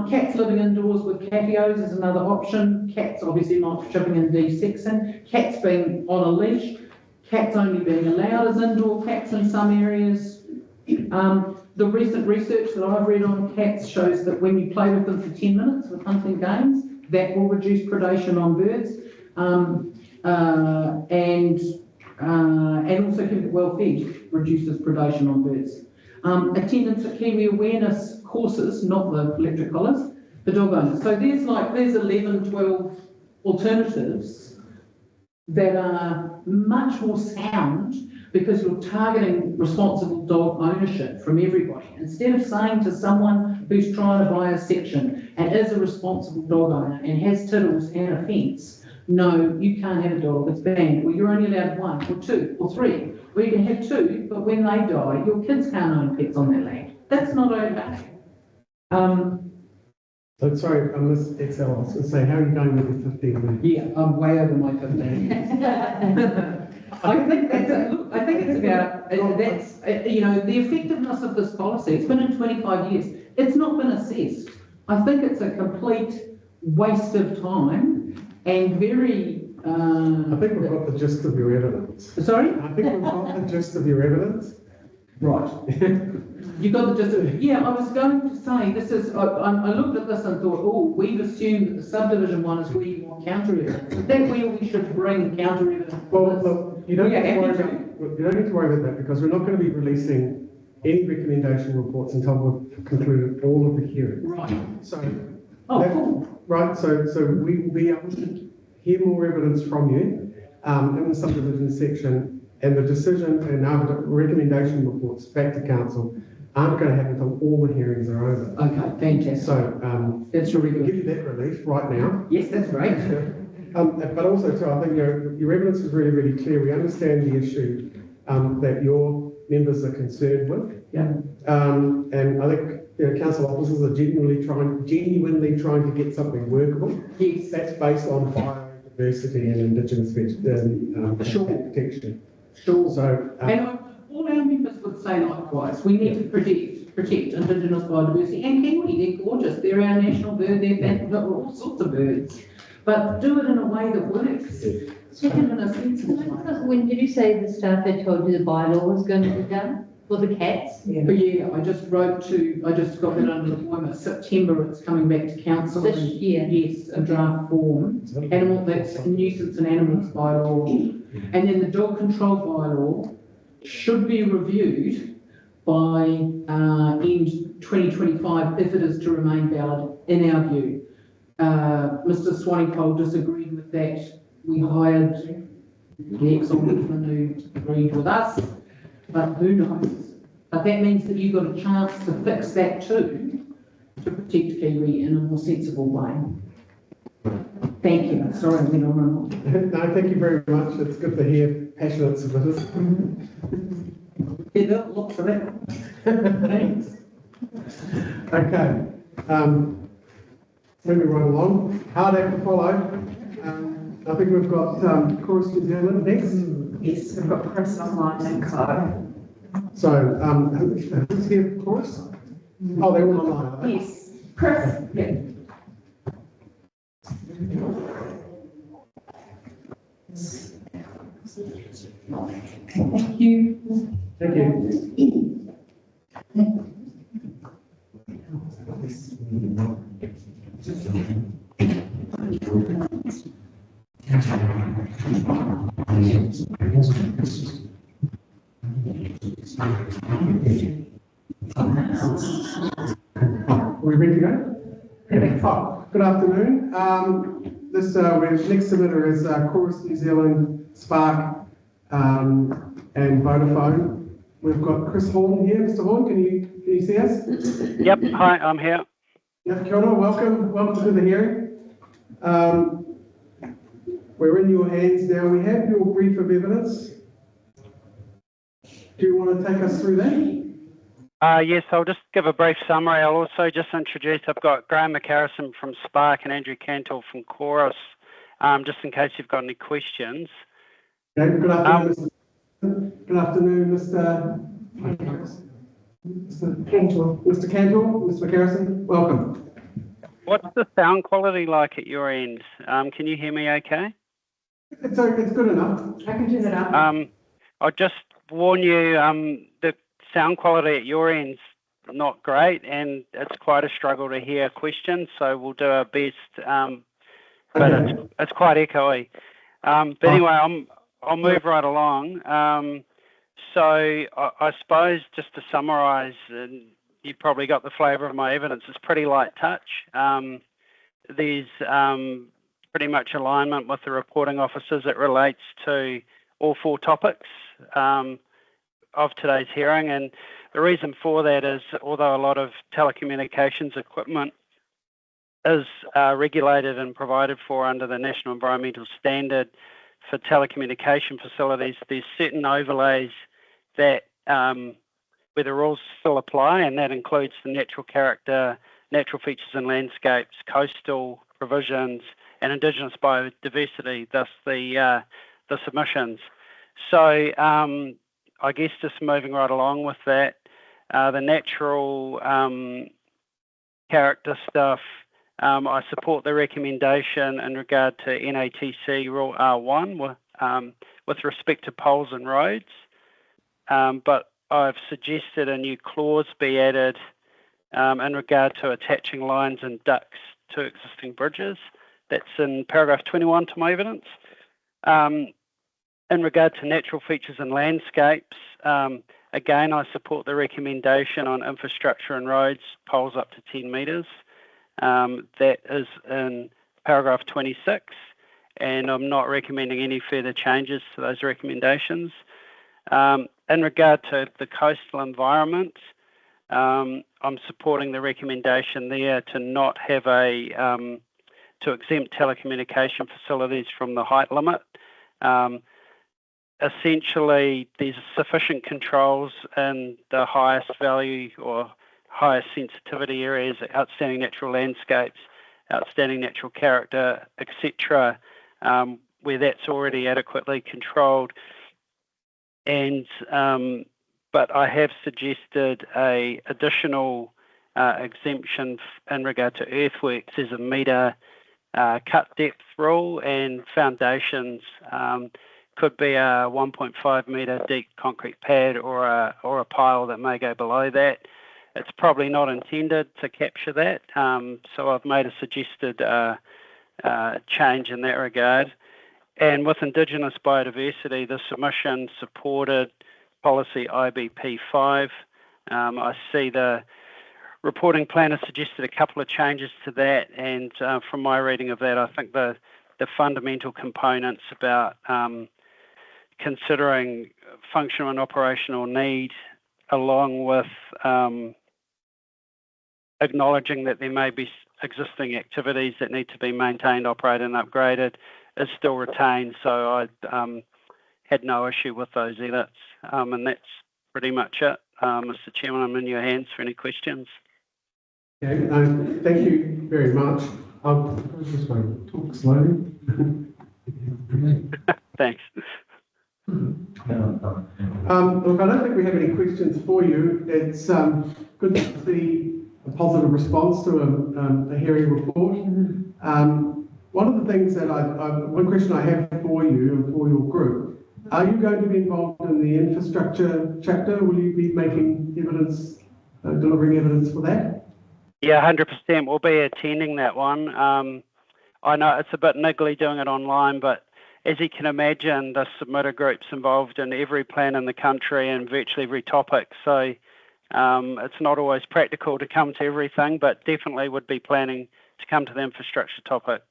Cats living indoors with catios is another option. Cats obviously microchipping and de-sexing. Cats being on a leash. Cats only being allowed as indoor cats in some areas. The recent research that I've read on cats shows that when you play with them for 10 minutes with hunting games, that will reduce predation on birds, and also keep it well fed, reduces predation on birds. Attendance at Kiwi awareness courses, not the electric collars, for dog owners. So there's 11, 12 alternatives that are much more sound because you're targeting responsible dog ownership from everybody. Instead of saying to someone who's trying to buy a section and is a responsible dog owner and has tiddles and a fence, no, you can't have a dog, it's banned, or you're only allowed 1 or 2 or 3, or you can have 2, but when they die, your kids can't own pets on that land. That's not okay. So sorry, Miss Excel, I was going to say, how are you going with the 15 minutes? Yeah, I'm way over my 15 minutes. I think it's about, the effectiveness of this policy. It's been in 25 years. It's not been assessed. I think it's a complete waste of time and very... I think we've got the gist of your evidence. Sorry? I think we've got the gist of your evidence. Right. You got the gist of it. Yeah, I was going to say, this is, I looked at this and thought, oh, we've assumed that the subdivision one is where you want counter evidence. Is that where we should bring counter evidence? Well, look, you don't need to worry about that because we're not going to be releasing any recommendation reports until we've concluded all of the hearings. Right. So, cool. Right, so we will be able to hear more evidence from you in the subdivision section, and the decision and our recommendation reports back to council aren't going to happen until all the hearings are over. Okay, fantastic. So that's really good. Give you that relief right now. Yes, that's great. But also too, I think your evidence is really, really clear. We understand the issue that your members are concerned with. Yeah. And I think council officers are genuinely trying to get something workable. Yes. That's based on biodiversity and Indigenous protection. Sure. So, and all our members would say likewise. We need to protect Indigenous biodiversity and Kiwi. They're gorgeous. They're our national bird. They're all sorts of birds. But do it in a way that works. Second, in a sensible way. When did you say the staff had told you the bylaw was going to be done for the cats? Yeah, I just got that under the appointment. September, it's coming back to council. This year? Yes, a draft form. That's nuisance and animals bylaw. And then the dog control bylaw should be reviewed by end 2025 if it is to remain valid, in our view. Mr. Swanepoel disagreed with that. We hired the ex-ombudsman who agreed with us, but who knows? But that means that you've got a chance to fix that too, to protect Kiwi in a more sensible way. Thank you. Sorry, I went on and on. No, thank you very much. It's good to hear passionate submitters. Yeah, lots of that. Thanks. Okay. Moving right along. Hard act to follow. I think we've got Chorus New Zealand next. Yes, we've got Chris online and Chloe. So, who's here for Chorus? Oh, they're all online, are they? Yes, Chris. Yeah. Thank you. Thank you. Are we ready to go? Oh, good afternoon. This next submitter is Chorus New Zealand, Spark, and Vodafone. We've got Chris Horn here. Mr. Horn, can you see us? Yep. Hi, I'm here. Yeah, kia ora, welcome to the hearing. We're in your hands now. We have your brief of evidence. Do you want to take us through that? Yes, I'll just give a brief summary. I'll also just introduce, I've got Graham McCarrison from Spark and Andrew Cantor from Chorus, just in case you've got any questions. Okay, good afternoon, good afternoon, Mr. Cantor. Mr. Cantor, Mr. McCarrison, welcome. What's the sound quality like at your end? Can you hear me okay? It's good enough. I can turn it up. I'll just warn you, the sound quality at your end's not great, and it's quite a struggle to hear questions, so we'll do our best, but it's quite echoey. But anyway, I'll move right along. So I suppose just to summarise, and you probably got the flavour of my evidence, it's pretty light touch. There's pretty much alignment with the reporting officers. It relates to all four topics of today's hearing, and the reason for that is, although a lot of telecommunications equipment is regulated and provided for under the National Environmental Standard for telecommunication facilities, there's certain overlays that where the rules still apply, and that includes the natural character, natural features and landscapes, coastal provisions, and Indigenous biodiversity, thus the submissions. So I guess just moving right along with that, the natural character stuff, I support the recommendation in regard to NATC Rule R1 with respect to poles and roads, but I've suggested a new clause be added in regard to attaching lines and ducts to existing bridges. That's in paragraph 21 to my evidence. In regard to natural features and landscapes, again, I support the recommendation on infrastructure and roads, poles up to 10 metres. That is in paragraph 26, and I'm not recommending any further changes to those recommendations. In regard to the coastal environment, I'm supporting the recommendation there to not have to exempt telecommunication facilities from the height limit. Essentially, there's sufficient controls in the highest value or highest sensitivity areas, outstanding natural landscapes, outstanding natural character, etc., where that's already adequately controlled. And but I have suggested a additional exemption in regard to earthworks. There's a metre cut depth rule, and foundations could be a 1.5 metre deep concrete pad or a pile that may go below that. It's probably not intended to capture that, so I've made a suggested change in that regard. And with Indigenous biodiversity, the submission supported policy IBP 5. I see the reporting plan has suggested a couple of changes to that, and from my reading of that, I think the fundamental components about considering functional and operational need, along with acknowledging that there may be existing activities that need to be maintained, operated and upgraded, is still retained. So I had no issue with those edits, and that's pretty much it. Mr. Chairman, I'm in your hands for any questions. Okay, thank you very much. I'll just talk slowly. Thanks. Look, I don't think we have any questions for you. It's good to see a positive response to a hearing report. One of the things that one question I have for you and for your group, are you going to be involved in the infrastructure chapter? Will you be making evidence, delivering evidence for that? Yeah, 100%. We'll be attending that one. I know it's a bit niggly doing it online, but as you can imagine, the submitter group's involved in every plan in the country and virtually every topic. So it's not always practical to come to everything, but definitely would be planning to come to the infrastructure topic.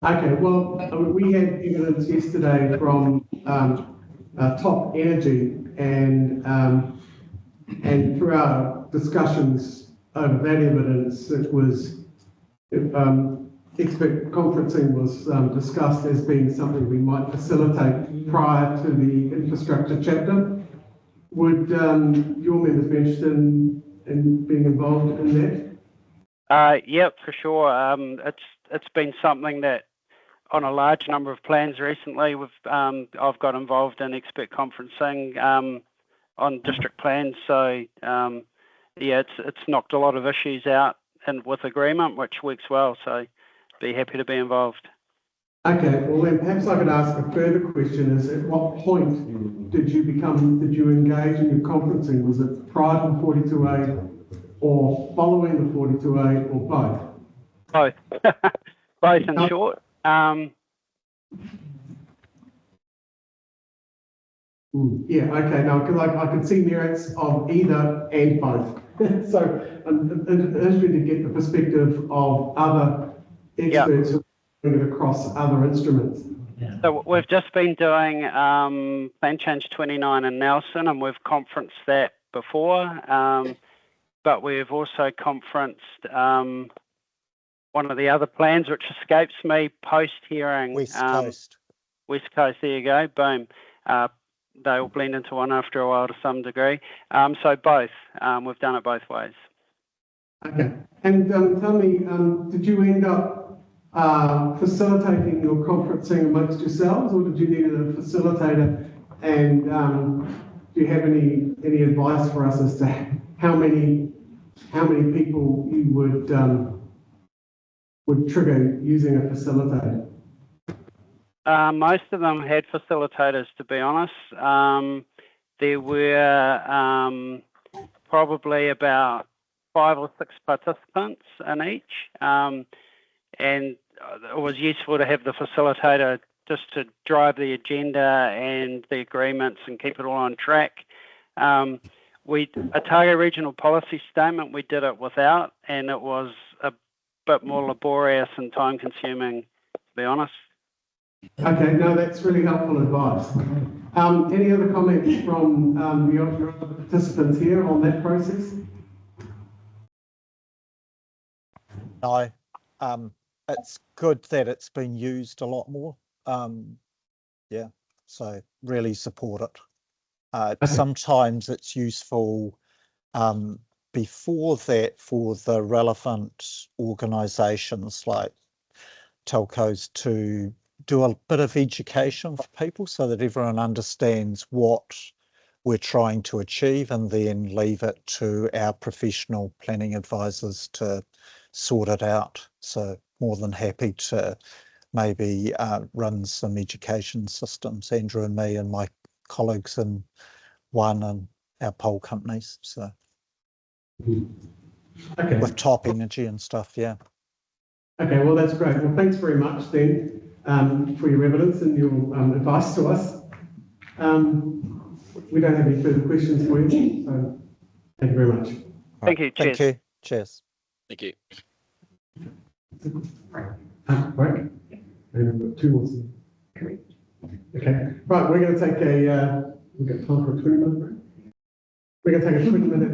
Okay, well, we had evidence yesterday from Top Energy, and through our discussions over that evidence, it was, expert conferencing was discussed as being something we might facilitate prior to the infrastructure chapter. Would your members be interested in being involved in that? Yep, for sure. It's been something that on a large number of plans recently, I've got involved in expert conferencing on district plans. So it's knocked a lot of issues out and with agreement, which works well. So be happy to be involved. Okay, well then perhaps I could ask a further question: is at what point did you engage in your conferencing? Was it prior to the 42A, or following the 42A, or both? Both, both in short. Yeah, okay, no, because I could see merits of either and both. So I'm interested to get the perspective of other experts who are doing it across other instruments. So we've just been doing Plan Change 29 in Nelson, and we've conferenced that before, but we've also conferenced one of the other plans, which escapes me post-hearing. West Coast. West Coast, there you go, boom. They all blend into one after a while to some degree. So both, we've done it both ways. Okay, and tell me, did you end up facilitating your conferencing amongst yourselves, or did you need a facilitator? And do you have any advice for us as to how many people you would trigger using a facilitator? Most of them had facilitators, to be honest. There were probably about 5 or 6 participants in each, and it was useful to have the facilitator just to drive the agenda and the agreements and keep it all on track. A target regional policy statement we did it without, and it was a bit more laborious and time consuming, to be honest. Okay, no, that's really helpful advice. Any other comments from your other participants here on that process? No, it's good that it's been used a lot more. Yeah, so really support it. Sometimes it's useful before that for the relevant organisations like telcos to do a bit of education for people so that everyone understands what we're trying to achieve, and then leave it to our professional planning advisors to sort it out. So more than happy to maybe run some education systems, Andrew and me and my colleagues in one and our pole companies. So okay, with top energy and stuff, yeah. Okay, well that's great. Well, thanks very much then for your evidence and your advice to us. We don't have any further questions for you, so thank you very much. Thank you. Cheers. Thank you. Cheers. Thank you. Break. And we've got 2 more. Okay, right, we're going to take we've got time for a 20-minute break. We're going to take a 20-minute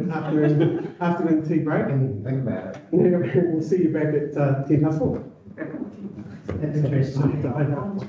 afternoon tea break. Think about it. We'll see you back at 4:10. That's interesting.